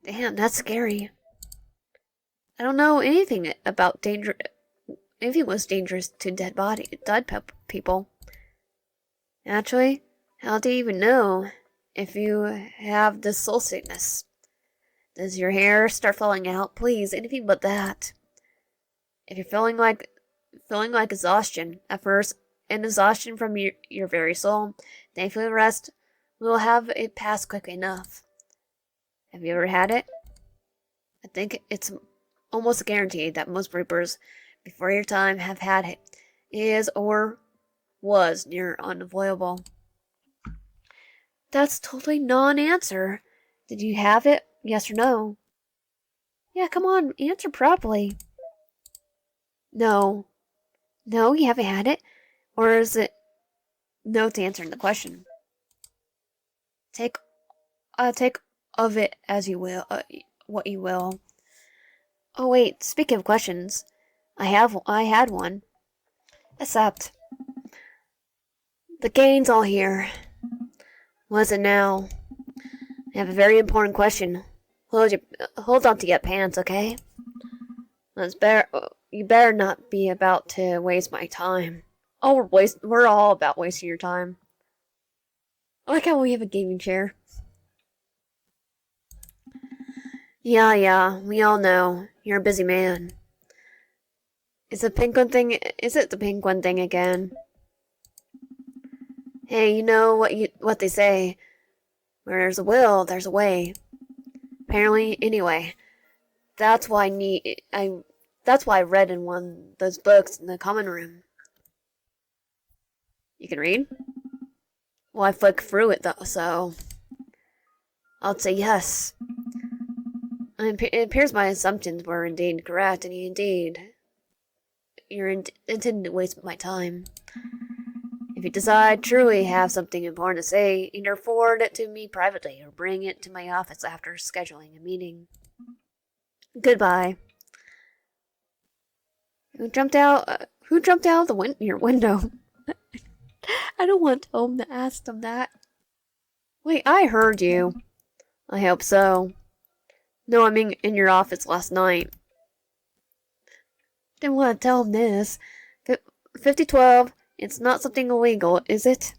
Damn, that's scary. I don't know anything about danger. Anything was dangerous to dead people. Actually, how do you even know if you have the soul sickness? Does your hair start falling out? Please, anything but that. If you're feeling like exhaustion at first, and exhaustion from your very soul, thankfully the rest will have it pass quick enough. Have you ever had it? I think it's almost guaranteed that most reapers before your time have had it. It is or was near unavoidable. That's totally non-answer. Did you have it? Yes or no? Yeah, come on, answer properly. No. No, you haven't had it? Or is it no to answering the question? Take of it as you will, what you will. Oh wait, speaking of questions, I had one. Except, the game's all here. What is it now? I have a very important question. Hold on to your pants, okay? You better not be about to waste my time. Oh, we're all about wasting your time. I like how we have a gaming chair. Yeah, we all know. You're a busy man. Is it the penguin thing again? Hey, you know what they say. Where there's a will, there's a way. Apparently, anyway. That's why I read in one of those books in the common room. You can read? Well, I flicked through it though, so I'd say yes. It appears my assumptions were indeed correct, and you're intending to waste my time. If you decide truly have something important to say, either forward it to me privately or bring it to my office after scheduling a meeting. Goodbye. Who jumped out of your window? I don't want Tom to ask them that. Wait, I heard you. I hope so. No, I mean in your office last night. Didn't want to tell him this. 5012, it's not something illegal, is it?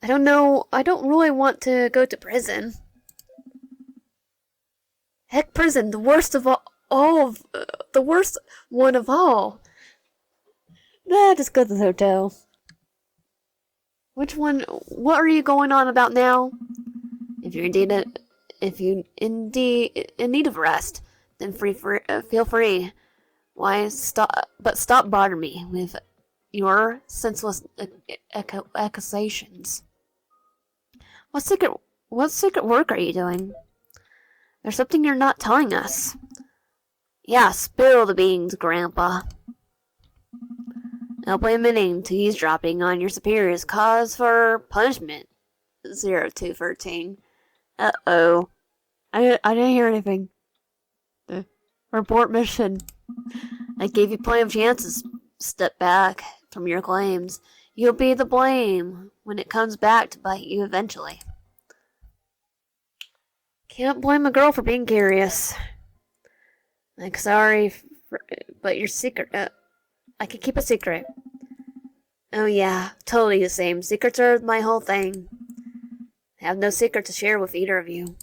I don't know. I don't really want to go to prison. Heck, prison, the worst of the worst one of all. Nah, just go to the hotel. Which one? What are you going on about now? If you indeed in need of rest, then feel free. Why stop bothering me with your senseless accusations. What secret work are you doing? There's something you're not telling us. Yeah, spill the beans, Grandpa. No admitting to eavesdropping on your superior's cause for punishment. 0213. Uh-oh. I didn't hear anything. Report mission. I gave you plenty of chances. Step back from your claims. You'll be the blame when it comes back to bite you eventually. Can't blame a girl for being curious. Like, sorry, but your secret... I can keep a secret. Oh yeah, totally the same. Secrets are my whole thing. I have no secret to share with either of you.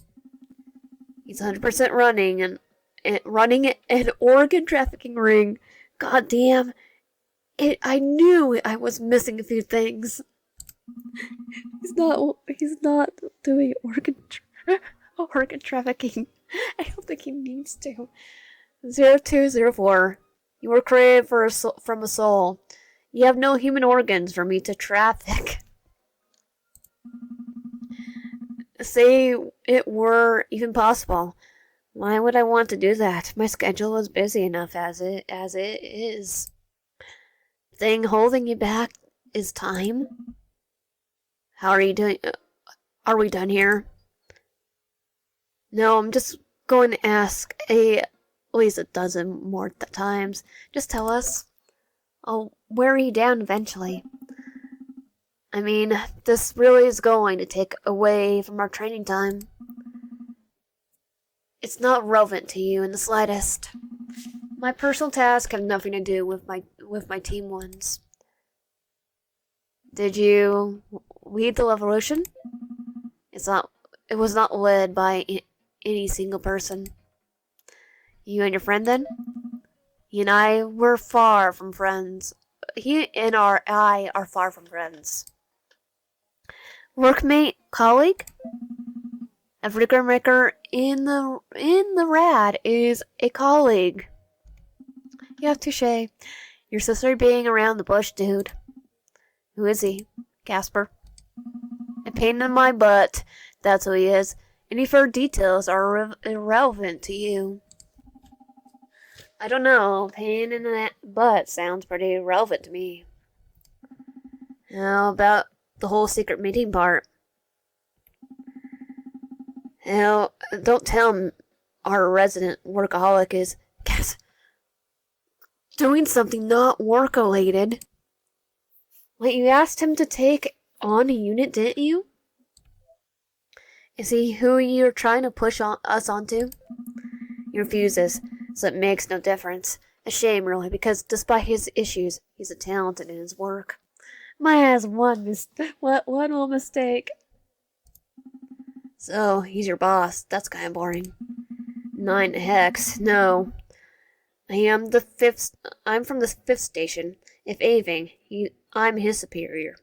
He's 100% running an organ trafficking ring. God damn. I knew I was missing a few things. He's not doing organ trafficking. I don't think he needs to. 0204. You were created from a soul. You have no human organs for me to traffic. Say it were even possible. Why would I want to do that? My schedule is busy enough as it is. The thing holding you back is time. How are you doing? Are we done here? No, I'm just going to ask at least a dozen more times. Just tell us. I'll wear you down eventually. I mean, this really is going to take away from our training time. It's not relevant to you in the slightest. My personal tasks have nothing to do with my team ones. Did you lead the revolution? It was not led by any single person. You and your friend then? He and I were far from friends. He and I are far from friends. Workmate, colleague? Every grim maker in the rad is a colleague. Yeah, touche. Your sister being around the bush, dude. Who is he? Casper. A pain in my butt. That's who he is. Any further details are irrelevant to you. I don't know. Pain in the butt sounds pretty relevant to me. How about the whole secret meeting part? Hell, don't tell him our resident workaholic is doing something not work-related. Wait, you asked him to take on a unit, didn't you? Is he who you're trying to push us onto? He refuses, so it makes no difference. A shame, really, because despite his issues, he's a talented in his work. My has one little mistake. So, he's your boss. That's kind of boring. 9 hex. No. I'm from the 5th station. If anything, I'm his superior.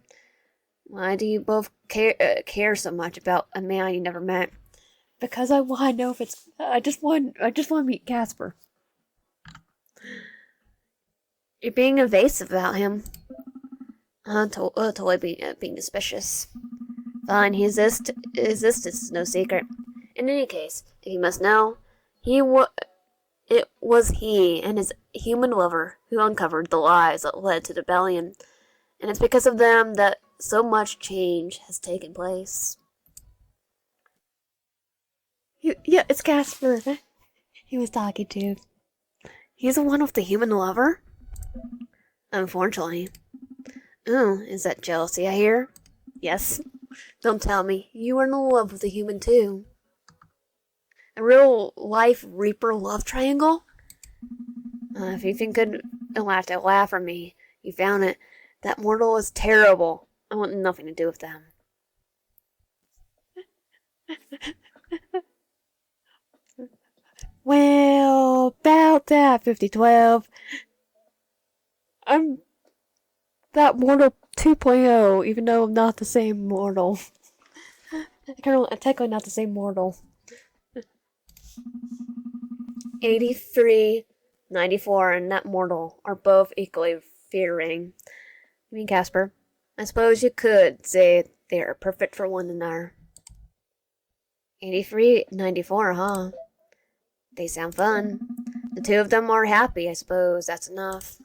Why do you both care so much about a man you never met? Because I want to know if it's. I just want to meet Casper. You're being evasive about him. Totally being suspicious. Fine, his existence is no secret. In any case, if you must know, it was he and his human lover who uncovered the lies that led to the rebellion, and it's because of them that so much change has taken place. Yeah, it's Casper. He was talking to. He's the one with the human lover? Unfortunately. Ooh, is that jealousy I hear? Yes. Don't tell me. You are in love with a human too. A real life Reaper love triangle? If you think good laugh from me, you found it. That mortal is terrible. I want nothing to do with them. Well, about that, 5012. I'm that mortal 2.0, even though I'm not the same mortal. I'm technically not the same mortal. 83, 94, and that mortal are both equally fearing. You mean Casper? I suppose you could say they are perfect for one another. 83, 94, huh? They sound fun. The two of them are happy, I suppose that's enough.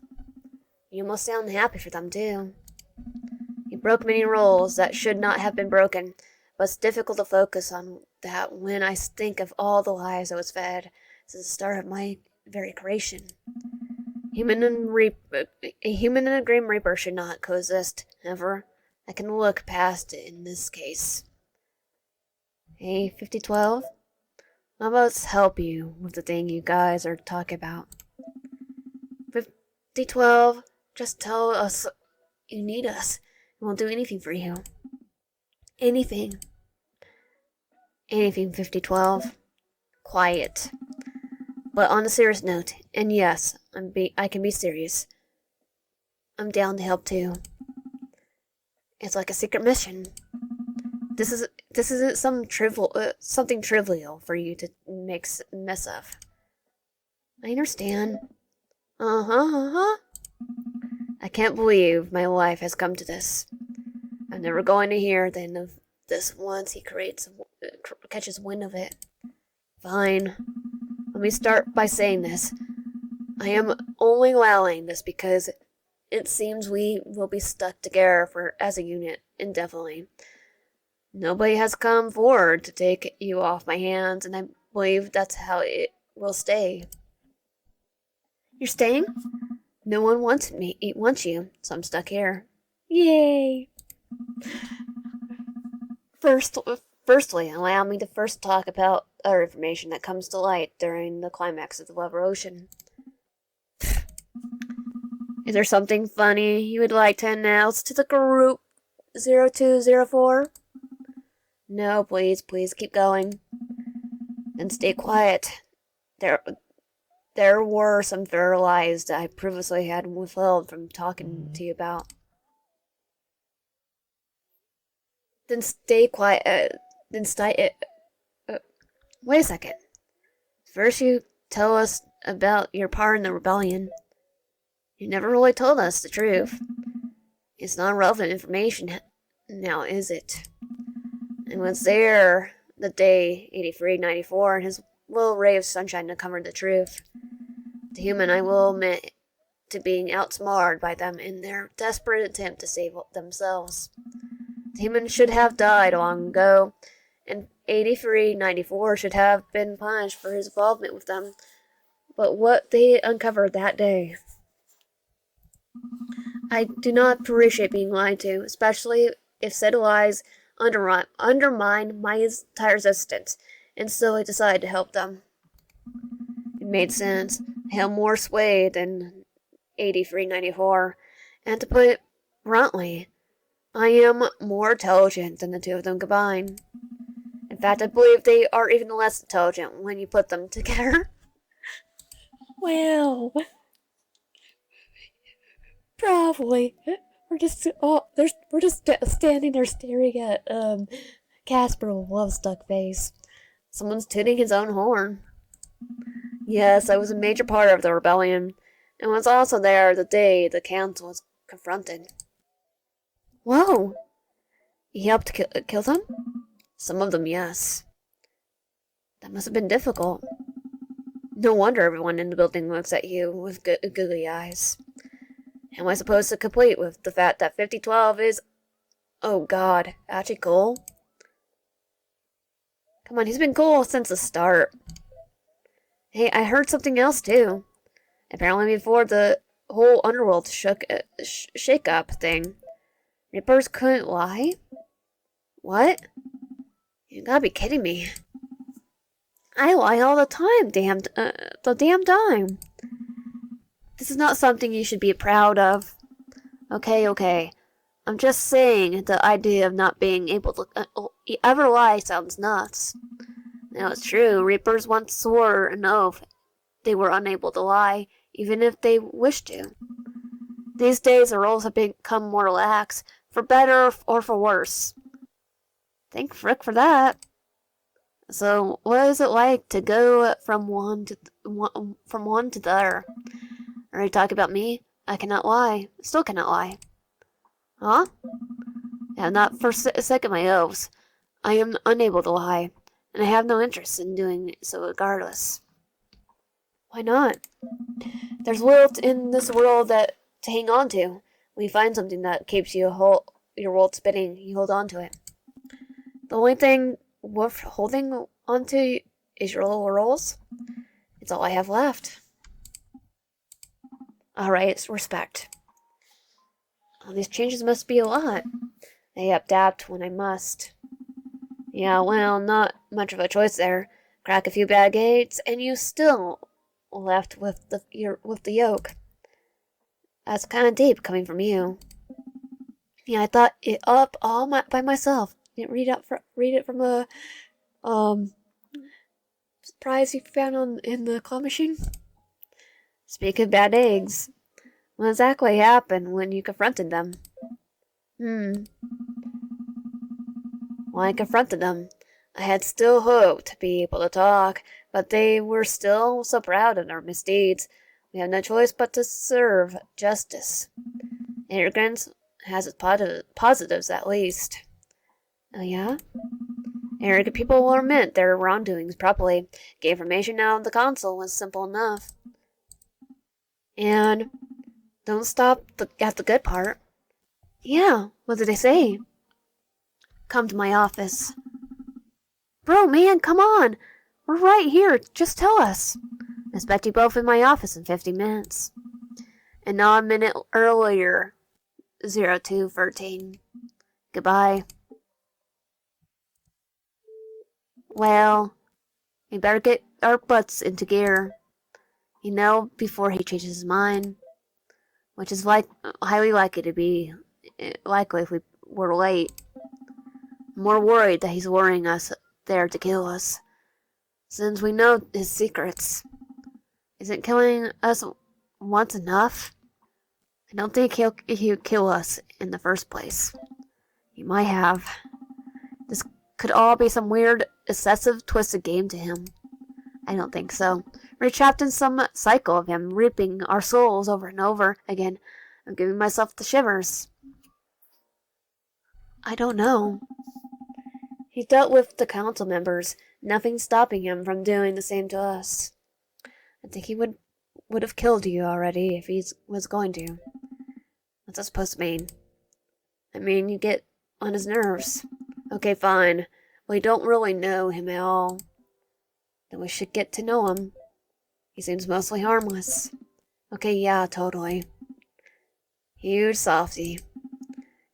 You must sound happy for them, too. You broke many rules that should not have been broken, but it's difficult to focus on that when I think of all the lies I was fed since the start of my very creation. A human and a Grim Reaper should not coexist, however. I can look past it in this case. Hey, 5012? How about us help you with the thing you guys are talking about? 5012, just tell us you need us. We'll do anything for you. Anything. Anything, 5012. Quiet. But on a serious note, and yes, I can be serious. I'm down to help too. It's like a secret mission. This isn't something trivial for you to make mess of. I understand. Uh-huh. I can't believe my life has come to this. I'm never going to hear the end of this once he catches wind of it. Fine. Let me start by saying this. I am only allowing this because it seems we will be stuck together as a unit indefinitely. Nobody has come forward to take you off my hands, and I believe that's how it will stay. You're staying? No one wants me. It wants you, so I'm stuck here. Yay! Firstly, allow me to first talk about other information that comes to light during the climax of the Love Ocean. Is there something funny you would like to announce to the group 0204? No, please keep going. And stay quiet. There were some fair lies that I previously had withheld from talking to you about. Then stay quiet. Wait a second. First, you tell us about your part in the rebellion. You never really told us the truth. It's not relevant information now, is it? And was there the day 8394 and his little ray of sunshine uncovered the truth? The human, I will admit, to being outsmarted by them in their desperate attempt to save themselves. The human should have died long ago, and 8394 should have been punished for his involvement with them. But what they uncovered that day. I do not appreciate being lied to, especially if said lies undermine my entire existence, and so I decided to help them. It made sense. I held more sway than 8394, and to put it bluntly, I am more intelligent than the two of them combined. In fact, I believe they are even less intelligent when you put them together. Well, probably. We're just standing there staring at Casper with a love-stuck face. Someone's tooting his own horn. Yes, I was a major part of the rebellion, and was also there the day the council was confronted. Whoa! You helped kill them? Some of them, yes. That must have been difficult. No wonder everyone in the building looks at you with googly eyes. Am I supposed to complete with the fact that 5012 is, oh god, actually cool? Come on, he's been cool since the start. Hey, I heard something else too. Apparently before the whole underworld shake-up thing, Rippers couldn't lie? What? You gotta be kidding me. I lie all the time, the damn time. This is not something you should be proud of. Okay. I'm just saying the idea of not being able to ever lie sounds nuts. Now it's true, Reapers once swore an oath they were unable to lie, even if they wished to. These days the rules have become more lax, for better or for worse. Thank Frick for that. So, what is it like to go from one to the other? Are you talking about me? I cannot lie. Still cannot lie. Huh? I have not forsaken my oaths. I am unable to lie, and I have no interest in doing so regardless. Why not? There's little in this world to hang on to. When you find something that keeps your world spinning, you hold on to it. The only thing worth holding onto is your little rules. It's all I have left. Alright, it's respect. All these changes must be a lot. I adapt when I must. Yeah, well, not much of a choice there. Crack a few bad gates, and you still left with the yoke. That's kind of deep coming from you. Yeah, I thought it up all by myself. Didn't read it from a prize you found in the claw machine. Speak of bad eggs, what exactly happened when you confronted them? When I confronted them, I had still hoped to be able to talk, but they were still so proud of their misdeeds. We had no choice but to serve justice. Arrogance has its positives, at least. Oh yeah? Arrogant people will admit their wrongdoings properly. Get information out of the console was simple enough. And don't stop at the good part. Yeah, what did they say? come to my office. Bro, man, come on! We're right here, just tell us. I expect you both in my office in 50 minutes. And not a minute earlier. 0213. Goodbye. Well, we better get our butts into gear. Before he changes his mind. Which is highly likely to be likely if we were late. I'm more worried that he's worrying us there to kill us. Since we know his secrets. Isn't killing us once enough? I don't think he'll kill us in the first place. He might have. This could all be some weird, excessive, twisted game to him. I don't think so. We're trapped in some cycle of him reaping our souls over and over again. I'm giving myself the shivers. I don't know. He dealt with the council members, nothing stopping him from doing the same to us. I think he would have killed you already if he was going to. What's that supposed to mean? I mean, you get on his nerves. Okay, fine. We don't really know him at all. Then we should get to know him. He seems mostly harmless. Okay, yeah, totally. Huge softy.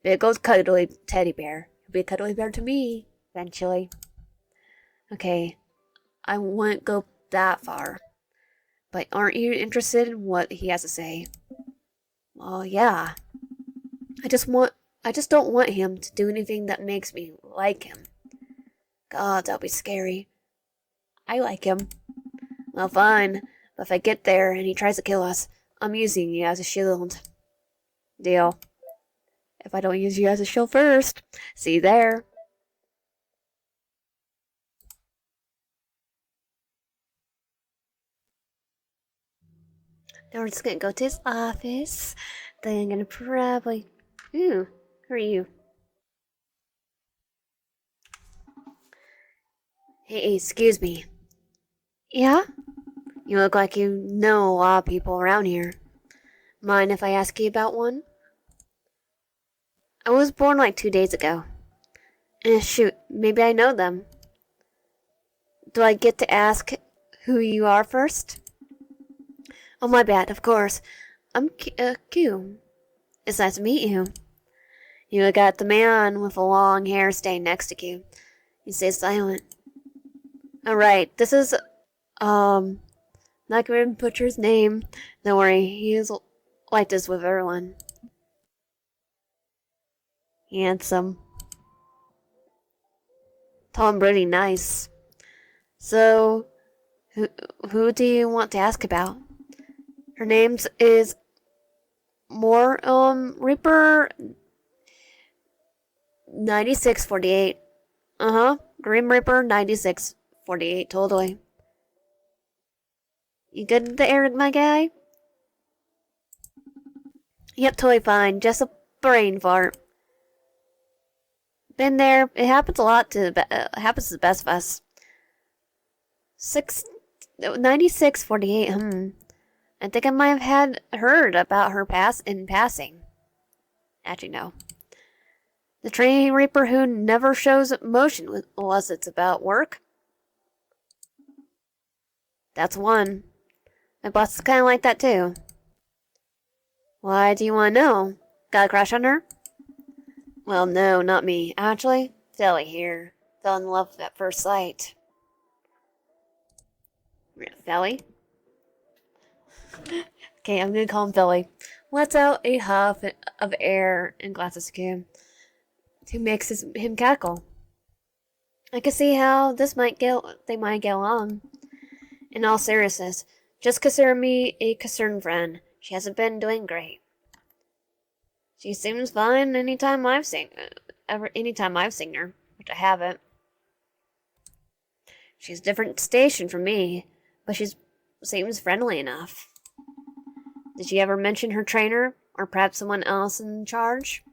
Big old cuddly teddy bear. He'll be a cuddly bear to me, eventually. Okay, I wouldn't go that far. But aren't you interested in what he has to say? Well, yeah. I just don't want him to do anything that makes me like him. God, that'll be scary. I like him. Well, fine. But if I get there and he tries to kill us, I'm using you as a shield. Deal. If I don't use you as a shield first, see you there. Now we're just gonna go to his office. Then I'm gonna probably... Ooh, who are you? Hey, excuse me. Yeah? You look like you know a lot of people around here. Mind if I ask you about one? I was born like 2 days ago. Shoot, maybe I know them. Do I get to ask who you are first? Oh, my bad, of course. I'm Q. It's nice to meet you. You look at the man with the long hair staying next to you. He stays silent. Alright, this is, not gonna butcher his name. Don't worry, he's like this with everyone. Handsome. Tall and pretty nice. So, who do you want to ask about? Her name is Reaper 9648. Grim Reaper 9648, totally. You good there, my guy? Yep, totally fine. Just a brain fart. Been there. It happens a lot happens to the best of us. 9648, I think I might have heard about her in passing. Actually, no. The train reaper who never shows emotion unless it's about work? That's one. My boss is kind of like that too. Why do you want to know? Got a crush on her? Well, no, not me. Actually, Philly here. Fell in love at first sight. Philly? Okay, I'm gonna call him Philly. Lets out a huff of air and glasses to makes him cackle. I can see how they might get along. In all seriousness, just consider me a concerned friend. She hasn't been doing great. She seems fine anytime I've seen her, which I haven't. She's a different station from me, but she seems friendly enough. Did she ever mention her trainer, or perhaps someone else in charge?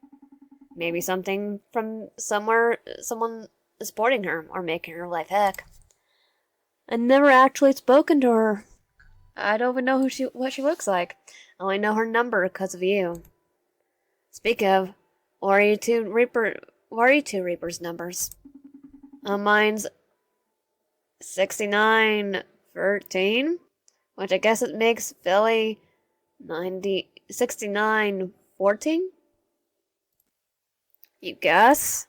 Maybe something from somewhere, someone supporting her, or making her life heck. I never actually spoken to her. I don't even know what she looks like. I only know her number because of you. Speak of, or are you two are you two Reapers numbers? Mine's 6913, which I guess it makes Philly 6914. You guess?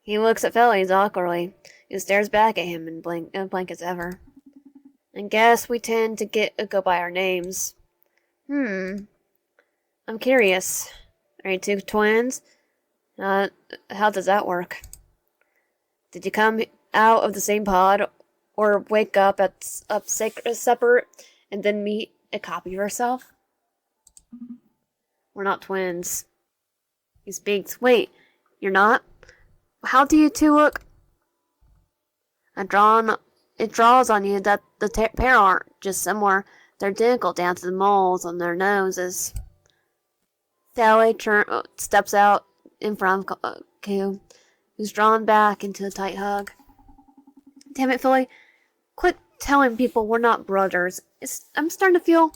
He looks at Phillies awkwardly. He stares back at him and blank as ever. And guess we tend to go by our names. I'm curious. Are you two twins? How does that work? Did you come out of the same pod, or wake up separate and then meet a copy of yourself? We're not twins. He speaks. Wait, you're not? How do you two look? It draws on you that the pair aren't just similar. They're identical down to the moles on their noses. Sally steps out in front of Q, who's drawn back into a tight hug. Damn it, Philly. Quit telling people we're not brothers. I'm starting to feel...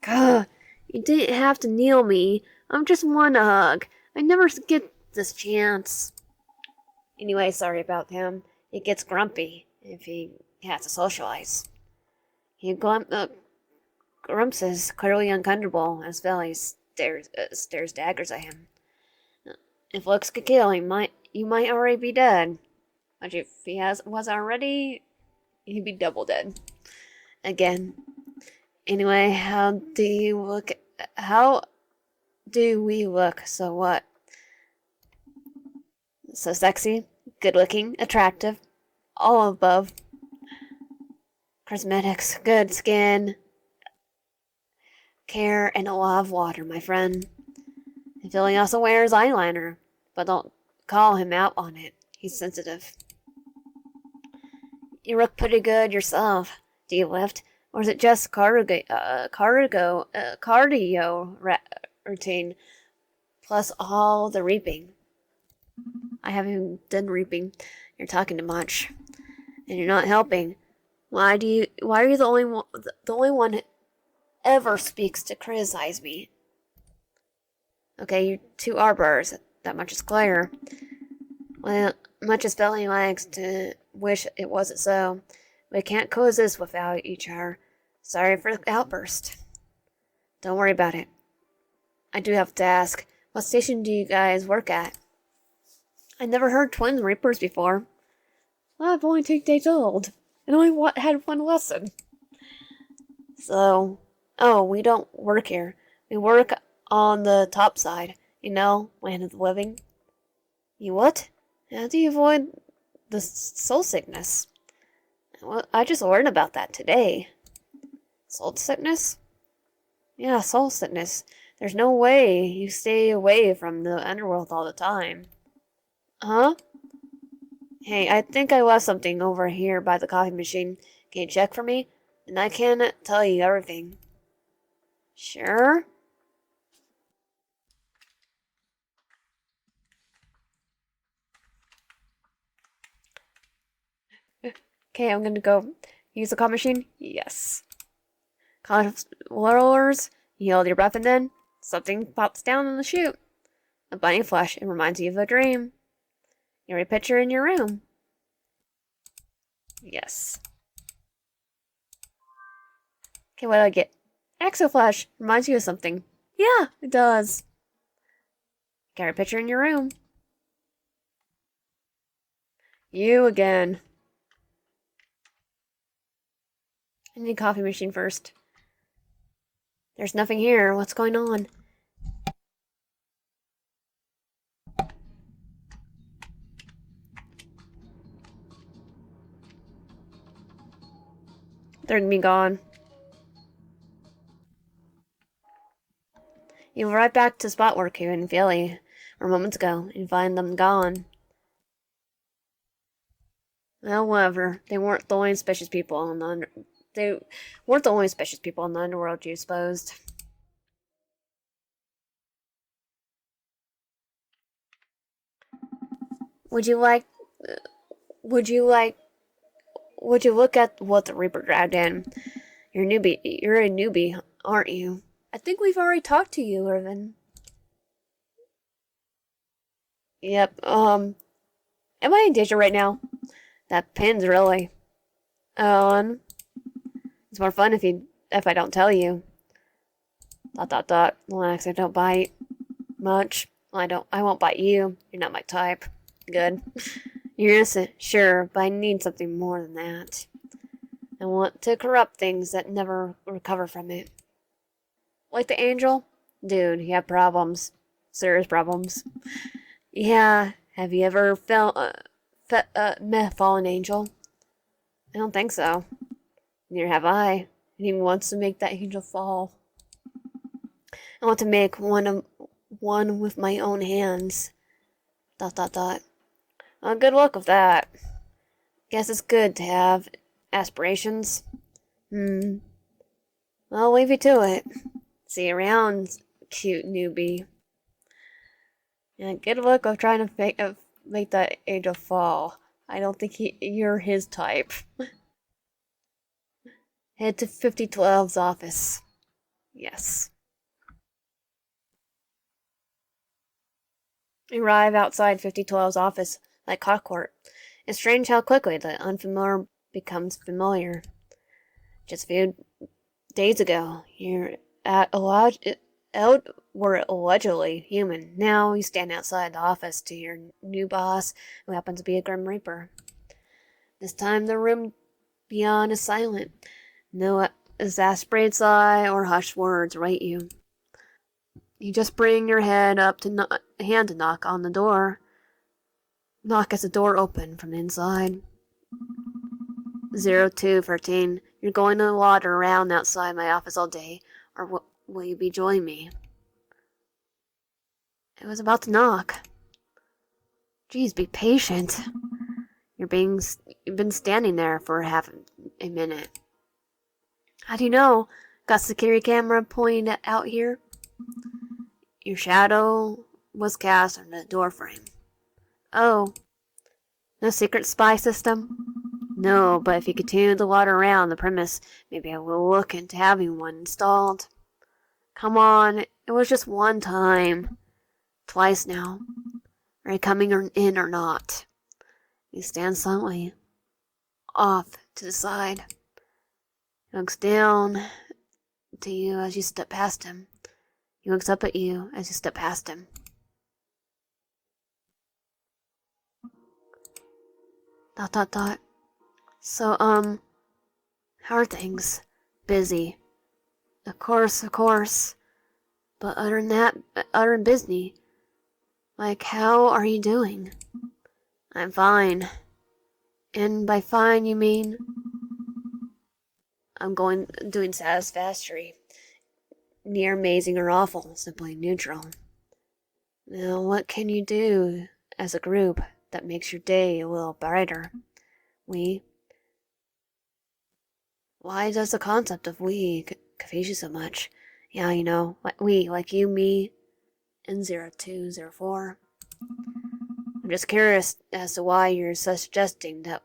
Gah, you didn't have to kneel me. I'm just one hug. I never get this chance. Anyway, sorry about him. He gets grumpy if he has to socialize. He grumps is clearly uncomfortable as Philly stares daggers at him. If looks could kill, you might already be dead. But if he was already, he'd be double dead. Again. Anyway, how do we look? So what? So sexy, good looking, attractive, all above. Cosmetics, good skin, care, and a lot of water, my friend. And Philly also wears eyeliner, but don't call him out on it. He's sensitive. You look pretty good yourself. Do you lift? Or is it just cardio routine plus all the reaping? I haven't done reaping. You're talking too much, and you're not helping. Why are you the only one ever speaks to criticize me? Okay, you two are birds. That much is clear. Well, much as Belly likes to wish it wasn't so, we can't coexist without each other. Sorry for the outburst. Don't worry about it. I do have to ask, what station do you guys work at? I never heard twin reapers before. Well, I'm only 2 days old, and only had one lesson. So, we don't work here. We work on the top side, land of the living. You what? How do you avoid the soul sickness? Well, I just learned about that today. Soul sickness? Yeah, soul sickness. There's no way you stay away from the underworld all the time. Huh? Hey, I think I left something over here by the coffee machine. Can you check for me? And I can tell you everything. Sure? Okay, I'm gonna go use the coffee machine. Yes. Controllers, you hold your breath and then something pops down in the chute. A bunny flash. It reminds you of a dream. You have a picture in your room. Yes. Okay, what do I get? Exoflash. Reminds you of something. Yeah, it does. Got a picture in your room. You again. I need a coffee machine first. There's nothing here. What's going on? They're gonna be gone. You were right back to spot work here in Philly, or moments ago, and find them gone. Well, whatever. They weren't the only suspicious people on the underworld you supposed. Would you like? Would you like? Would you look at what the Reaper dragged in? You're a newbie, aren't you? I think we've already talked to you, Irvin. Yep. Am I in danger right now? That pin's really. And it's more fun if I don't tell you. Dot dot dot. Relax, I don't bite much. I won't bite you. You're not my type. Good. You're innocent, sure, but I need something more than that. I want to corrupt things that never recover from it. Like the angel? Dude, you have problems. Serious problems. Yeah, have you ever met a fallen angel? I don't think so. Neither have I. And he wants to make that angel fall. I want to make one with my own hands. Dot dot dot. Well, good luck with that. Guess it's good to have aspirations. I'll leave you to it. See you around, cute newbie. And good luck of trying to make that angel fall. I don't think you're his type. Head to 5012's office. Yes. Arrive outside 5012's office like clockwork. It's strange how quickly the unfamiliar becomes familiar. Just a few days ago, were allegedly human. Now you stand outside the office to your new boss, who happens to be a Grim Reaper. This time the room beyond is silent. No exasperated sigh or hushed words await you. You just bring your head up to hand to knock on the door. Knock as the door open from the inside. 0213. You're going to wander around outside my office all day, or will you be joining me? I was about to knock. Geez, be patient. You've been standing there for half a minute. How do you know? Got security camera pointing out here? Your shadow was cast on the doorframe. Oh. No secret spy system? No, but if you continue to wander around the premise, maybe I will look into having one installed. Come on, it was just one time. Twice now. Are you coming in or not? You stand silently, off to the side. He looks down to you as you step past him. He looks up at you as you step past him. Dot dot dot. So, how are things? Busy. Of course. But other than busy, like, how are you doing? I'm fine. And by fine, you mean? I'm doing satisfactory. Near amazing or awful, simply neutral. Now, what can you do as a group that makes your day a little brighter? Why does the concept of we confuse you so much? Yeah, you know, we, like you, me, and 0204. I'm just curious as to why you're suggesting that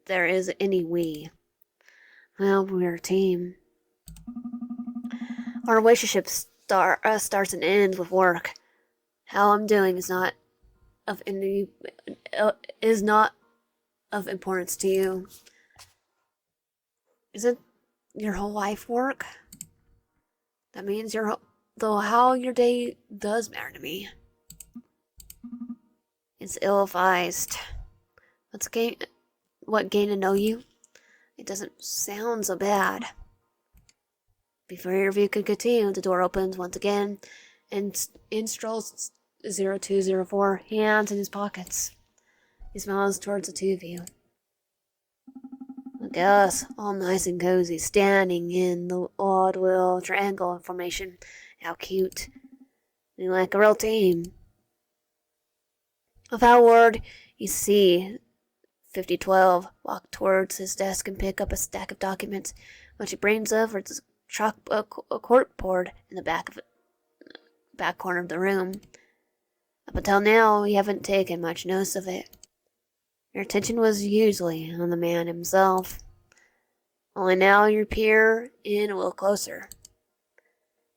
there is any we. Well, we're a team. Our relationship starts and ends with work. How I'm doing is not of importance to you. Isn't your whole life work? That means how your day does matter to me. It's ill-advised. What gain to know you? It doesn't sound so bad. Before your review could continue, the door opens once again, and in strolls 0204, hands in his pockets. He smiles towards the two of you. Look at us, all nice and cozy, standing in the odd little triangle formation. How cute. You're like a real team. Without a word, you see 5012 walk towards his desk and pick up a stack of documents, which he brings over to a corkboard in the back corner of the room. Up until now, you haven't taken much notice of it. Your attention was usually on the man himself. Only now you peer in a little closer,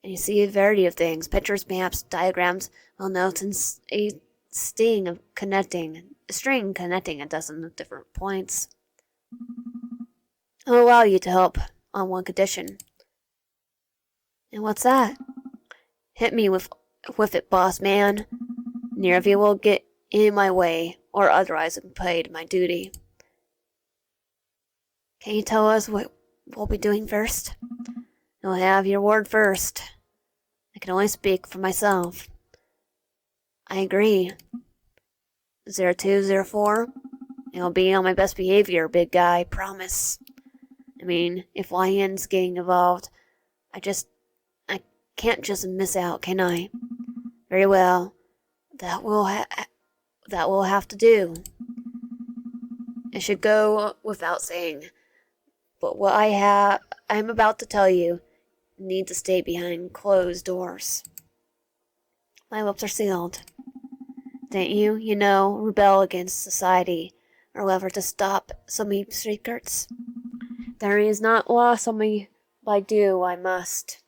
and you see a variety of things: pictures, maps, diagrams, little notes, and a string connecting a dozen of different points. I'll allow you to help on one condition. And what's that? Hit me with it, boss man. Neither of you will get in my way, or otherwise have paid my duty. Can you tell us what we'll be doing first? You'll have your word first. I can only speak for myself. I agree. 0204? I'll be on my best behavior, big guy, promise. I mean, if YN's getting involved, I can't just miss out, can I? Very well. That will have to do. It should go without saying. But what I'm about to tell you need to stay behind closed doors. My lips are sealed. Didn't you, rebel against society, or whatever to stop so many secrets? There is not lost on me, but I do, I must.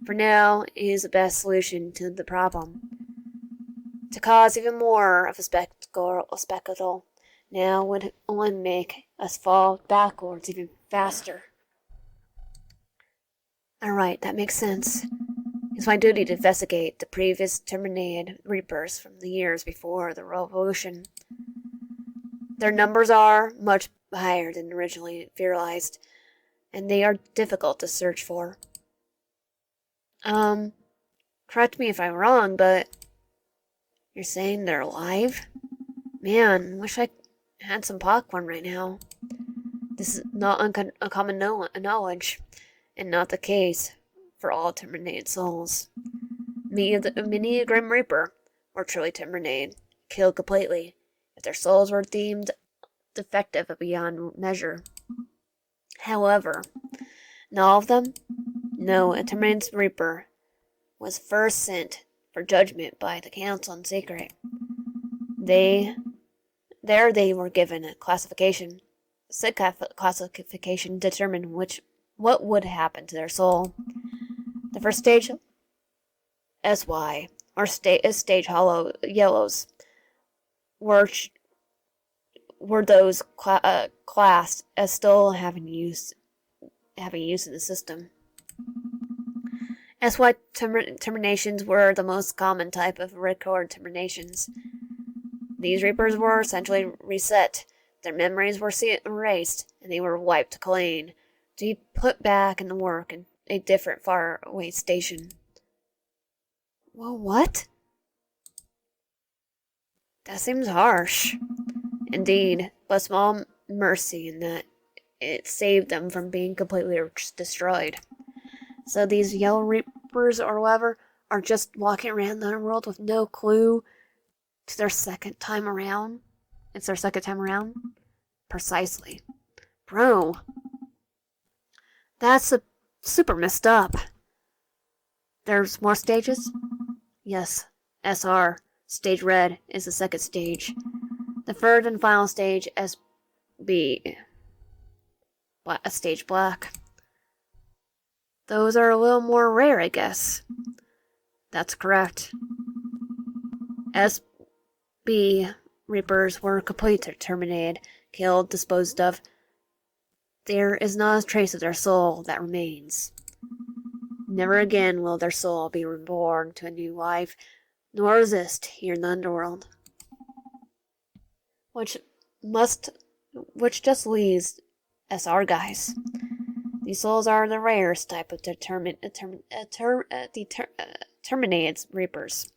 For now, it is the best solution to the problem. To cause even more of a spectacle now would only make us fall backwards even faster. Alright, that makes sense. It's my duty to investigate the previous terminated Reapers from the years before the Revolution. Their numbers are much higher than originally theorized, and they are difficult to search for. Correct me if I'm wrong, but you're saying they're alive? Man, wish I had some popcorn right now. This is not uncommon knowledge, and not the case for all terminated souls. Many a Grim Reaper were truly terminated, killed completely, if their souls were deemed defective beyond measure. However, not all of them? No, a terminated Reaper was first sent for judgment by the Council in secret. They were given a classification. Said classification determined what would happen to their soul. The first stage, SY, or stage hollow yellows, were those classed as still having use in the system. SY terminations were the most common type of record terminations. These Reapers were essentially reset. Their memories were erased, and they were wiped clean to be put back into work in a different faraway station. Well, what? That seems harsh. Indeed, but small mercy in that it saved them from being completely destroyed. So these Yellow Reapers or whatever are just walking around the underworld with no clue to their second time around. It's their second time around? Precisely. Bro. That's super messed up. There's more stages? Yes. SR, Stage Red, is the second stage. The third and final stage, SB, Stage Black. Those are a little more rare, I guess. That's correct. SB Reapers were completely terminated, killed, disposed of. There is not a trace of their soul that remains. Never again will their soul be reborn to a new life, nor exist here in the underworld. Which just leaves SR guys. These souls are the rarest type of terminated Reapers.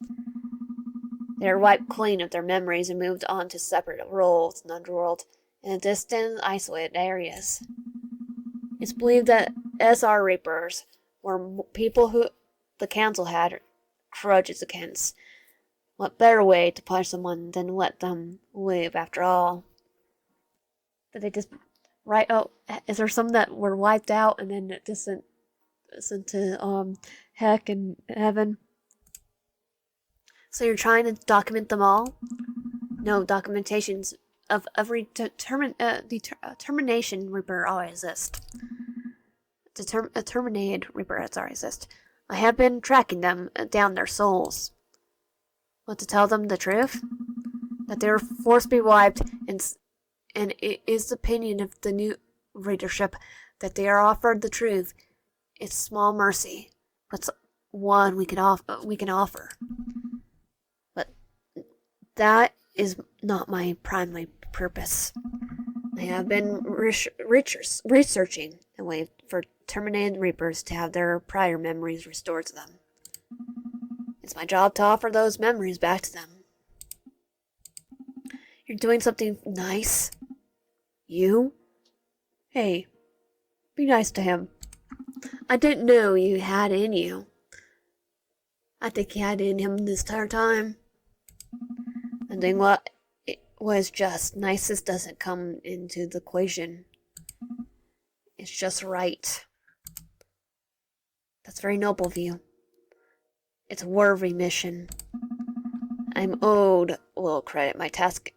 They are wiped clean of their memories and moved on to separate roles in the underworld in distant, isolated areas. It's believed that SR Reapers were people who the Council had grudges against. What better way to punish someone than let them live after all? Did they just write, is there some that were wiped out and then just sent to heck and heaven? So you're trying to document them all? No, documentations of every termination Reaper already exist. A terminated Reaper already exist. I have been tracking them down their souls. What, to tell them the truth? That they are forced to be wiped, and it is the opinion of the new readership that they are offered the truth. It's small mercy, but one we can offer. But that is not my primary purpose. I have been researching a way for terminated Reapers to have their prior memories restored to them. It's my job to offer those memories back to them. You're doing something nice? You? Hey, be nice to him. I didn't know you had in you. I think he had in him this entire time. And doing what it was just nicest doesn't come into the equation. It's just right. That's very noble of you. It's a worthy mission. I'm owed a little credit. My task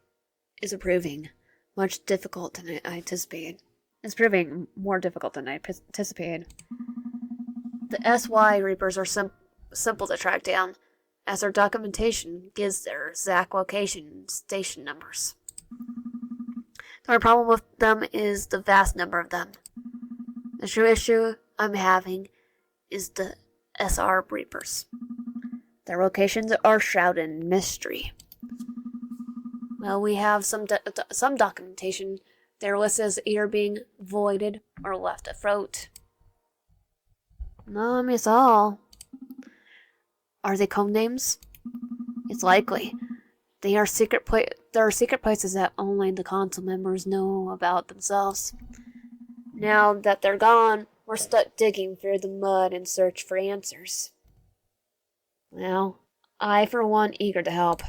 is proving much difficult than I anticipated. It's proving more difficult than I anticipated. The SY Reapers are simple to track down, as their documentation gives their exact location and station numbers. The only problem with them is the vast number of them. The true issue I'm having is the SR Reapers. Their locations are shrouded in mystery. Well, we have some documentation. They're listed as either being voided or left afloat. No, I mean, it's all. Are they code names? It's likely. There are secret places that only the council members know about themselves. Now that they're gone, we're stuck digging through the mud in search for answers. Well, I, for one, eager to help.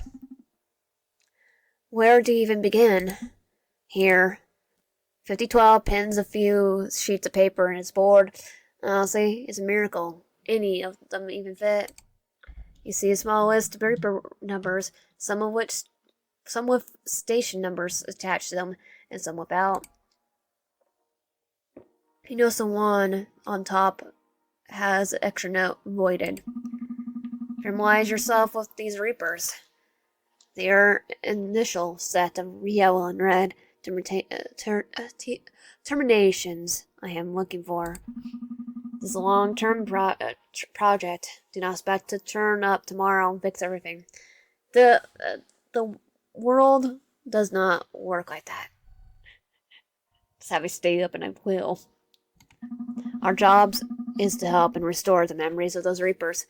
Where do you even begin? Here. 5012 pins a few sheets of paper and it's board. Honestly, it's a miracle. Any of them even fit. You see a small list of Reaper numbers, some with station numbers attached to them, and some without. You notice the one on top has an extra note voided. Familiarize yourself with these Reapers. They are initial set of yellow and red terminations I am looking for. This is a long-term project. Do not expect to turn up tomorrow and fix everything. The world does not work like that. Just have me stay up and I will. Our jobs is to help and restore the memories of those Reapers.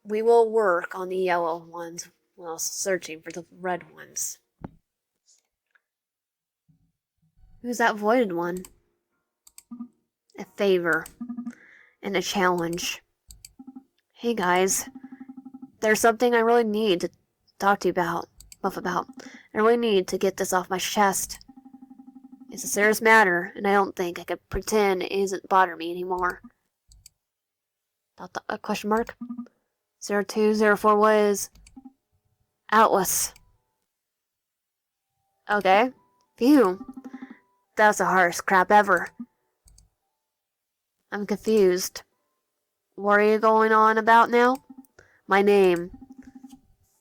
We will work on the yellow ones while searching for the red ones. Who's that voided one? A favor. And a challenge. Hey guys. There's something I really need to talk to you about. I really need to get this off my chest. It's a serious matter, and I don't think I could pretend it isn't bothering me anymore. Question mark? 0204 was Atlas. Okay. Phew. That's the hardest crap ever. I'm confused. What are you going on about now? My name.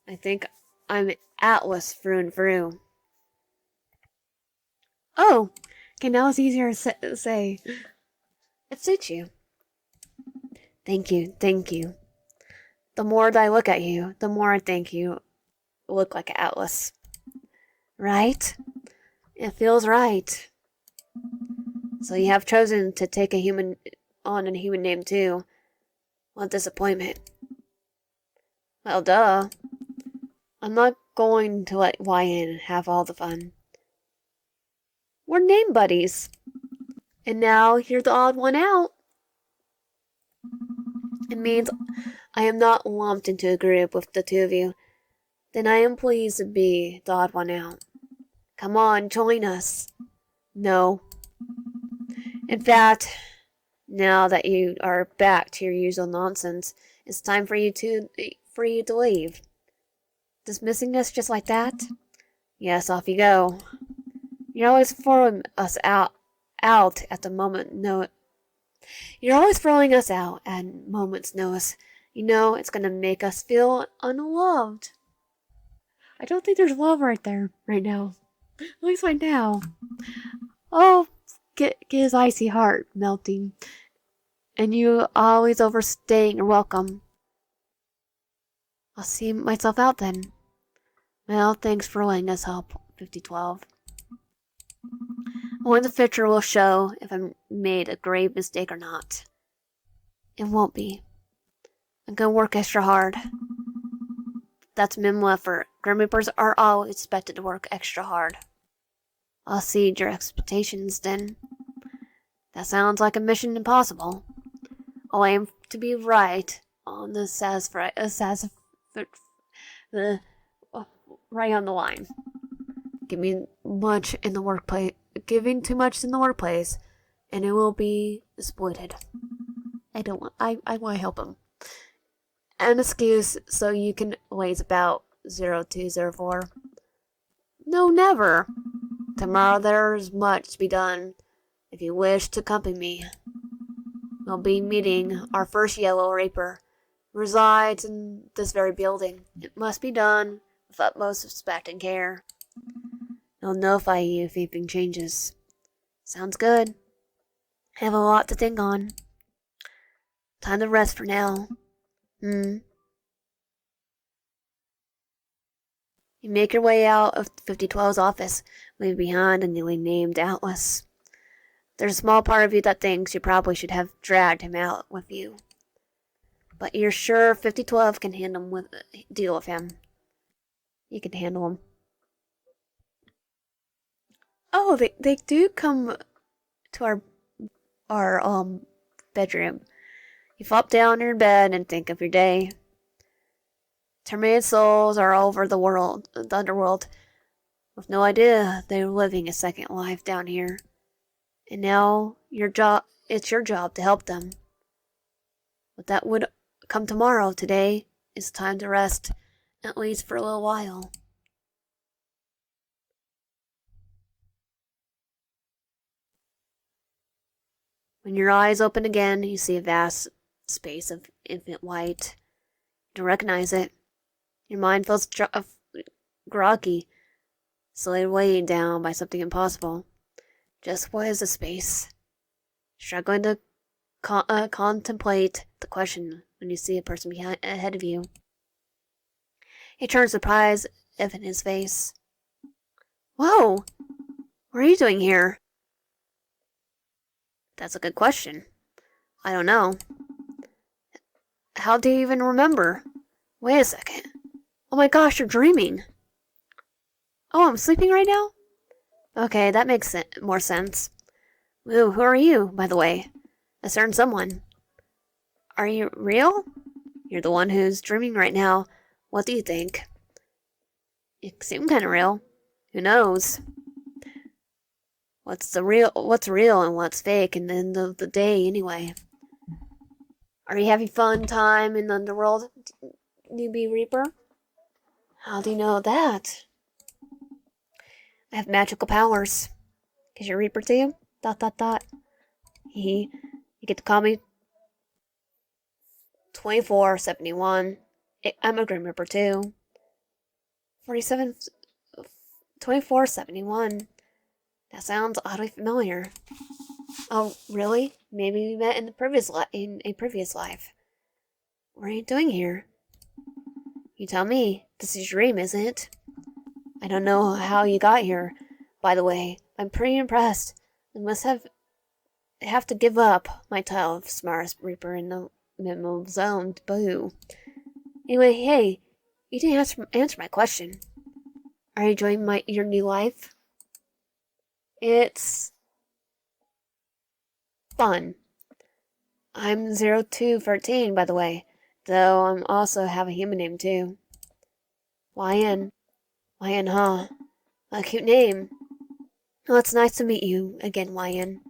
I think I'm Atlas through and through. Oh! Okay, now it's easier to say. It suits you. Thank you. The more that I look at you, the more I think you look like Atlas. Right? It feels right. So you have chosen to take a human name too. What disappointment. Well, duh. I'm not going to let YN have all the fun. We're name buddies. And now you're the odd one out. It means I am not lumped into a group with the two of you. Then I am pleased to be the odd one out. Come on, join us. No. In fact, now that you are back to your usual nonsense, it's time for you to leave. Dismissing us just like that? Yes, off you go. You're always throwing us out at the moment. You're always throwing us out at moment's notice. You know it's gonna make us feel unloved. I don't think there's love right there, right now. At least right now. Oh, get his icy heart melting. And you always overstaying your welcome. I'll see myself out then. Well, thanks for letting us help, 5012. Only the future will show if I made a grave mistake or not. It won't be. I'm gonna work extra hard. That's minimal effort. Grim Reapers are always expected to work extra hard. I'll exceed your expectations then. That sounds like a mission impossible. I'll aim to be right on the right on the line. Giving too much in the workplace, and it will be exploited. I want to help him. An excuse so you can laze about 0204. No, never. Tomorrow there's much to be done. If you wish to accompany me, we'll be meeting our first Yellow Reaper. Resides in this very building. It must be done with utmost respect and care. I'll notify you if anything changes. Sounds good. I have a lot to think on. Time to rest for now. You make your way out of 5012's office, leaving behind a newly named Atlas. There's a small part of you that thinks you probably should have dragged him out with you. But you're sure 5012 can deal with him. You can handle him. Oh, they do come to our bedroom. You flop down in your bed and think of your day. Terminated souls are all over the underworld, with no idea they were living a second life down here. And now it's your job to help them. But that would come tomorrow. Today is time to rest, at least for a little while. When your eyes open again, you see a vast space of infinite white. You don't recognize it. Your mind feels groggy, slowly weighed down by something impossible. Just what is the space? Struggling to contemplate the question when you see a person ahead of you. He turns surprise in his face. Whoa! What are you doing here? That's a good question. I don't know. How do you even remember? Wait a second. Oh my gosh, you're dreaming. Oh, I'm sleeping right now? Okay, that makes more sense. Ooh, who are you, by the way? A certain someone. Are you real? You're the one who's dreaming right now. What do you think? You seem kind of real. Who knows? What's real and what's fake in the end of the day anyway? Are you having fun time in the underworld, newbie Reaper? How do you know that? I have magical powers. Is your Reaper too? ... You get to call me 2471. I'm a Grim Reaper too. 2471. That sounds oddly familiar. Oh, really? Maybe we met in a previous life. What are you doing here? You tell me. This is your dream, isn't it? I don't know how you got here. By the way, I'm pretty impressed. I must have to give up my title of smartest Reaper in the memo zone. Boo. Anyway, hey, you didn't answer my question. Are you enjoying your new life? It's fun. I'm 0213, by the way, though I'm also have a human name too. YN. YN, huh? A cute name. Well, it's nice to meet you again, YN.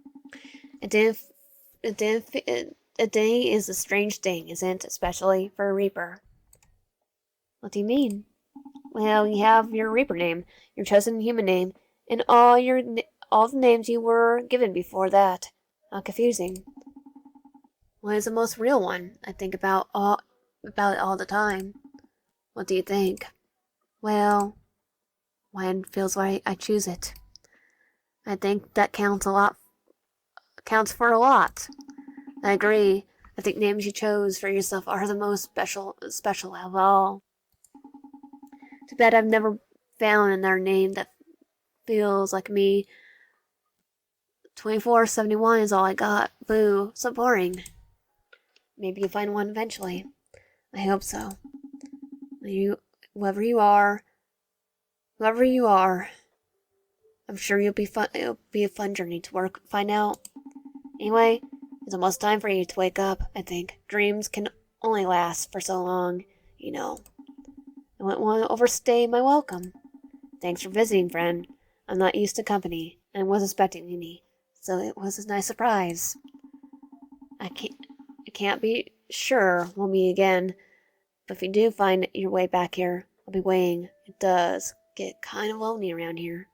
Identity is a strange thing, isn't it? Especially for a Reaper. What do you mean? Well, you have your Reaper name, your chosen human name, and all the names you were given before that. How confusing. What is the most real one? I think about it all the time. What do you think? Well, when it feels right, I choose it. I think that counts a lot. Counts for a lot. I agree. I think names you chose for yourself are the most special of all. Too bad I've never found another name that feels like me. 2471 is all I got. Boo. So boring. Maybe you'll find one eventually. I hope so. You, whoever you are, whoever you are, I'm sure you'll be fun. It'll be a fun journey to find out. Anyway, it's almost time for you to wake up. I think dreams can only last for so long. You know, I wouldn't want to overstay my welcome. Thanks for visiting, friend. I'm not used to company, and wasn't expecting any, so it was a nice surprise. I can't be sure we'll meet again, but if you do find your way back here, I'll be waiting. It does get kind of lonely around here.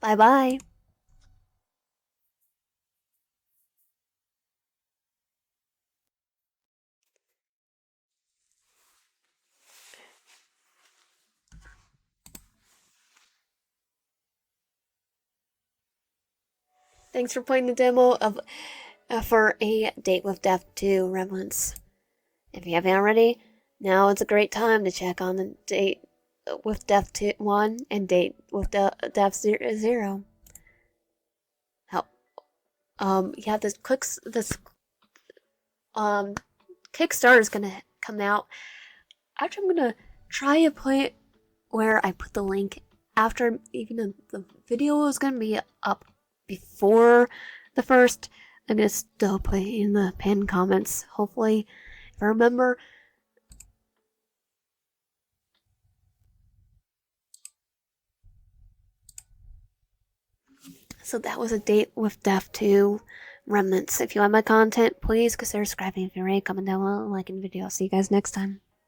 Bye bye. Thanks for playing the demo of for a Date with Death 2 Remnants. If you haven't already, now is a great time to check on the Date with Death 1 and Date with Death 0. Help. Yeah, this Kickstarter is gonna come out. Actually, I'm gonna try a point where I put the link after, even though the video is gonna be up before the first. I'm gonna still put it in the pinned comments. Hopefully, if I remember. So that was a Date with Death 2 Remnants. If you like my content, please consider subscribing if you're ready. Comment down below and liking the video. I'll see you guys next time.